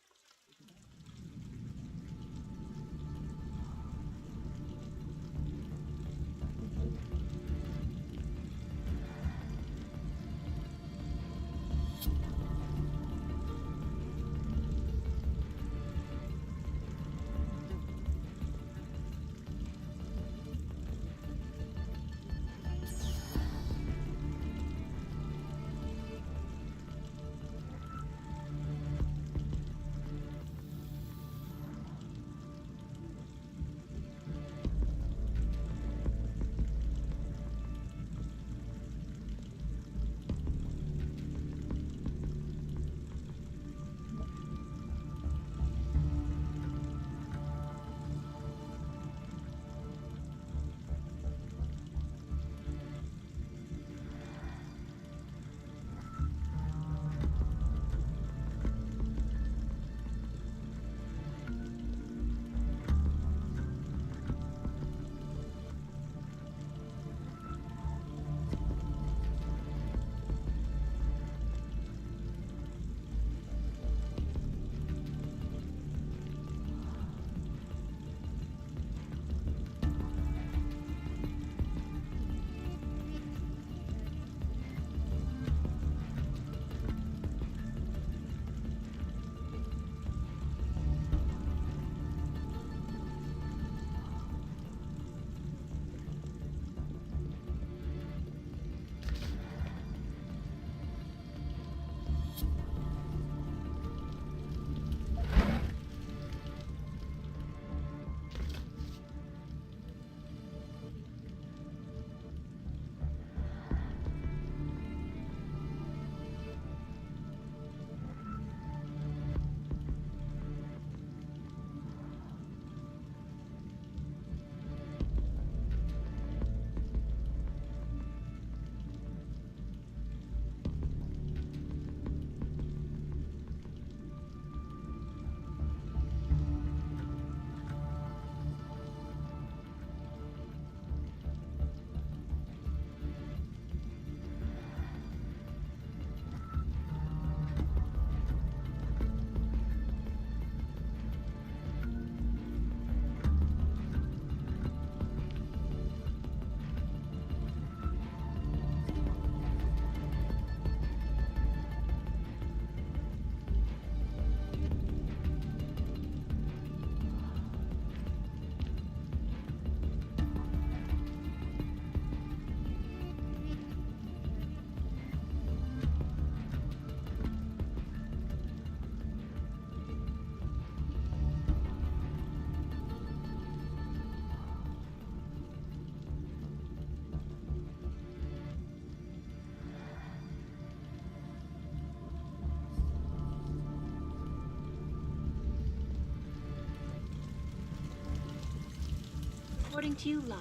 Reporting to you live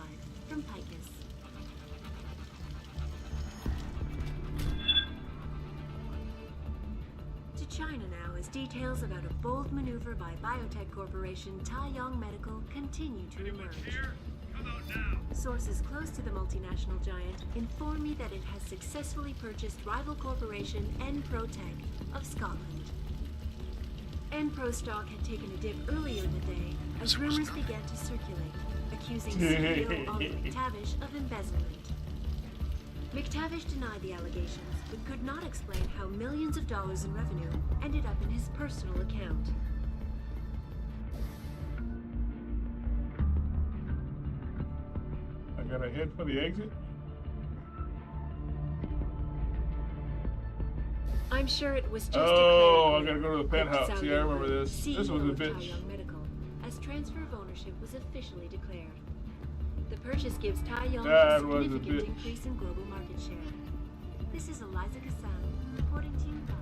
from Picus. To China now as details about a bold maneuver by biotech corporation Taiyong Medical continue to emerge. Sources close to the multinational giant inform me that it has successfully purchased rival corporation Enprotech of Scotland. Enpro stock had taken a dip earlier in the day as rumors began to circulate, accusing CEO Oliver McTavish of embezzlement. McTavish denied the allegations, but could not explain how millions of dollars in revenue ended up in his personal account. I gotta head for the exit. I'm sure it was just I gotta go to the penthouse. Yeah, I remember this. This was a bitch. Medical, as transfer of ownership was officially declared. The purchase gives Taiyong That a was a significant bitch. increase in global market share. This is Eliza Kassan, reporting to you live.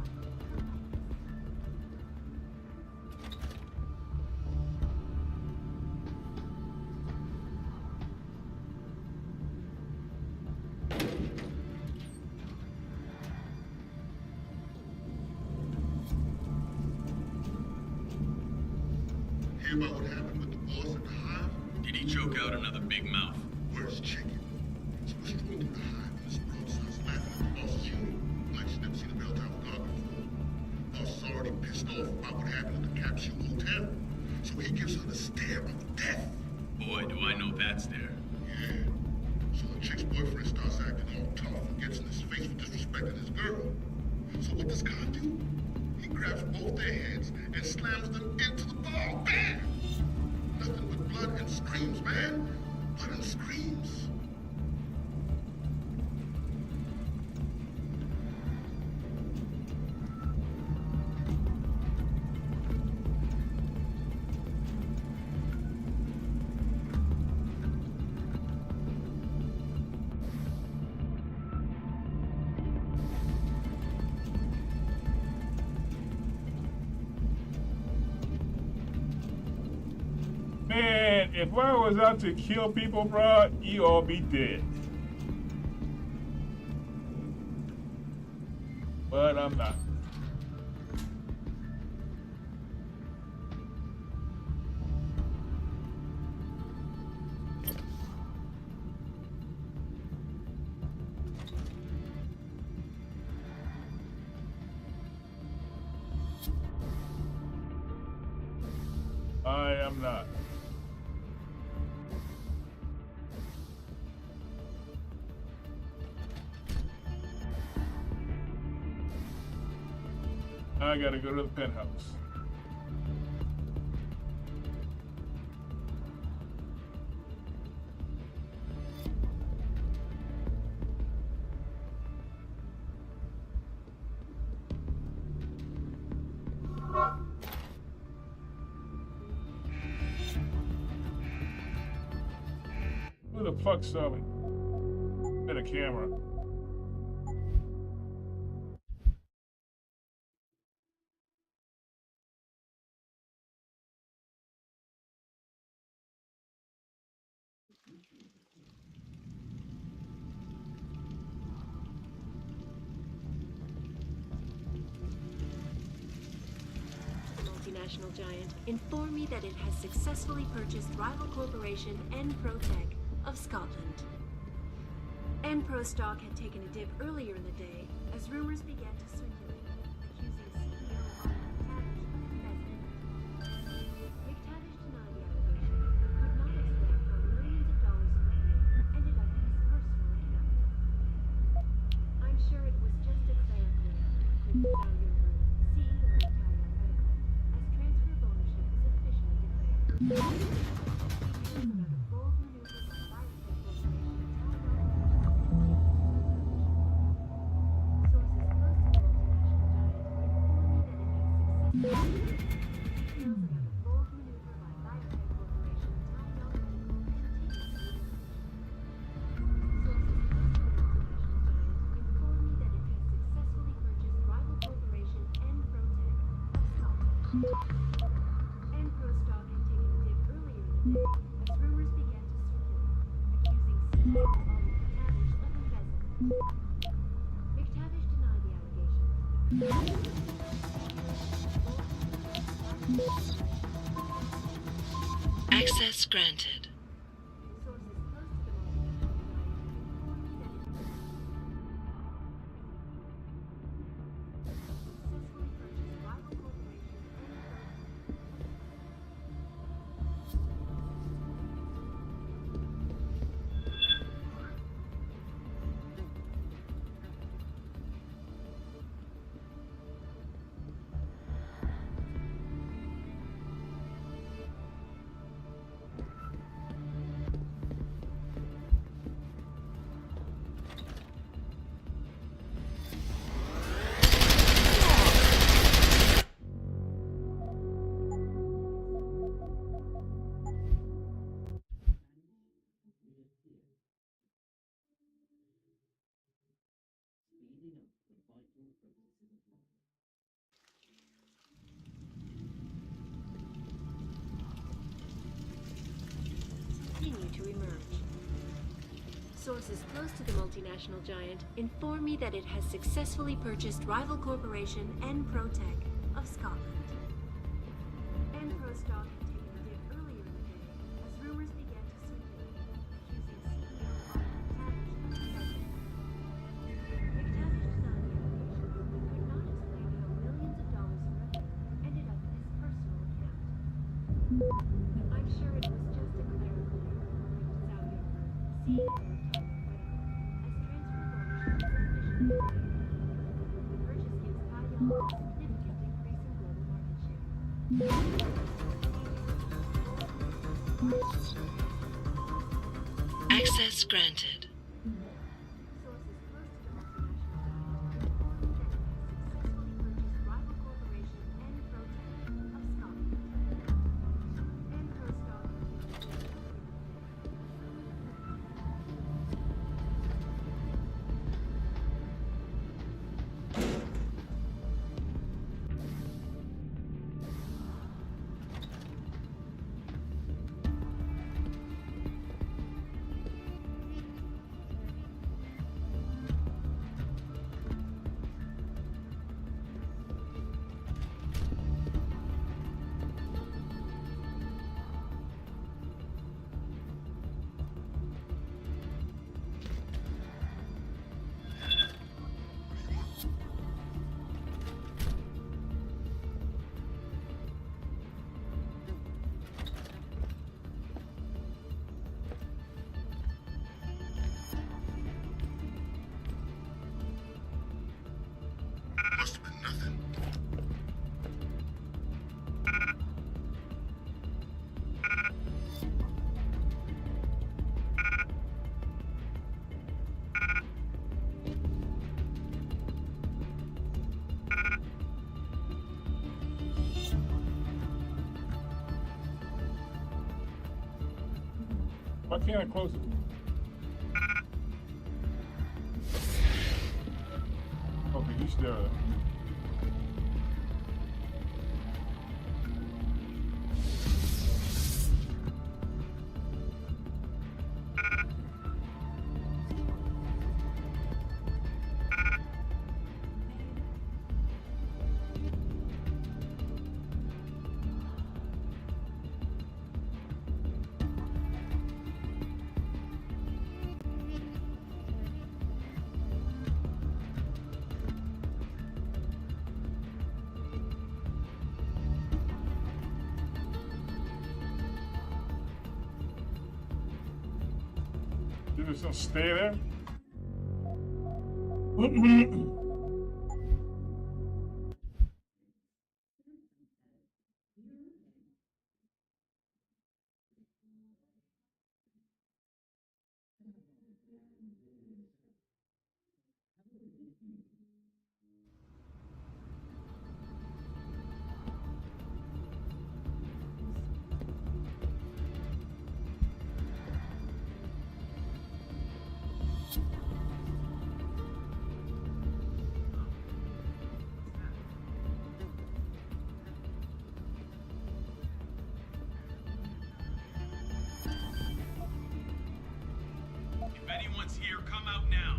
hear about what happened with the boss at the hive? Did he choke out another big mouth? Where's chicken? So we're strolling through the hive and this broad starts laughing at the boss's funeral. Like she's never seen a bell tower dog before. Boss is already pissed off about what happened at the capsule hotel. So he gives her the stare of death. Boy, do I know that stare. Yeah. So the chick's boyfriend starts acting all tough and gets in his face for disrespecting his girl. So what does God do? He grabs both their heads and slams them into the ball. Bam! Nothing but blood and screams, man. Blood and screams. Man, if I was out to kill people, bro, you all be dead. But I'm not. I am not. I gotta go to the penthouse. Who the fuck saw me? In a camera. Multinational giant informed me that it has successfully purchased rival corporation Enprotech of Scotland. Enpro stock had taken a dip earlier in the day as rumors began to circulate, accusing CEO McTavish denied the allegations, but could not explain how millions of dollars in revenue ended up in his personal account. I'm sure it was just a clerical error, couldn't tell your room, CEO of Italian Medical, as transfer of ownership was officially declared. Access granted. Continue to emerge. Sources close to the multinational giant inform me that it has successfully purchased rival corporation Enprotech of Scotland. Enpro stock had taken a I'm sure it was just a clerical error. Xavier, CEO of Tiger Ready. The purchase gives Tiger a significant increase in global market share. Access granted. Must have been nothing. Why can't I close it? Okay, he's there. You just don't stay there? If anyone's here, come out now.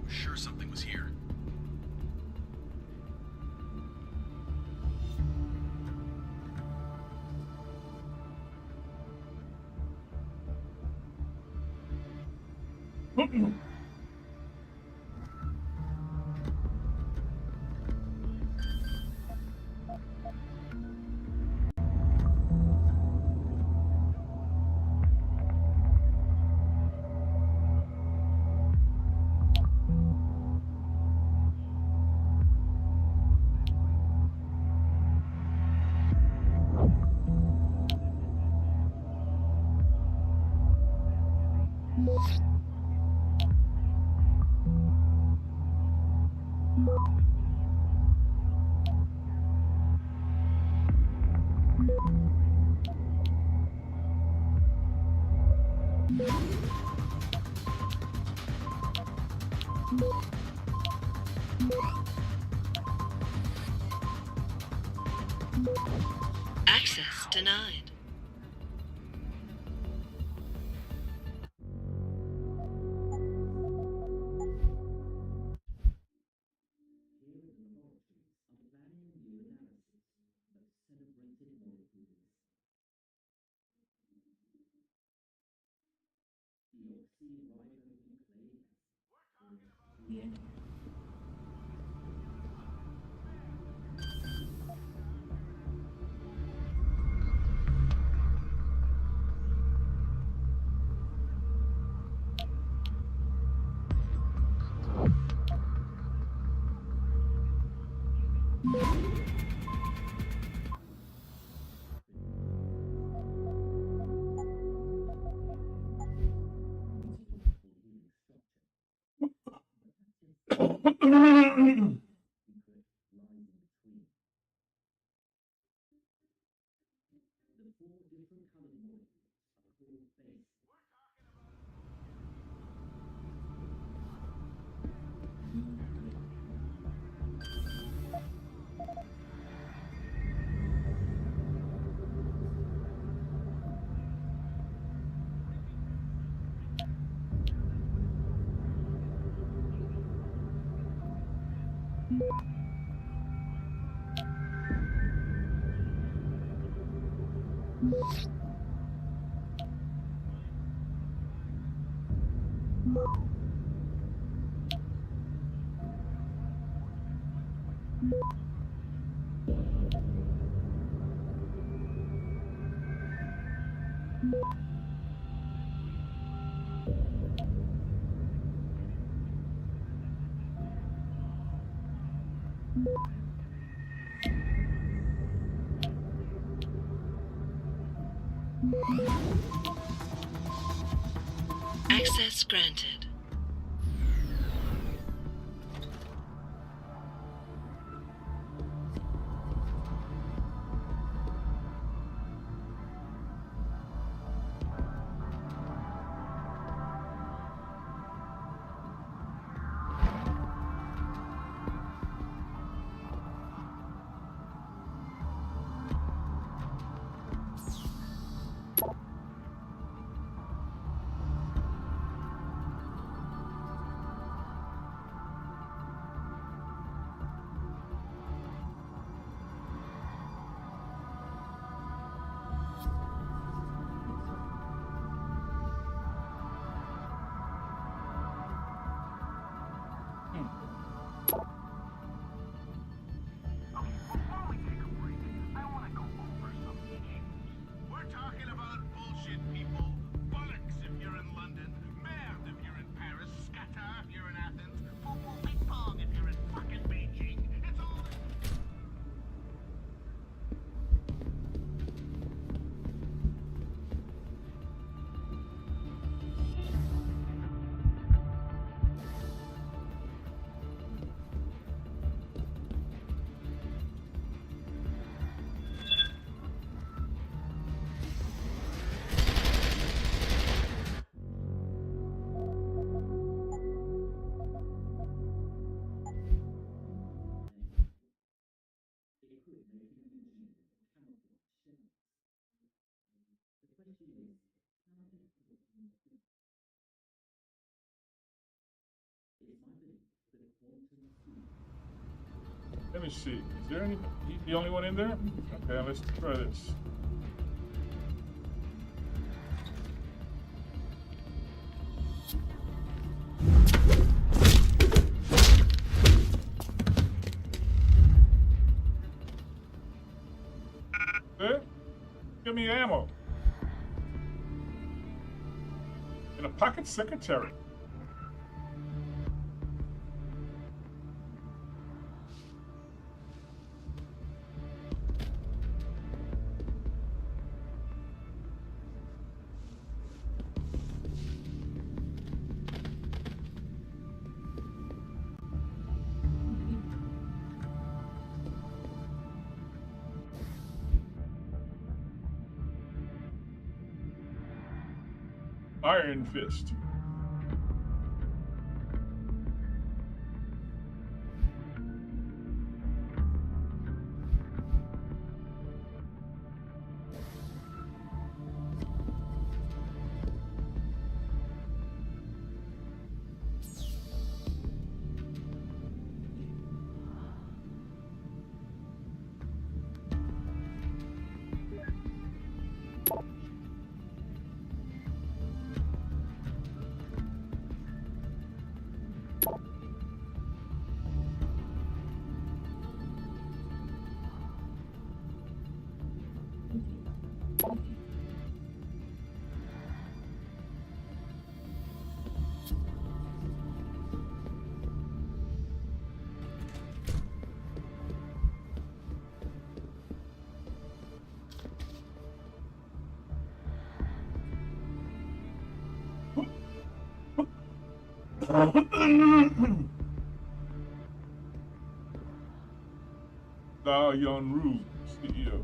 I'm sure something was here. Access denied. Access granted. We're talking about bullshit, people. Bollocks if you're in London, merde if you're in Paris, scatter if you're in Athens, poo-poo ping pong if you're in fucking Beijing. It's all... Let me see. Is there any? He's the only one in there? Okay, let's try this. Good? Give me ammo. And a pocket secretary. Iron Fist. Young Rue, CEO.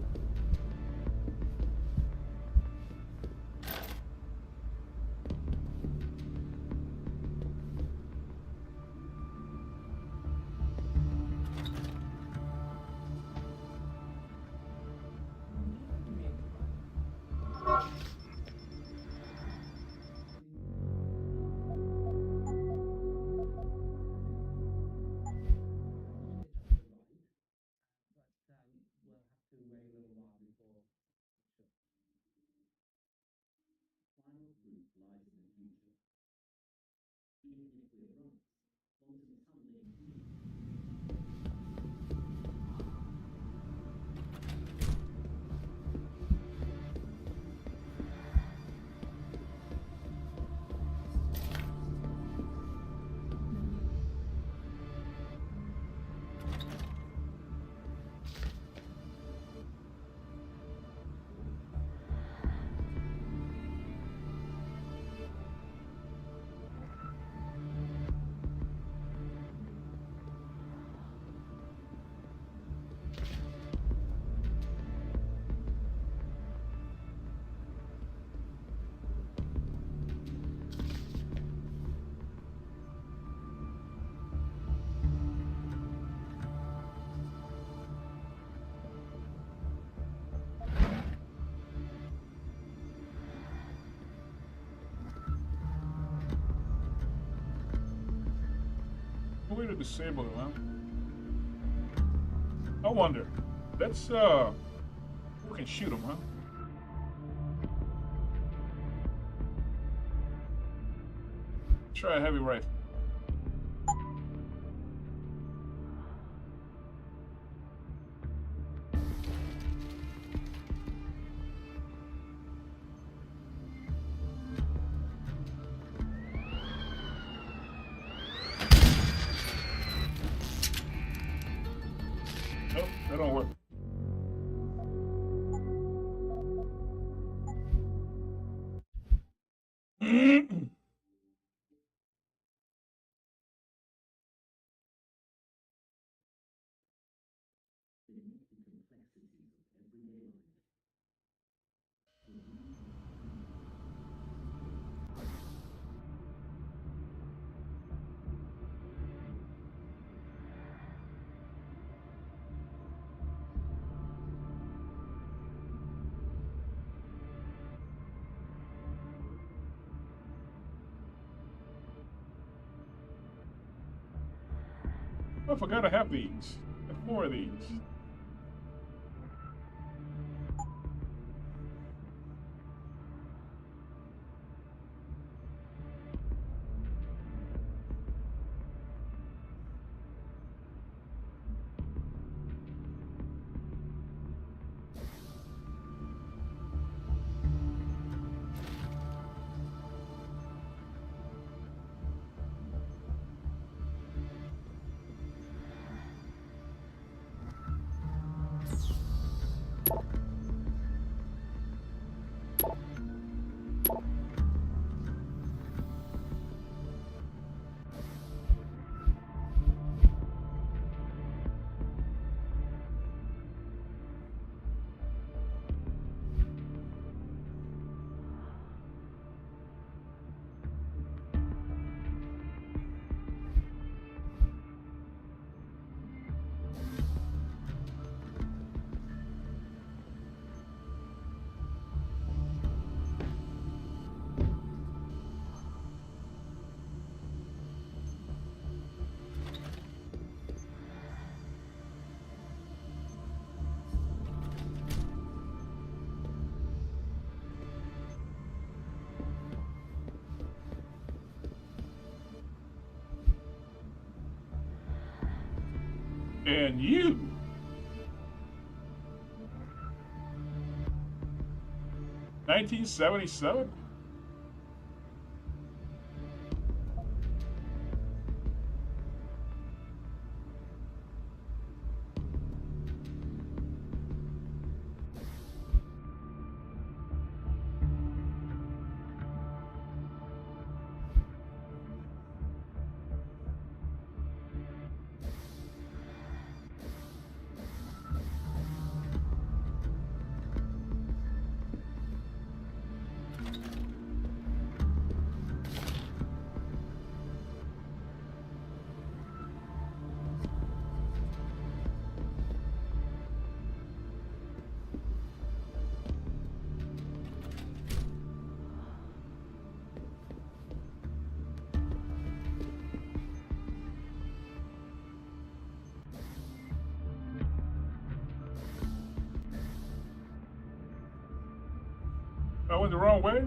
Way to disable him, huh? I wonder. Let's we can shoot him, huh? Try a heavy rifle. Nope, that don't work. I forgot I have these. I have 4 of these. And you. 1977? I went the wrong way?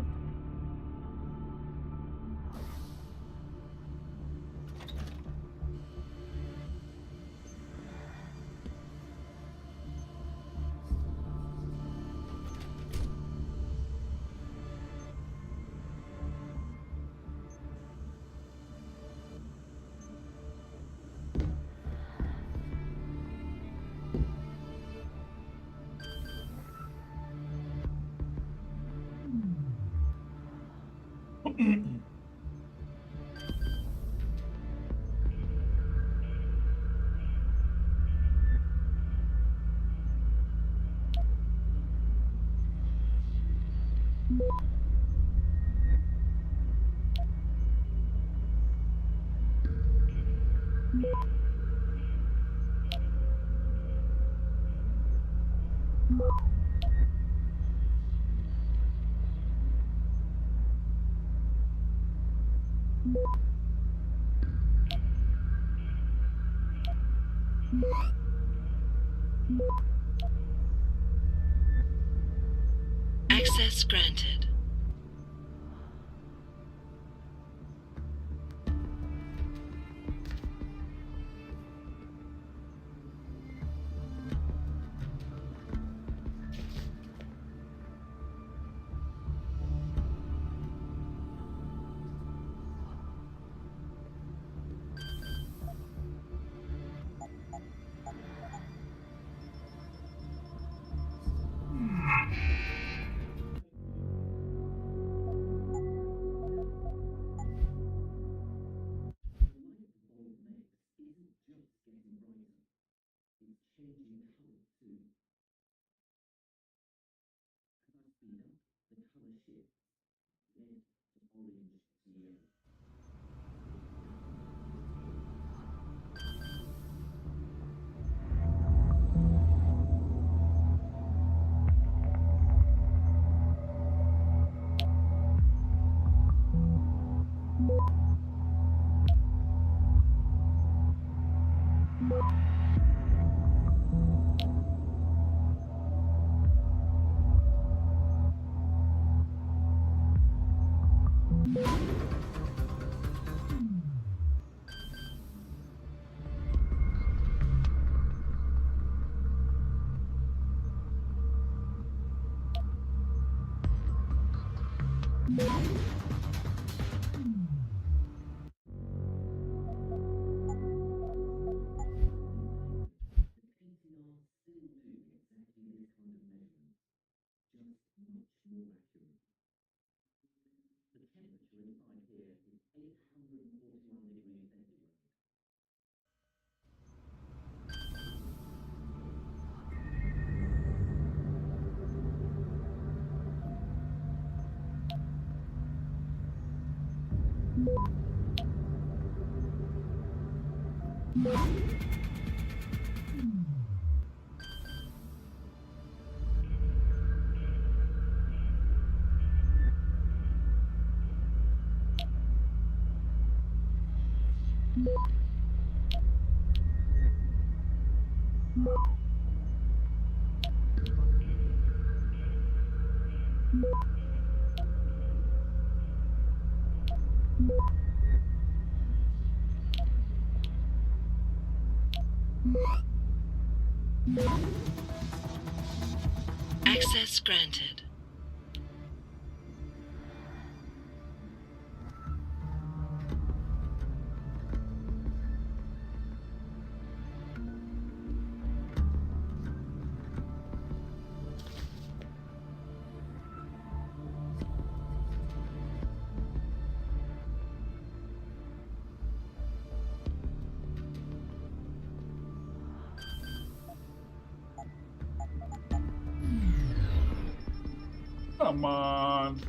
Access granted. Access granted. Come on.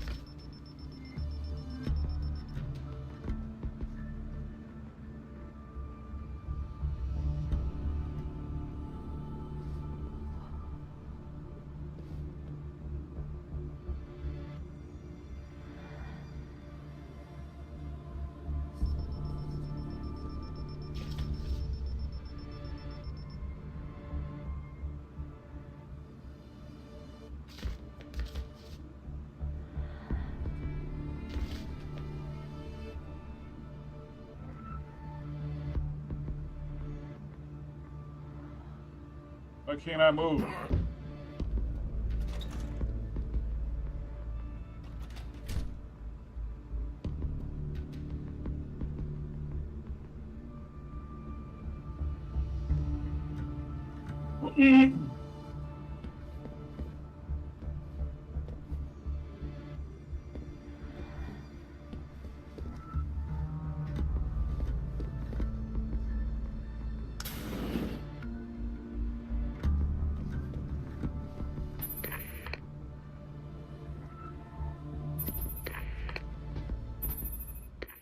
Why can't I move?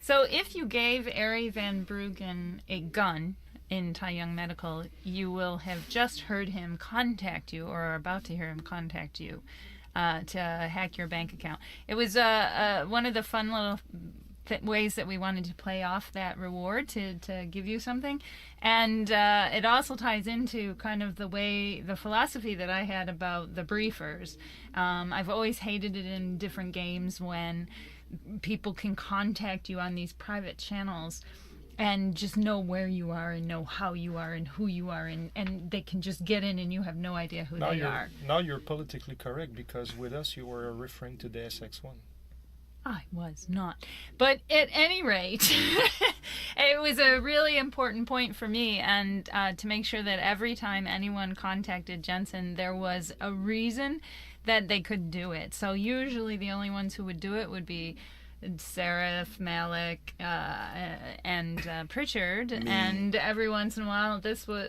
So if you gave Ari Van Bruggen a gun in Tai Young Medical, you will have just heard him contact you, or are about to hear him contact you, to hack your bank account. It was one of the fun little ways that we wanted to play off that reward to give you something. And it also ties into kind of the philosophy that I had about the briefers. I've always hated it in different games when people can contact you on these private channels and just know where you are and know how you are and who you are, and they can just get in and you have no idea who they are. Now you're politically correct, because with us you were referring to the SX1. I was not. But at any rate, it was a really important point for me, and to make sure that every time anyone contacted Jensen, there was a reason that they could do it. So usually the only ones who would do it would be Seraph, Malik, and Pritchard, and every once in a while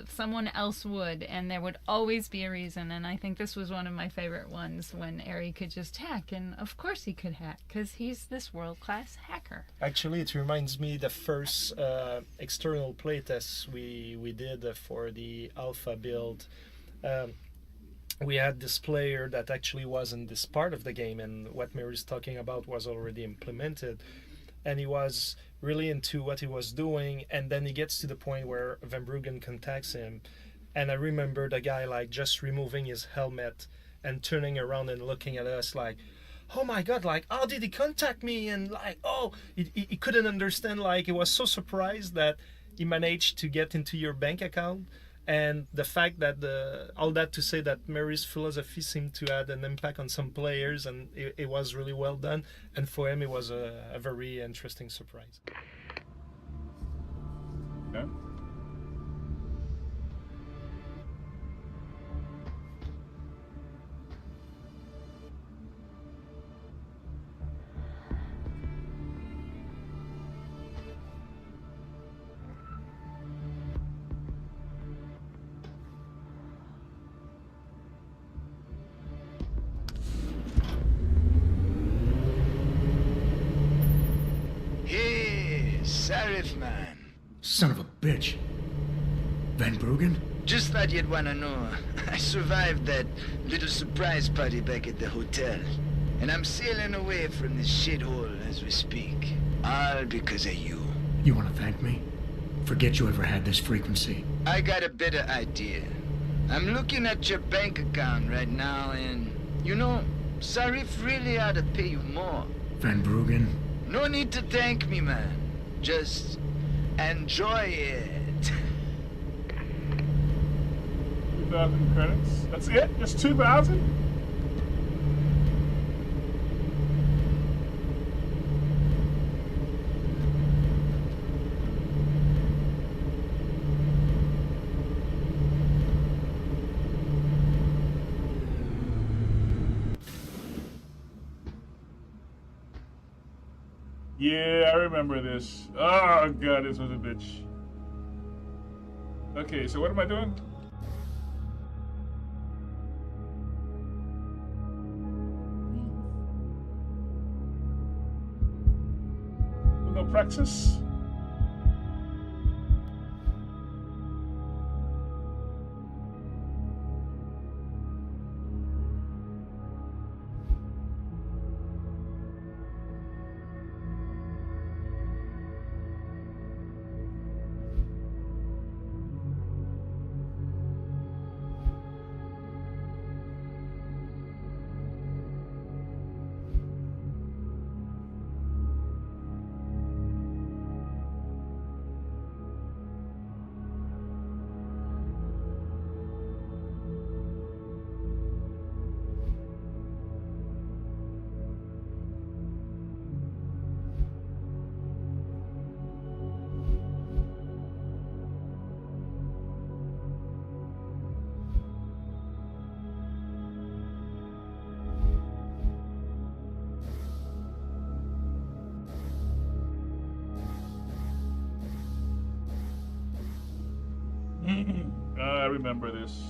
someone else would, and there would always be a reason. And I think this was one of my favorite ones, when Ari could just hack, and of course he could hack because he's this world-class hacker. Actually, it reminds me the first external playtest we did for the alpha build. We had this player that actually wasn't this part of the game, and what Mary's talking about was already implemented, and he was really into what he was doing, and then he gets to the point where Van Bruggen contacts him, and I remember the guy like just removing his helmet and turning around and looking at us like, oh my god, like, how did he contact me? And like, oh, he couldn't understand, like, he was so surprised that he managed to get into your bank account. And the fact that all that to say that Mary's philosophy seemed to add an impact on some players, and it was really well done. And for him, it was a very interesting surprise. Okay. Sarif, man. Son of a bitch. Van Bruggen? Just thought you'd want to know. I survived that little surprise party back at the hotel. And I'm sailing away from this shithole as we speak. All because of you. You want to thank me? Forget you ever had this frequency. I got a better idea. I'm looking at your bank account right now, and, you know, Sarif really ought to pay you more. Van Bruggen? No need to thank me, man. Just enjoy it. 2,000 credits. That's it? Just 2,000? Yeah, I remember this. Oh god, this was a bitch. Okay, so what am I doing? praxis? I remember this.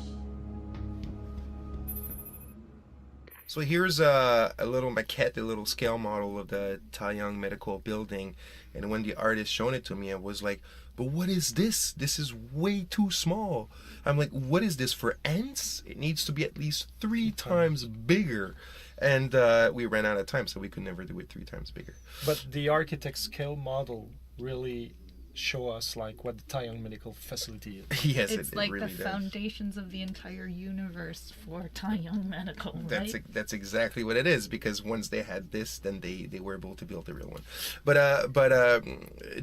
So here's a little maquette, a little scale model of the Taiyang Medical Building, and when the artist shown it to me, I was like, but what is this? This is way too small. I'm like, what is this for ants? It needs to be at least 3 times bigger. And we ran out of time, so we could never do it 3 times bigger. But the architect scale model really show us like what the Taiyang Medical Facility is. Yes, it's like really the does. Foundations of the entire universe for Taiyang Medical, right? That's exactly what it is, because once they had this, then they were able to build the real one. But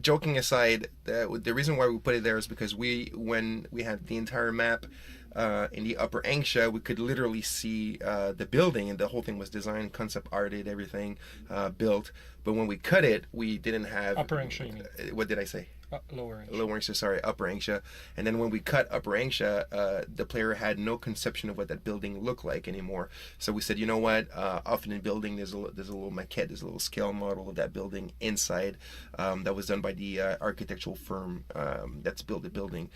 joking aside, the reason why we put it there is because when we had the entire map in the upper Angsha, we could literally see the building, and the whole thing was designed, concept arted, everything built. But when we cut it, we didn't have Upper Angsha, you mean? What did I say? Lower Angsha. Lower Angsha, sorry, Upper Angsha. And then when we cut Upper Angsha, the player had no conception of what that building looked like anymore. So we said, you know what? Often in building, there's a little maquette, there's a little scale model of that building inside that was done by the architectural firm that's built the building.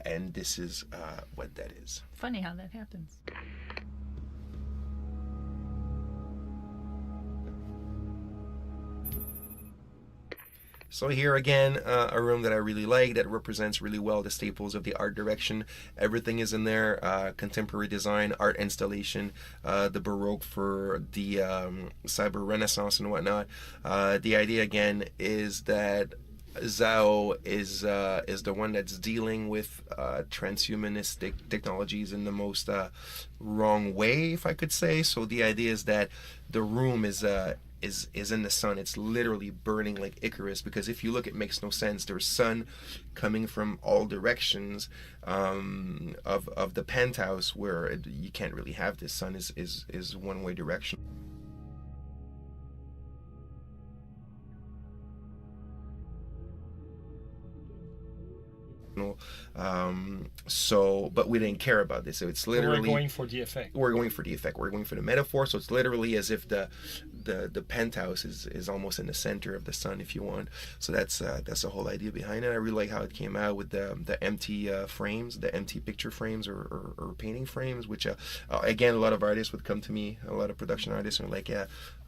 And this is what that is. Funny how that happens. So here again, a room that I really like, that represents really well the staples of the art direction. Everything is in there, contemporary design, art installation, the Baroque for the Cyber Renaissance and whatnot. The idea again is that Zhao is the one that's dealing with transhumanistic technologies in the most wrong way, if I could say. So the idea is that the room is in the sun. It's literally burning like Icarus, because if you look, it makes no sense. There's sun coming from all directions of the penthouse, where you can't really have this. Sun is one way direction. But we didn't care about this. So it's literally, we're going for the effect. We're going for the effect. We're going for the metaphor. So it's literally as if the penthouse is almost in the center of the sun, if you want. So that's the whole idea behind it. I really like how it came out with the empty frames, the empty picture frames or painting frames, which again, a lot of artists would come to me, a lot of production artists are like, yeah,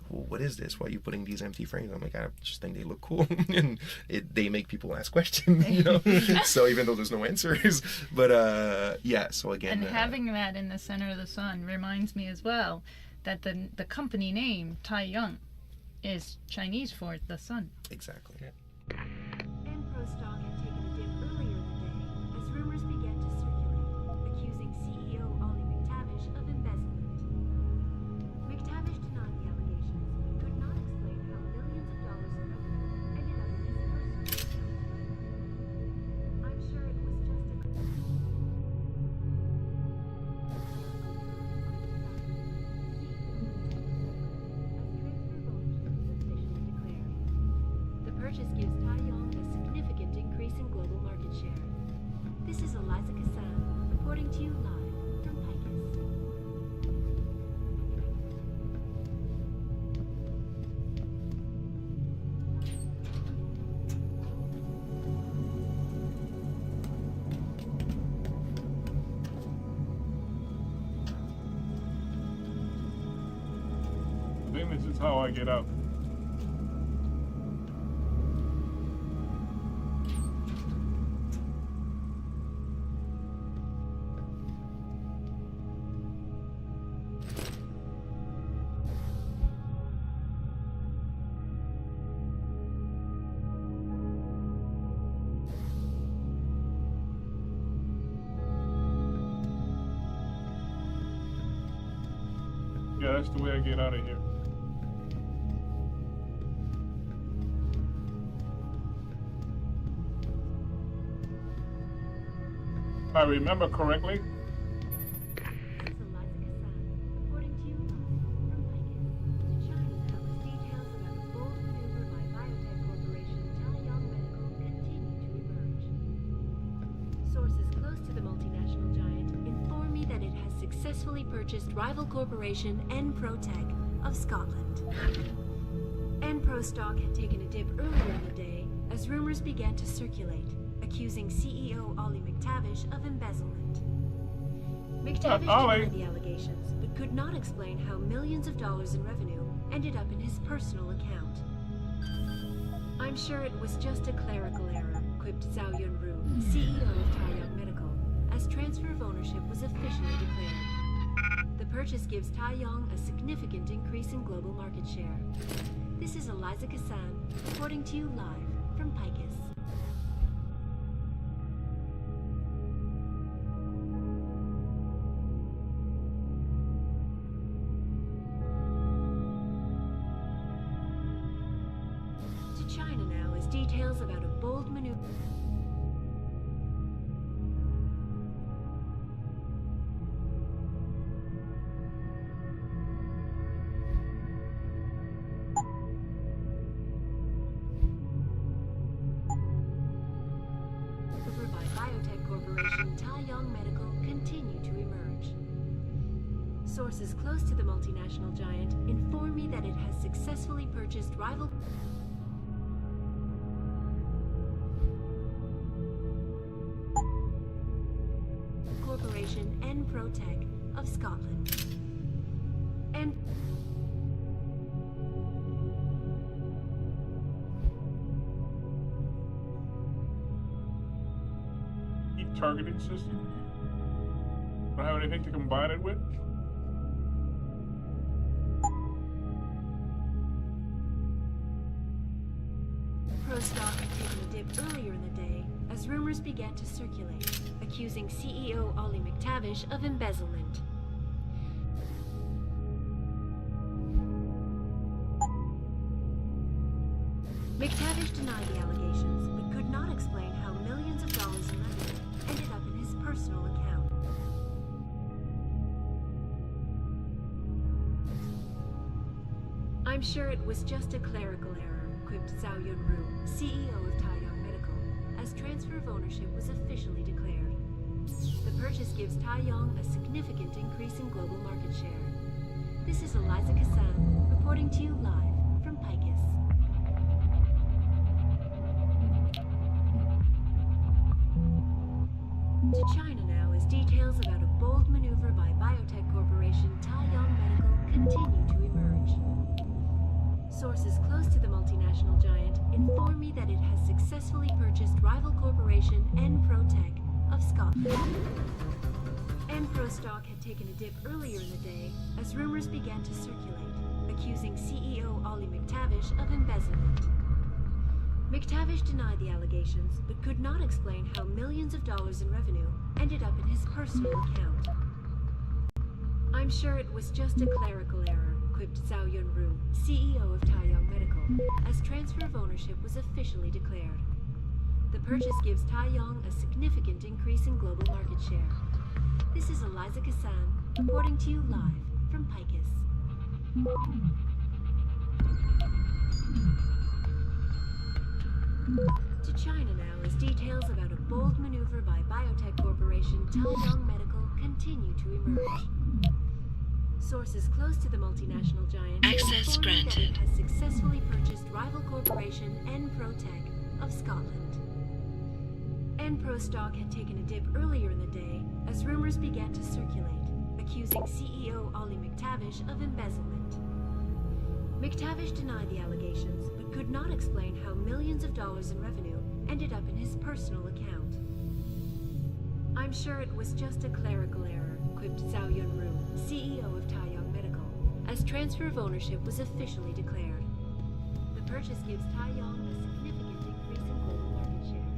what is this? Why are you putting these empty frames? I'm like, I just think they look cool, and they make people ask questions, you know. So even though there's no answers, but yeah. So again, and having that in the center of the sun reminds me as well that the company name Taiyang is Chinese for the sun. Exactly. Yeah. Enpro stock had taken a dip earlier in the day as rumors began to circulate, accusing CEO Ollie McTavish of embezzlement. McTavish denied the allegations and could not explain how millions of dollars in revenue ended up in his personal account. I'm sure it was just a... The purchase gives Taiyang a significant increase in global market share. This is Eliza Kassan, reporting to you live from Picus. I think this is how I get out. Yeah, that's the way I get out of here. If I remember correctly, rival corporation Enprotech of Scotland. Enpro stock had taken a dip earlier in the day as rumors began to circulate, accusing CEO Ollie McTavish of embezzlement. McTavish denied the allegations, but could not explain how millions of dollars in revenue ended up in his personal account. I'm sure it was just a clerical error, quipped Zhao Yunru, CEO of Taiyang Medical, as transfer of ownership was officially declared. The purchase gives Taiyang a significant increase in global market share. This is Eliza Kassan, reporting to you live from Picus. To China now as details about a bold maneuver. Sources close to the multinational giant inform me that it has successfully purchased rival corporation Enprotech of Scotland. And heat targeting system. Don't have anything to combine it with. Stock had taken a dip earlier in the day as rumors began to circulate, accusing CEO Ollie McTavish of embezzlement. McTavish denied the allegations, but could not explain how millions of dollars in revenue ended up in his personal account. I'm sure it was just a clerical error, quipped Zhao Yunru, CEO of Taiyang Medical, as transfer of ownership was officially declared. The purchase gives Taiyang a significant increase in global market share. This is Eliza Kassan, reporting to you live from Picus. To China now as details about a bold maneuver by biotech corporation Taiyang Medical continue to emerge. Sources close to the multinational giant inform me that it has successfully purchased rival corporation Enprotech of Scotland. Enpro stock had taken a dip earlier in the day as rumors began to circulate, accusing CEO Ollie McTavish of embezzlement. McTavish denied the allegations, but could not explain how millions of dollars in revenue ended up in his personal account. I'm sure it was just a clerical error, quipped Zhao Yunru, CEO of Taiyang Medical, as transfer of ownership was officially declared. The purchase gives Taiyang a significant increase in global market share. This is Eliza Kassan, reporting to you live from Picus. To China now as details about a bold maneuver by biotech corporation Taiyang Medical continue to emerge. Sources close to the multinational giant Access granted. It has successfully purchased rival corporation Enprotech of Scotland. Enpro stock had taken a dip earlier in the day as rumors began to circulate, accusing CEO Ollie McTavish of embezzlement. McTavish denied the allegations, but could not explain how millions of dollars in revenue ended up in his personal account. I'm sure it was just a clerical error, quipped Zhao Yunru, CEO of Taiyang Medical, as transfer of ownership was officially declared. The purchase gives Taiyang a significant increase in global market share.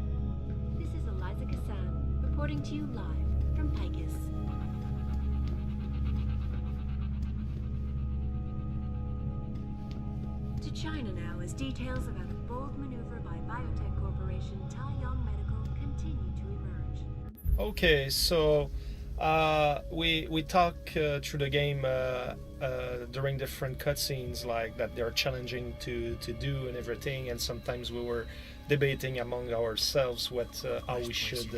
This is Eliza Kassan, reporting to you live from Picus. to China now as details about the bold maneuver by biotech corporation Taiyang Medical continue to emerge. Okay, so we talk through the game during different cutscenes like that they're challenging to do and everything, and sometimes we were debating among ourselves how we should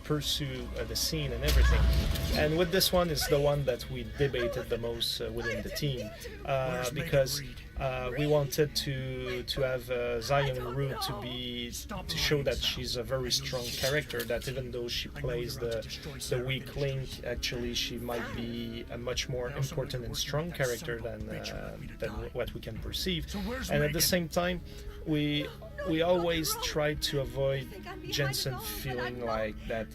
pursue the scene and everything. And with this one is the one that we debated the most within the team because we wanted to have Zion Rue to show that she's a very strong character, that even though she plays the weak link, actually she might be a much more important and strong character than what we can perceive. And at the same time, we always try to avoid Jensen feeling like that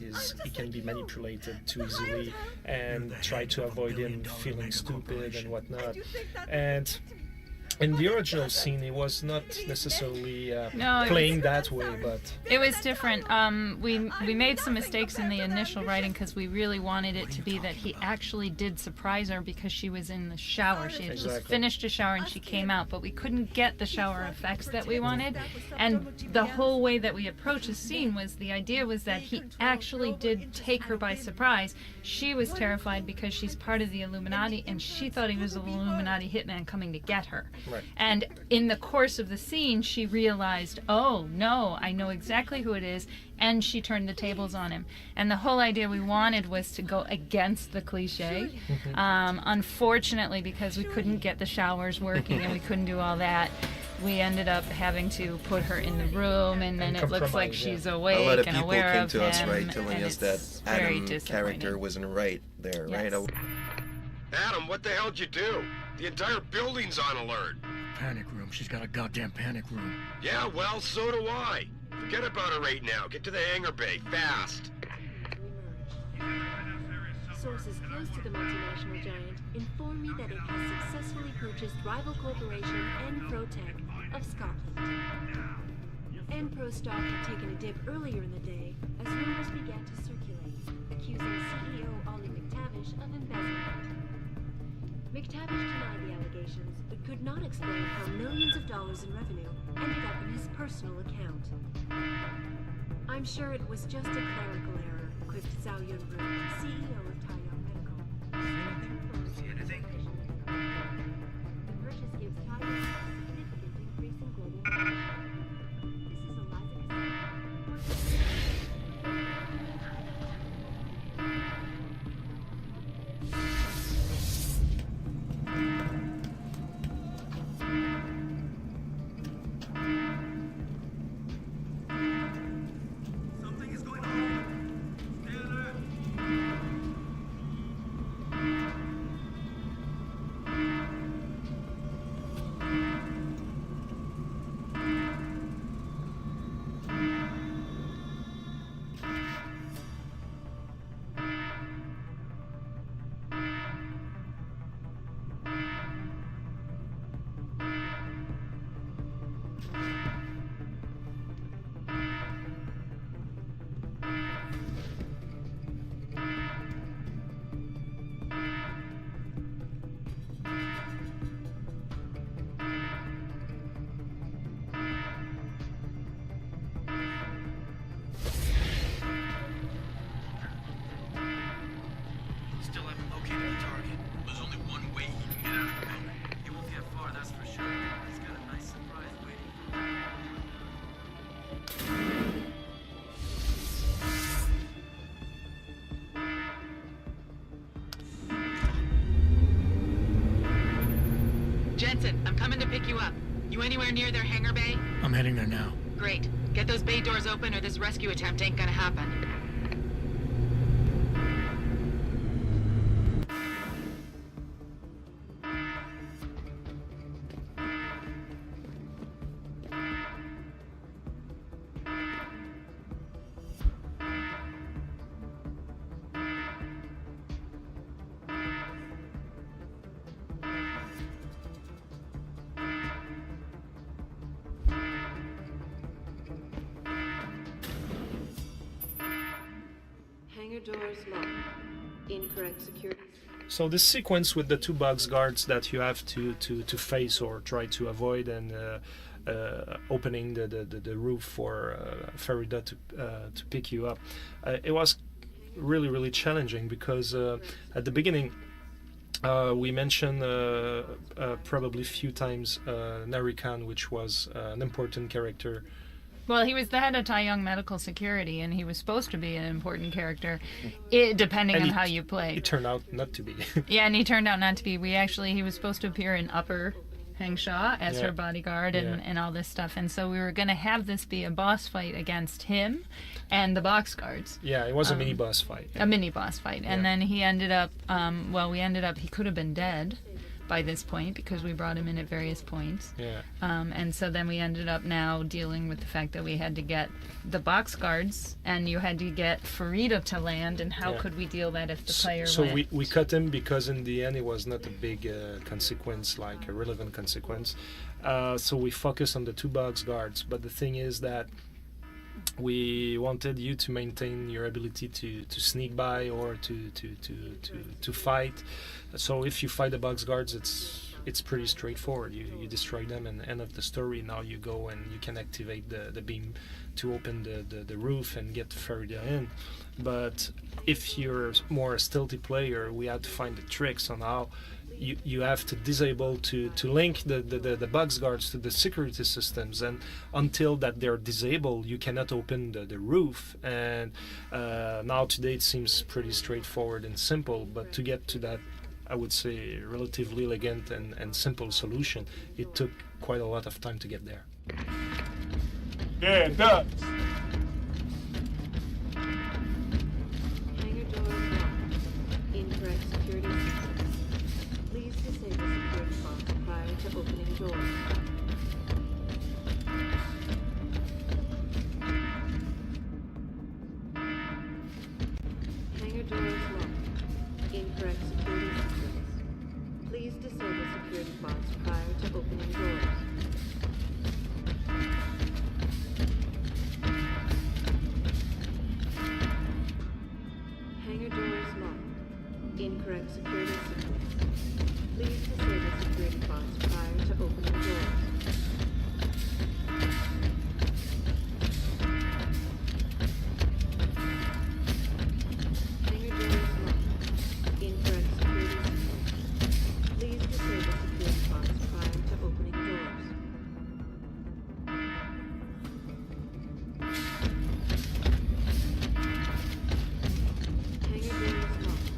he can be manipulated too easily, and try to avoid him feeling stupid and whatnot. And in the original scene, he was not necessarily playing that way, but it was different. We made some mistakes in the initial writing because we really wanted it to be that he actually did surprise her because she was in the shower. She had just finished a shower and she came out, but we couldn't get the shower effects that we wanted. And the whole way that we approached the scene was the idea was that he actually did take her by surprise. She was terrified because she's part of the Illuminati, and she thought he was an Illuminati hitman coming to get her. Right. And in the course of the scene, she realized, oh no, I know exactly who it is, and she turned the tables on him. And the whole idea we wanted was to go against the cliche. Unfortunately, because we couldn't get the showers working and we couldn't do all that, we ended up having to put her in the room, and then it looks like she's awake and aware of him. A lot of people came to us, right, telling us that Adam's character wasn't right there, right? Adam, what the hell'd you do? The entire building's on alert. Panic room. She's got a goddamn panic room. Yeah, well, so do I. Forget about her right now. Get to the hangar bay, fast. Sources close to the multinational giant inform me that it has successfully purchased rival corporation Enprotech of Scotland. Enpro stock had taken a dip earlier in the day as rumors began to circulate, accusing CEO Ollie McTavish of embezzlement. McTavish denied the allegations, but could not explain how millions of dollars in revenue ended up in his personal account. I'm sure it was just a clerical error, quipped Zhao Yunru, CEO of Taiyang Medical. See anything? The purchase gives Taiyang a significant increase in global production. This is Eliza Cassell. Something is going on. Stay alert. Still haven't located the target. There's only one way he can get out of the building. He won't get far, that's for sure. He's got a nice surprise waiting. Jensen, I'm coming to pick you up. You anywhere near their hangar bay? I'm heading there now. Great. Get those bay doors open or this rescue attempt ain't gonna happen. Hangar doors locked. Incorrect security. So this sequence with the two box guards that you have to face or try to avoid, and opening the roof for Farida to pick you up, it was really challenging because at the beginning we mentioned probably a few times Narikan, which was an important character. Well, he was the head of Taiyang Medical Security, and he was supposed to be an important character, depending on how you play. It turned out not to be. Yeah, and he turned out not to be. He was supposed to appear in Upper Hengsha as her bodyguard and all this stuff, and so we were going to have this be a boss fight against him and the box guards. Yeah, it was a mini boss fight. A mini boss fight, and then he ended up, he could have been dead by this point because we brought him in at various points. Yeah. And so then we ended up now dealing with the fact that we had to get the box guards and you had to get Farida to land, and how could we deal that if the player went? So we cut him because in the end it was not a big consequence, like a relevant consequence. So we focused on the two box guards, but the thing is that we wanted you to maintain your ability to sneak by or to fight. So if you fight the box guards, it's pretty straightforward. You destroy them, and end of the story. Now you go and you can activate the beam to open the roof and get Farida in. But if you're more a stealthy player, we had to find the tricks on how you have to disable to link the box guards to the security systems, and until that they're disabled you cannot open the roof. And now today it seems pretty straightforward and simple, but to get to that, I would say, relatively elegant and simple solution, it took quite a lot of time to get there. Yeah, it does. Hangar doors locked. Incorrect security sequence. Please disable security box prior to opening doors. Hangar doors locked. Incorrect security sequence. Please disable security box prior to opening doors. Hangar doors locked. Incorrect security sequence. Please disable security box prior to opening doors. Hangar doors locked. Incorrect security sequence. Please disable security box prior to opening doors. Hangar doors locked.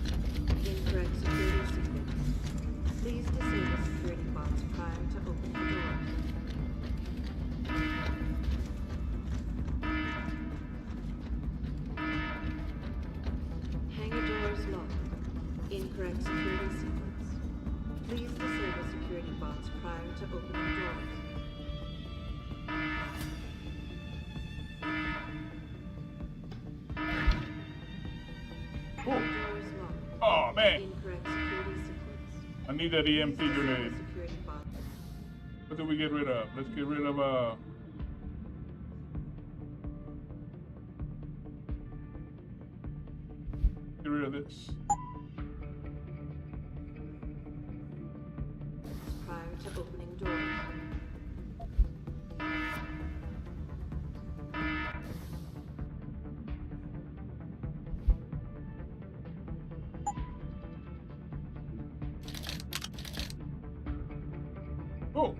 Incorrect security sequence. Please disable security box prior to opening doors. Hangar doors locked. Incorrect security sequence. Please disable security box prior to opening doors. Hangar doors locked. Oh man, Incorrect security sequence. I need that EMP grenade. Security box. What do we get rid of? Let's get rid of get rid of this. Prior to opening doors. Oh.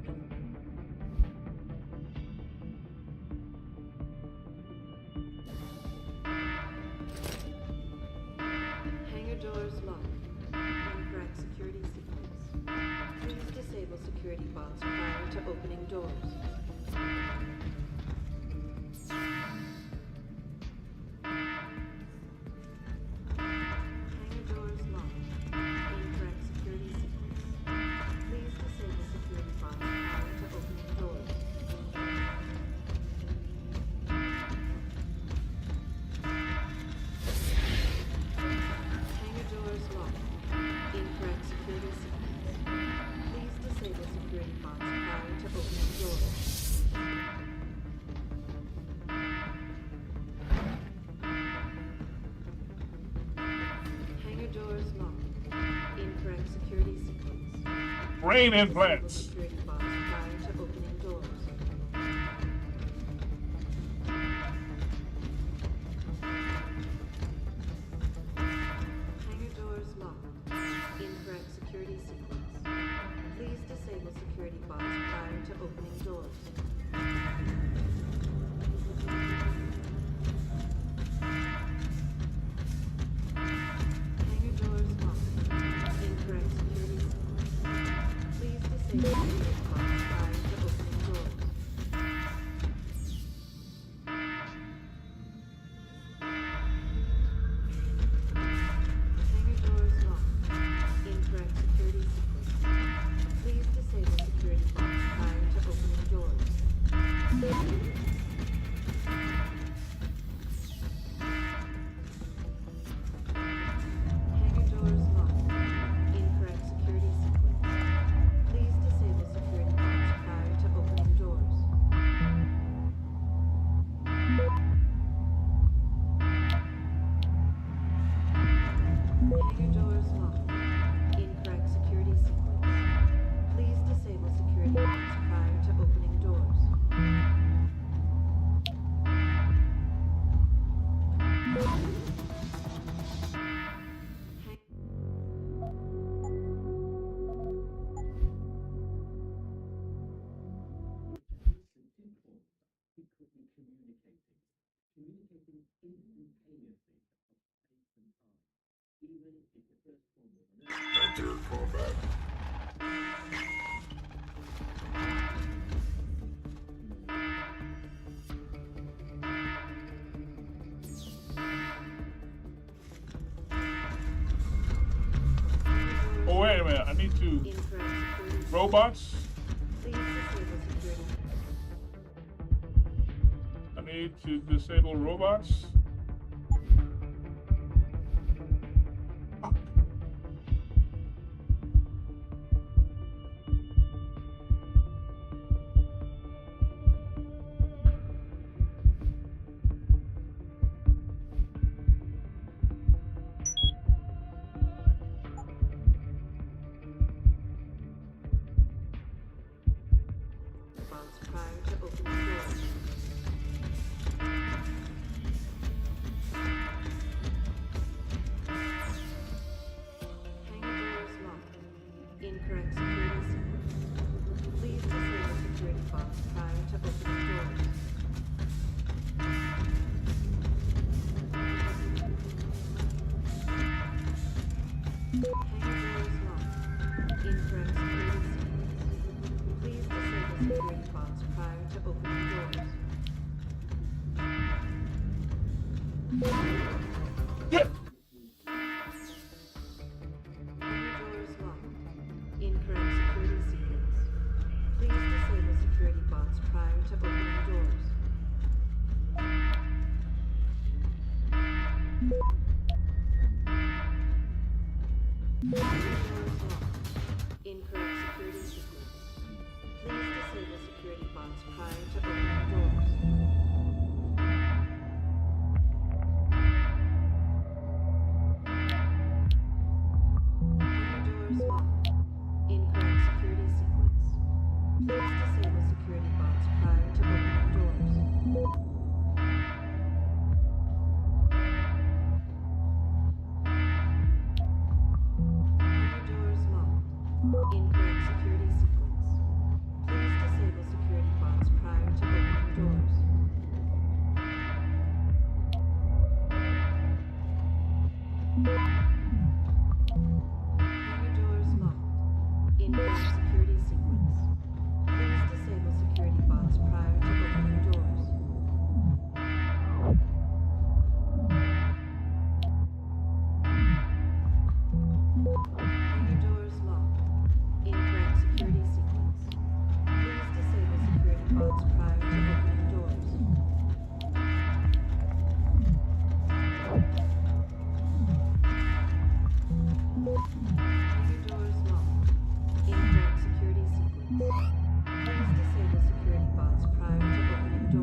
Hangar doors locked. Incorrect security sequence. Please disable security box prior to opening doors. Hangar doors locked. Incorrect security sequence. Please disable security box prior to opening doors. Hangar doors locked. Incorrect security sequence. Please disable security box prior to opening doors. Hangar doors locked. Brain implants. Security bots prior to opening doors. Hangar doors locked. Incorrect security sequence. Please disable security bots prior to opening doors. Hangar doors locked. Incorrect security sequence. Please disable security bots prior to opening doors. Hangar doors locked. Incorrect security sequence. Please disable security bots prior to opening doors. Hangar doors locked. Incorrect security sequence. Please disable security bots prior to opening doors. Hangar doors locked. Incorrect security sequence. Please disable security bots prior to opening doors. Communicating instantaneously across space and time, even if the first form of Enter combat. Oh, wait a minute. I need to. Incorrect security. Robots? Please disable security. I need to disable robots. Bots prior to opening doors. Hangar doors locked. Incorrect security sequence. Please disable security bots prior to opening doors. Hangar doors locked. Incorrect security sequence. Please disable security bots prior to opening doors. Hangar doors locked. Incorrect security sequence. Please disable security bots prior to opening doors. Hangar doors locked. Incorrect security sequence. Please disable security bots prior to opening doors. Hangar doors locked. Incorrect security sequence. Please disable security bots prior to opening doors. Hangar doors locked. Incorrect security sequence. Please disable security bots prior to opening doors. Hangar doors locked. Incorrect security sequence. Please disable security bots prior to opening doors. Hangar doors locked. Incorrect security sequence. Please disable security bots prior to opening doors. Hangar doors locked. Incorrect security sequence. Please disable security bots prior to opening doors.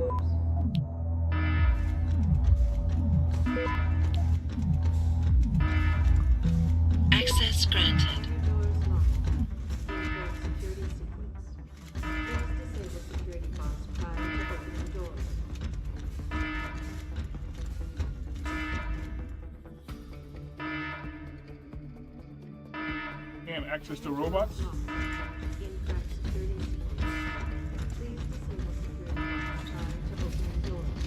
access to robots? Incorrect security sequence. Please disable security box prior to opening doors.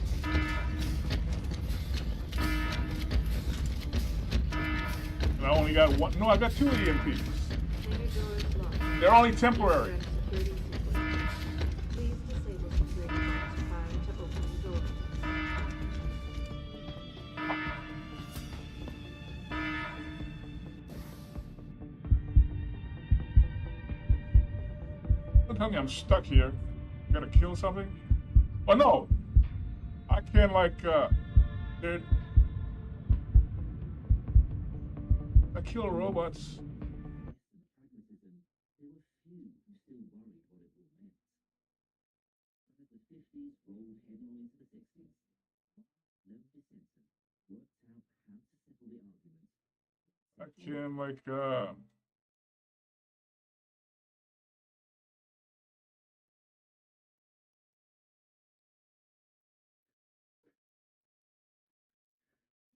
And I only got one. No, I got two EMPs. Hangar doors locked. They're only temporary. Incorrect security sequence. Please disable security box prior to opening doors. Don't tell me I'm stuck here. I gotta kill something? Oh no! I can dude. I kill robots. I can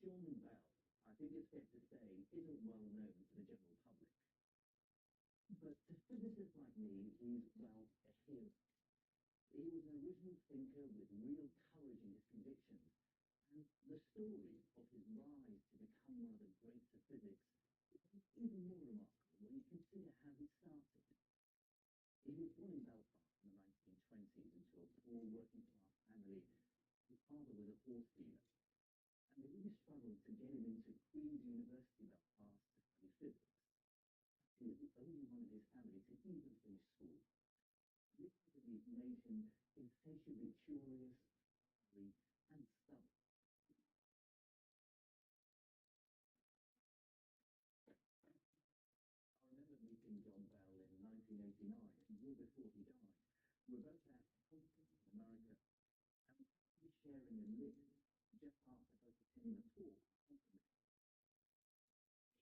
John Bell, I think it's fair to say, isn't well known to the general public. But to physicists like me, he's, well, a hero. He was an original thinker with real courage in his convictions, and the story of his rise to become one of the greats of physics is even more remarkable when you consider how he started. He was born in Belfast in the 1920s into a poor working-class family. His father was a horse dealer, and they really struggled to get him into Queen's University Belfast to study physics. He was the only one in his family to even finish school. This belief made him insatiably curious, fiery, and stubborn. I remember meeting John Bell in 1989, a year before he died. We were both at conference in America, and we happened to be sharing a lift just after both attending a talk at conference.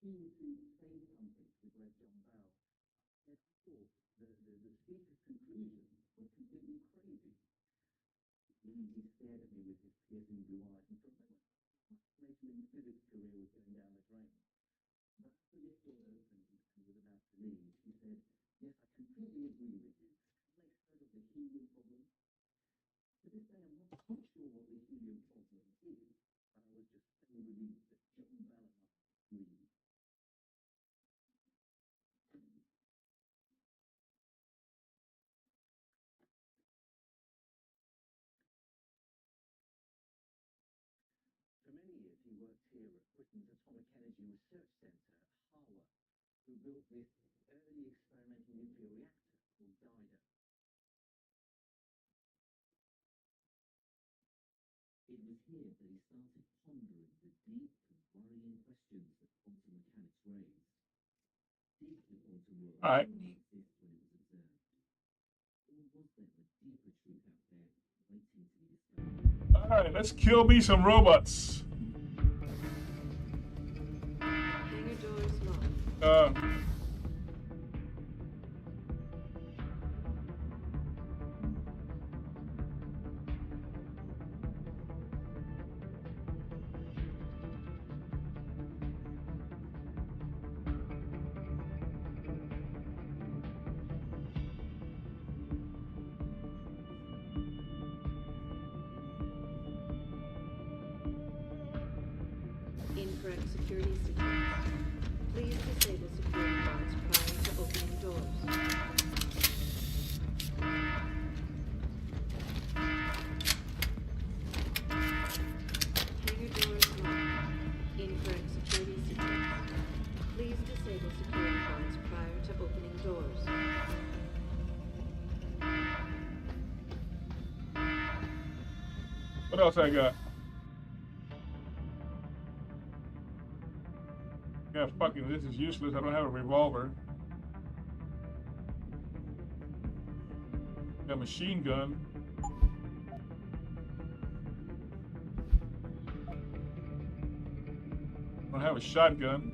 Keen to say something to the great John Bell, I thought the speaker's conclusion was completely crazy. He stared at me with his piercing blue eyes, and for a moment, my fledgling physics career was going down the drain. But as the lift door opened and was about to leave, he said, "Yes, I completely agree with you. Have you heard of the helium problem? To this day, I'm not quite sure what the helium problem is, but I was just so relieved that John Bell and I agreed." For many years, he worked here at Britain's Atomic Energy Research Centre, HAWA, who built this early experimental nuclear reactor called DIDA. It was here that he started pondering the deep and worrying questions that quantum mechanics raised. Did the quantum world only exist when it was observed? Or was there a deeper truth out there waiting to be discovered? Alright, let's kill me some robots. Hangar doors locked. Incorrect security sequence. Please disable security box prior to opening doors. Hangar doors locked. Incorrect security sequence. Please disable security box prior to opening doors. What else I got? Yeah, fucking, this is useless. I don't have a revolver. Got a machine gun. I don't have a shotgun.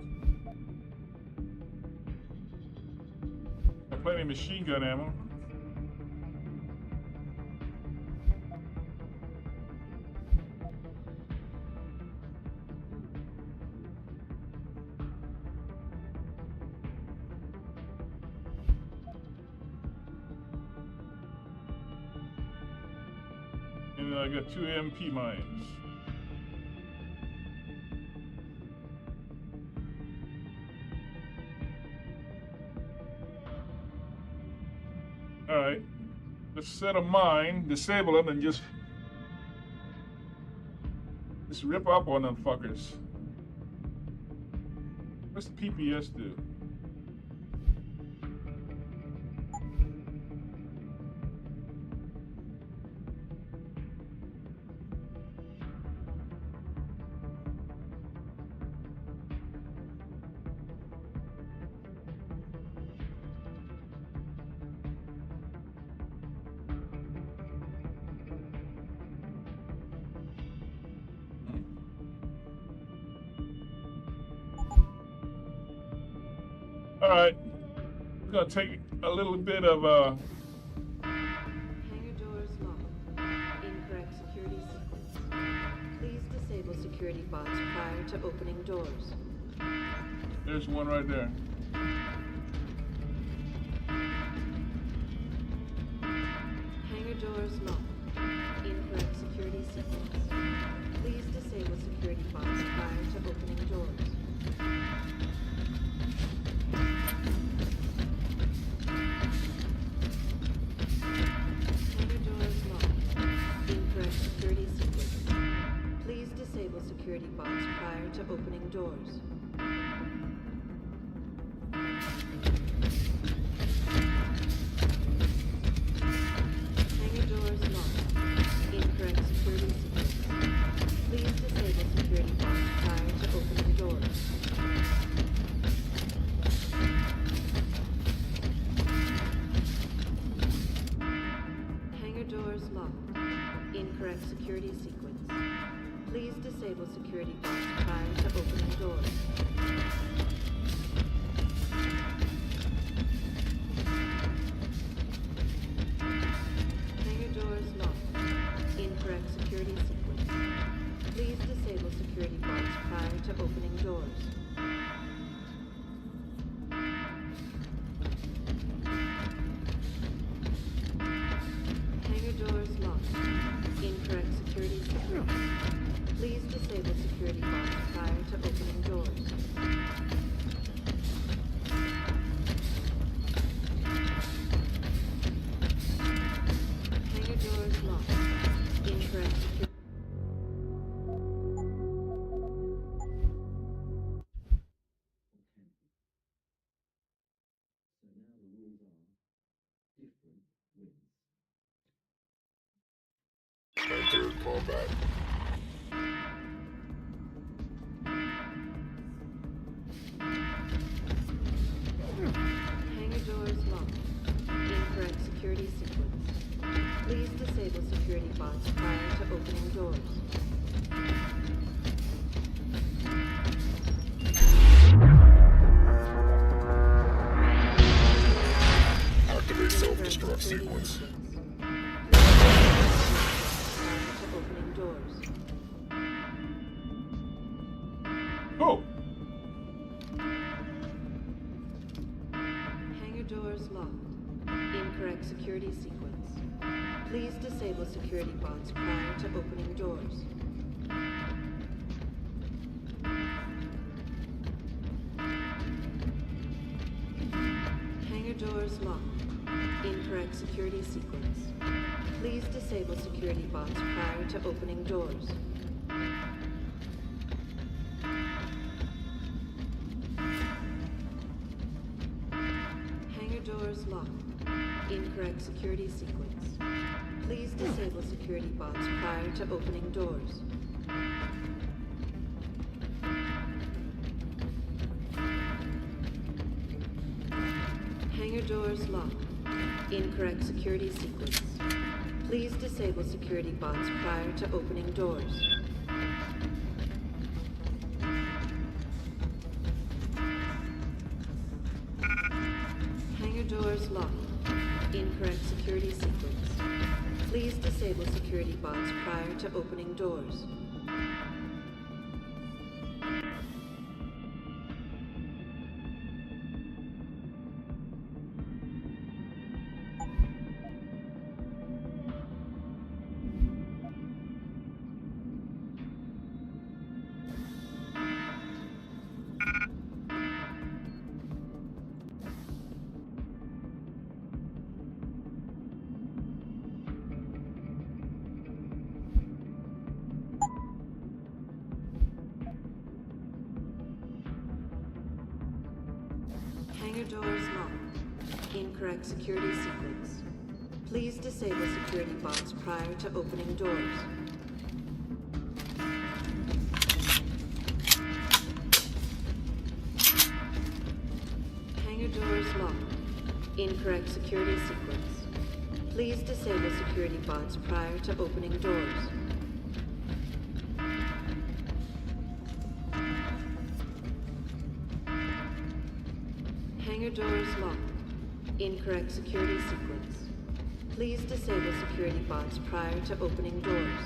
I have plenty of machine gun ammo. and I got 2 MP mines. Alright. Let's set a mine, disable them, and just rip up on them fuckers. What's the PPS do? All right, we're gonna take a little bit of Hangar doors locked. Incorrect security sequence. Please disable security bots prior to opening doors. There's one right there. Hangar doors locked. Incorrect security sequence. Please disable security bots prior to opening doors. Hangar doors locked. Incorrect security sequence. Please disable security bots prior to opening doors. Hangar doors locked. Incorrect security sequence. Please disable security bots prior to opening doors. Hangar doors locked. Incorrect security sequence. Please disable security bots prior to opening doors. Hangar doors locked. Incorrect security sequence. Please disable security bots prior to opening doors. Hangar doors locked. Incorrect security sequence. Please disable security bots prior to opening doors. Hangar doors locked. Incorrect security. Enter combat. Hangar doors locked. Incorrect security sequence. Please disable security bots prior to opening doors. Activate self-destruct sequence. Prior to opening doors. Oh! Hangar doors locked. Incorrect security sequence. Please disable security bots prior to opening doors. Hangar doors locked. Incorrect security sequence. Please disable security bots prior to opening doors. Hangar doors locked. Incorrect security sequence. Please disable security bots prior to opening doors. Hangar doors locked. Incorrect security sequence. Please disable security bots prior to opening doors. Hangar doors locked. Incorrect security sequence. Please disable security bots prior to opening doors. Incorrect security sequence. Please disable security bots prior to opening doors. Hangar doors locked. Incorrect security sequence. Please disable security bots prior to opening doors. Hangar doors locked. Incorrect security sequence. Please disable security bots prior to opening doors.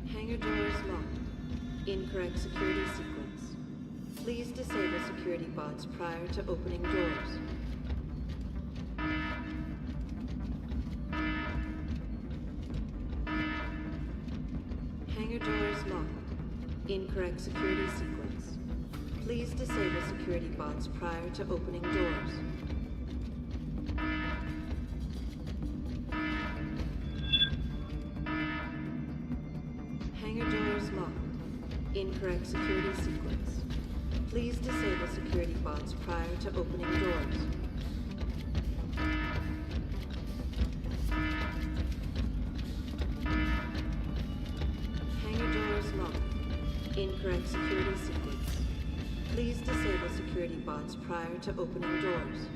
Hangar doors locked. Incorrect security sequence. Please disable security bots prior to opening doors. Hangar doors locked. Incorrect security sequence. Please disable security bots prior to opening doors. Hangar doors locked. Incorrect security sequence. Please disable security bots prior to opening doors. Hangar doors locked. Incorrect security sequence. Please disable security bots prior to opening doors.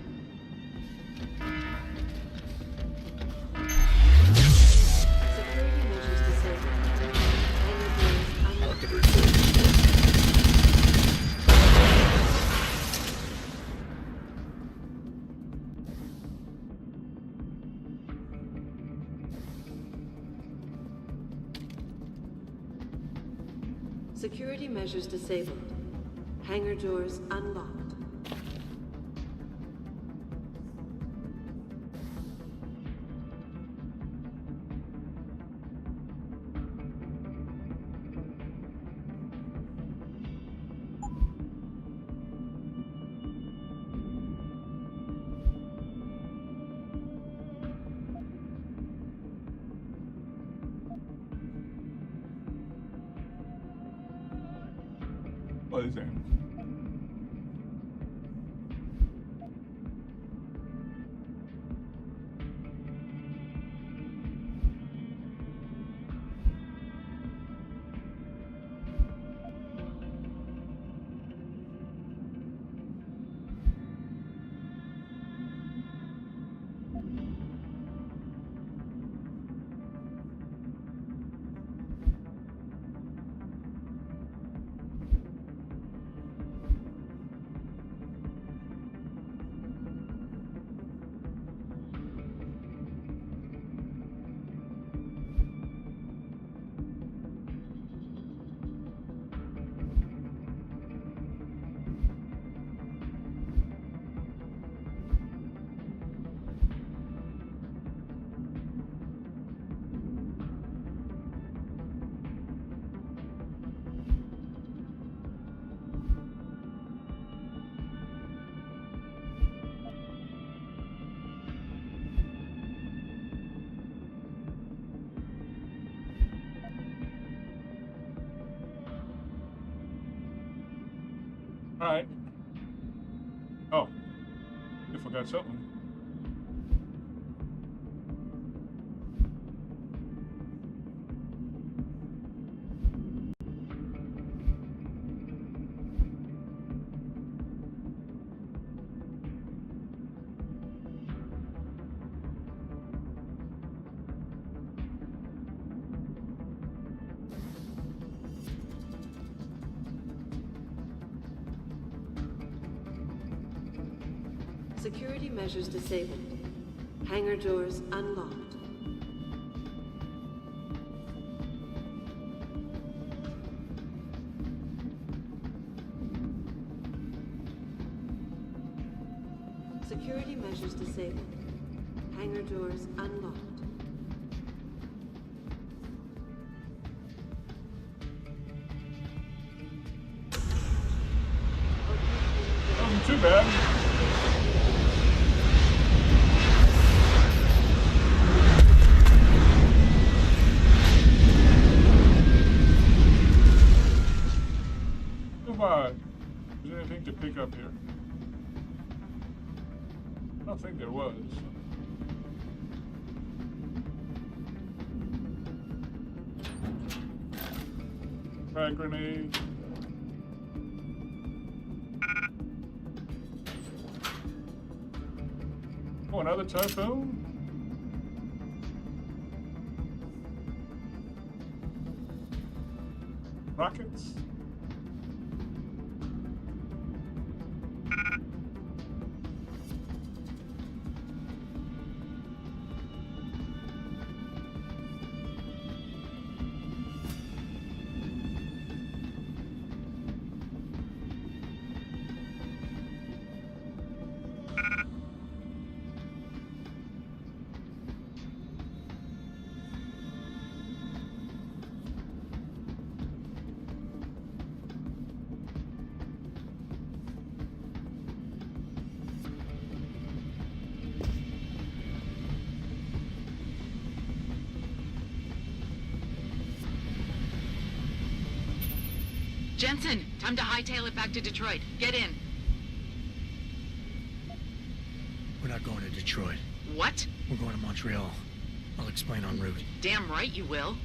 Security measures disabled. Hangar doors unlocked. Security measures disabled. Hangar doors unlocked. What is that? All right. Oh, I forgot something. Security measures disabled. Hangar doors unlocked. Security measures disabled. Hangar doors unlocked. Wasn't too bad. by. Is there anything to pick up here? I don't think there was. Frag grenade. Oh, another typhoon? Rockets? Jensen, time to hightail it back to Detroit. Get in. We're not going to Detroit. What? We're going to Montreal. I'll explain en route. Damn right you will.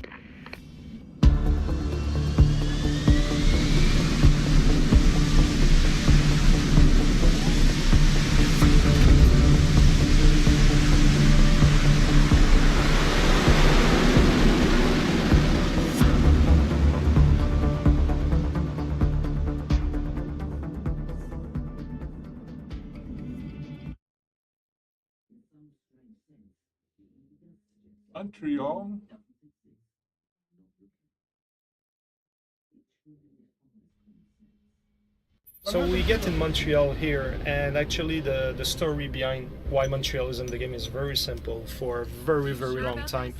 Montreal? So we get in Montreal here, and actually the story behind why Montreal is in the game is very simple. For a very, very long time,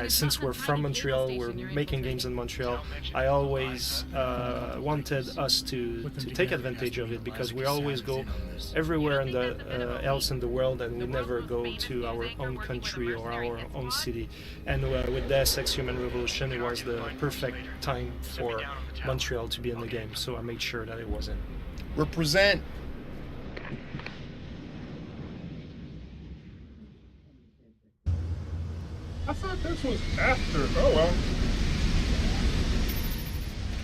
since we're from Montreal, we're making games in Montreal, I always wanted us to take advantage of it, because we always go everywhere else in the world, and we never go to our own country or our own city. And with Deus Ex Human Revolution, it was the perfect time for Montreal to be in the game, so I made sure that it was in. Represent. I thought this was after. Oh well.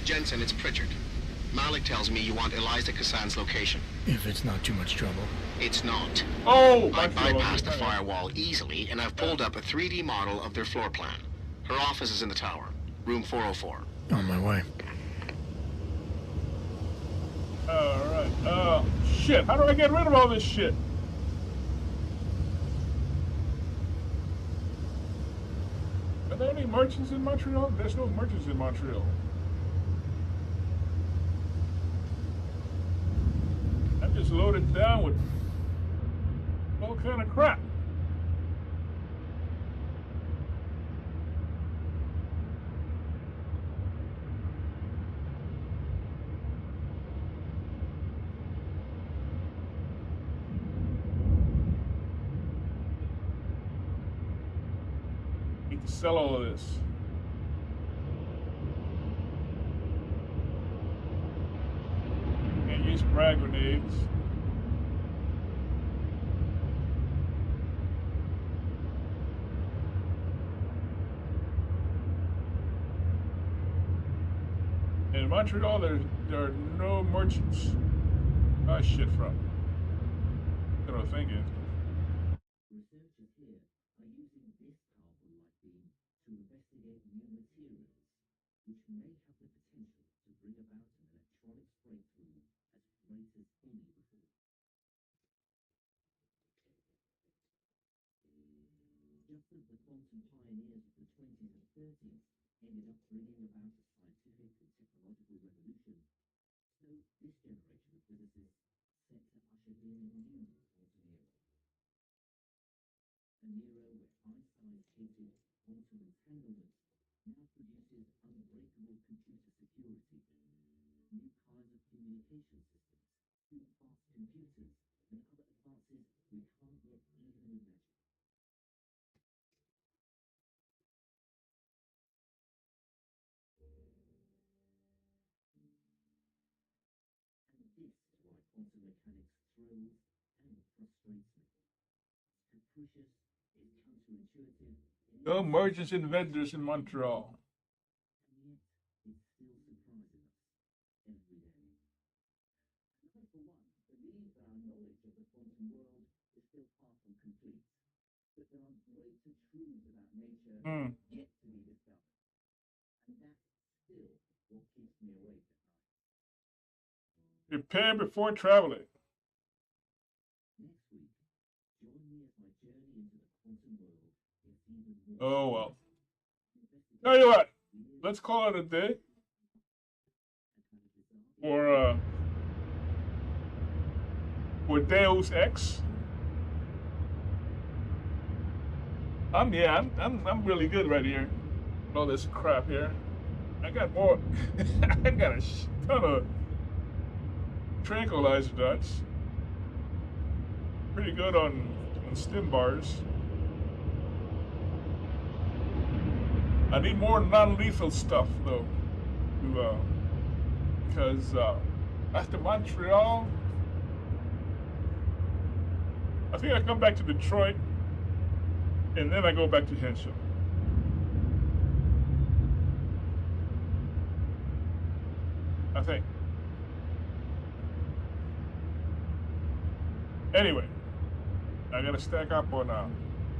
Jensen, it's Pritchard. Malik tells me you want Eliza Kassan's location. If it's not too much trouble. It's not. Oh! I bypassed the firewall easily, and I've pulled up a 3D model of their floor plan. Her office is in the tower, room 404. On my way. Alright. Shit. How do I get rid of all this shit? Are there any merchants in Montreal? There's no merchants in Montreal. I'm just loaded down with all kind of crap. Need to sell all of this. Can't use frag grenades. In Montreal, there are no merchants. Buy shit from. That's what I was thinking. Researchers here are using this carbon-like beam to investigate new materials, which may have the potential to bring about an electronics breakthrough as great as any before. Just as the quantum pioneers of the 20s and 30s ended up bringing about a scientific and technological revolution, so this generation of physicists set to usher in a new quantum era. An era where Einstein's hated quantum entanglement now produces unbreakable computer security, new kinds of communication systems, super-fast computers, and other advances we can't yet even imagine. mechanic's thrills and frustrates me. It's capricious, it's counterintuitive. No merchants and vendors in Montreal. And yet, it still surprises us every day. And I, for one, believe that our knowledge of the quantum world is still far from complete. That there are greater truths about nature yet to be discovered. And that's still what keeps me awake at night. Prepare before traveling. Next week, join me as my journey into the quantum world gets even more. Oh well. Tell you what, let's call it a day. For Deus Ex. I'm really good right here. All this crap here. I got more. I got a ton of tranquilizer dots. Pretty good on stim bars. I need more non-lethal stuff though, because after Montreal, I think I come back to Detroit, and then I go back to Henshaw. I think. Anyway, I gotta stack up on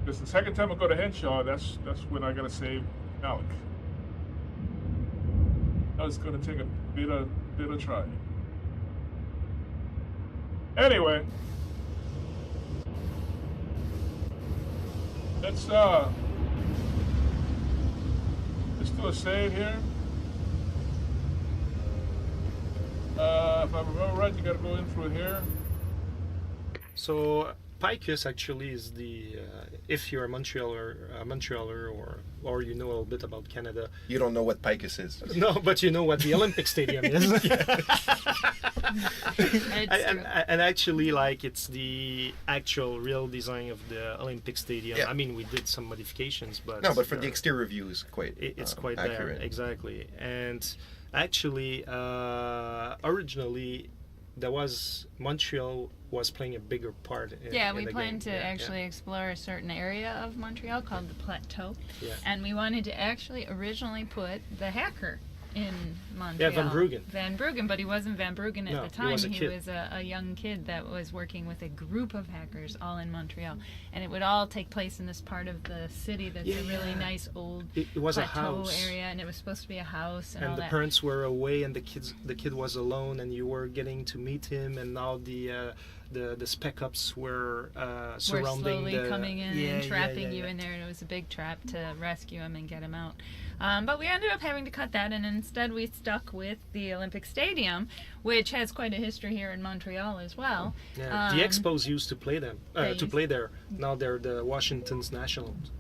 because the second time I go to Henshaw, that's when I gotta save Alec. That's gonna take a bit of trying. Anyway, let's do a save here. If I remember right, you gotta go in through here. So Picus actually is the if you're a Montrealer or you know a little bit about Canada. You don't know what Picus is. No, but you know what the Olympic Stadium is. and actually, like, it's the actual real design of the Olympic Stadium. Yeah. I mean, we did some modifications, but no, but for the exterior view is quite it's quite accurate. there, exactly. And actually, originally, Montreal was playing a bigger part in we the planned game. to actually explore a certain area of Montreal called the Plateau. Yeah. And we wanted to actually originally put the hacker in Montreal. Yeah, Van Bruggen. Van Bruggen, but he wasn't Van Bruggen at the time. He was a He kid. was a young kid that was working with a group of hackers all in Montreal. And it would all take place in this part of the city that's a really nice old It was plateau a house. area, and it was supposed to be a house and all And the that. parents were away, and the kid was alone, and you were getting to meet him, and now the spec ops were surrounding slowly the coming in and trapping you in there, and it was a big trap to rescue him and get him out. But we ended up having to cut that, and instead we stuck with the Olympic Stadium, which has quite a history here in Montreal as well. Yeah, the Expos used to play there. Now they're the Washington's Nationals.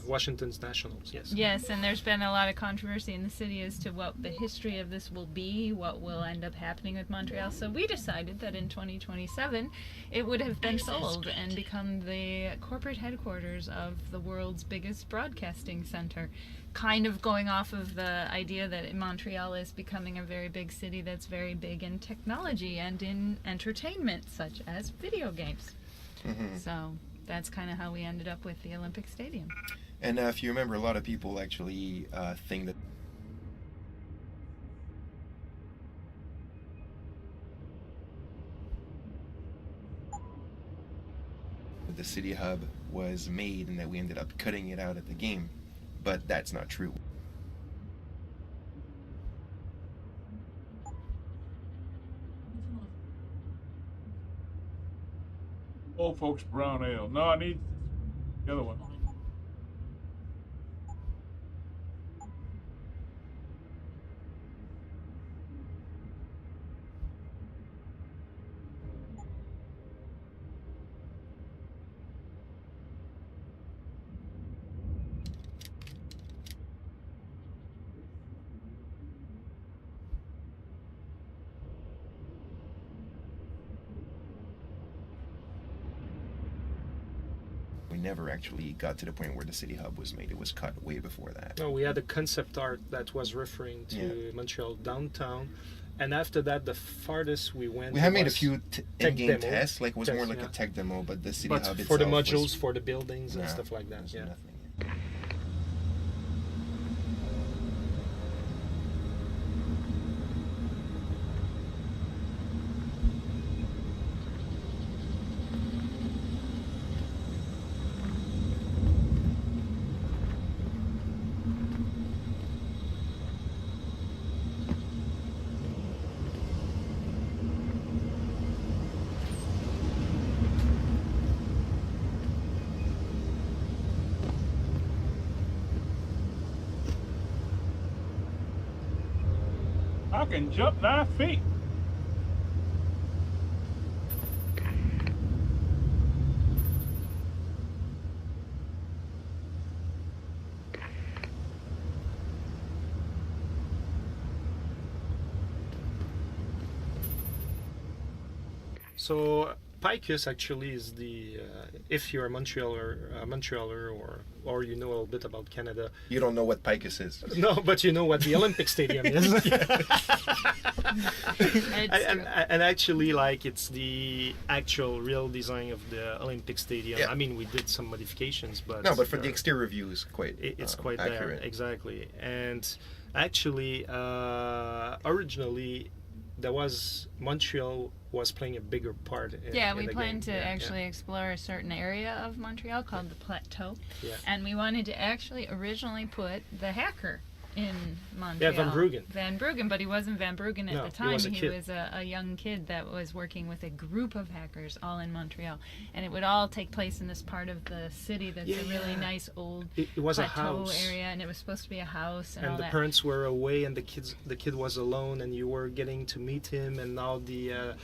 Washington's Nationals, yes. Yes, and there's been a lot of controversy in the city as to what the history of this will be, what will end up happening with Montreal. So we decided that in 2027 it would have been sold and become the corporate headquarters of the world's biggest broadcasting center. Kind of going off of the idea that Montreal is becoming a very big city that's very big in technology and in entertainment, such as video games. Mm-hmm. So that's kind of how we ended up with the Olympic Stadium. And if you remember, a lot of people actually think that the city hub was made and that we ended up cutting it out of the game, but that's not true. Old folks brown ale. No, I need the other one. We never actually got to the point where the city hub was made. It was cut way before that. No, we had a concept art that was referring to Montreal downtown, And after that, the farthest we went. We have made a was few tech in-game demo. tests. Like it was more Test, like a tech demo, but the city But hub for the itself modules, was, for the buildings and Nah, stuff like that. Yeah. nothing. I can jump 9 feet. So Picus actually is the if you're a Montrealer or you know a little bit about Canada. You don't know what Picus is. No, but you know what the Olympic Stadium is. and actually, like, it's the actual real design of the Olympic Stadium. Yeah. I mean, we did some modifications, but No, but for the exterior view is quite. It's quite accurate. there, exactly. And actually, originally, there was Montreal was playing a bigger part. Yeah, in we the planned to game. actually explore a certain area of Montreal called the Plateau. Yeah. And we wanted to actually originally put the hacker in Montreal. Yeah, Van Bruggen. Van Bruggen, but he wasn't Van Bruggen at No, the time. he was a kid. was a young kid that was working with a group of hackers all in Montreal. And it would all take place in this part of the city that's a really nice old It was a plateau house. area, and it was supposed to be a house and all And the that. parents were away, and the kid was alone, and you were getting to meet him, and now the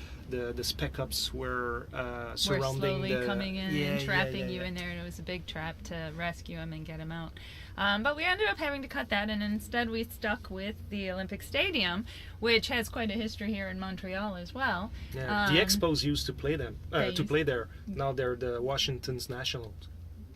spec ops were surrounding slowly the, coming in yeah, and trapping yeah, you yeah. in there, and it was a big trap to rescue him and get him out. But we ended up having to cut that, and instead we stuck with the Olympic Stadium, which has quite a history here in Montreal as well. Yeah, the Expos used to play them they to used- play there. Now they're the Washington's Nationals.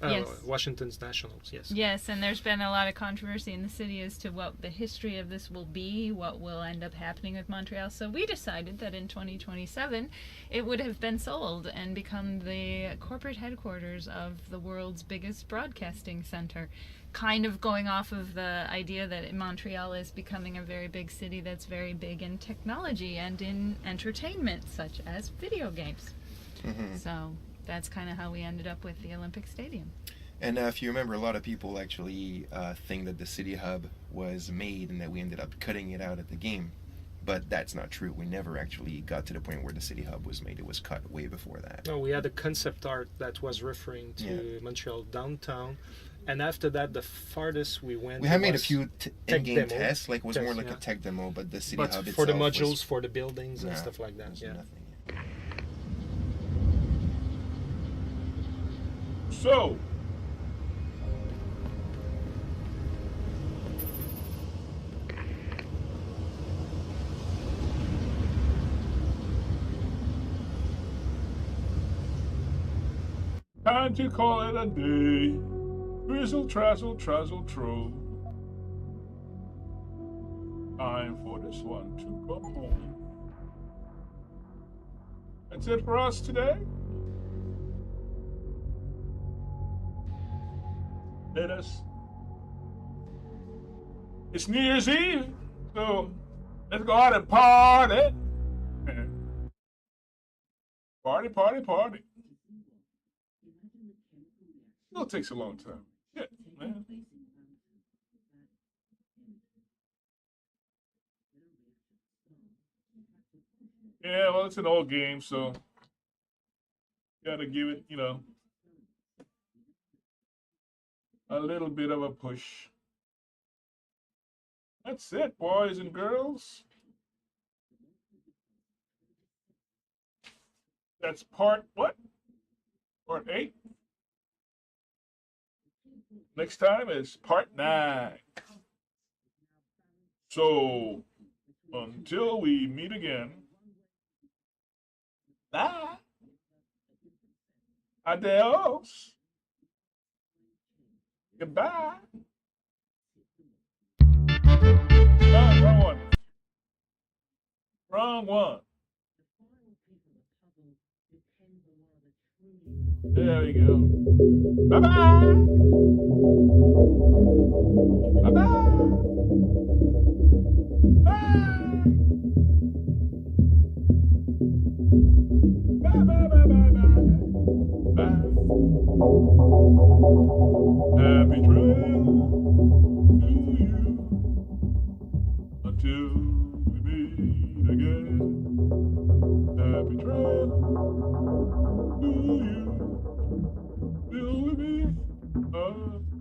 Yes. Washington's Nationals. Yes. Yes, and there's been a lot of controversy in the city as to what the history of this will be, what will end up happening with Montreal. So we decided that in 2027 it would have been sold and become the corporate headquarters of the world's biggest broadcasting center. Kind of going off of the idea that Montreal is becoming a very big city that's very big in technology and in entertainment, such as video games. Mm-hmm. So that's kind of how we ended up with the Olympic Stadium. And if you remember, a lot of people actually think that the city hub was made and that we ended up cutting it out at the game. But that's not true. We never actually got to the point where the city hub was made. It was cut way before that. No, we had a concept art that was referring to Montreal downtown. And after that, the farthest we went. We have made a was few tech in-game demo. tests. Like it was more Test, like a tech demo, but the city But hub for the itself modules, was, for the buildings and Nah, stuff like that. was Yeah. nothing. So, time to call it a day. Drizzle, trazzle, trazzle, trove. Time for this one to come home. That's it for us today. Let us. It's New Year's Eve, so let's go out and party. Party, party, party. It'll take a long time. Yeah, man. Yeah, well, it's an old game, so gotta give it, a little bit of a push. That's it, boys and girls. That's part what? Part 8. Next time is part 9. So, until we meet again, bye. Adios. Goodbye. Wrong one. Wrong one. There we go. Bye-bye. Bye-bye. Bye. Bye-bye-bye-bye-bye. Bye. Happy trail to you until we meet again. Happy trail to you till we meet again.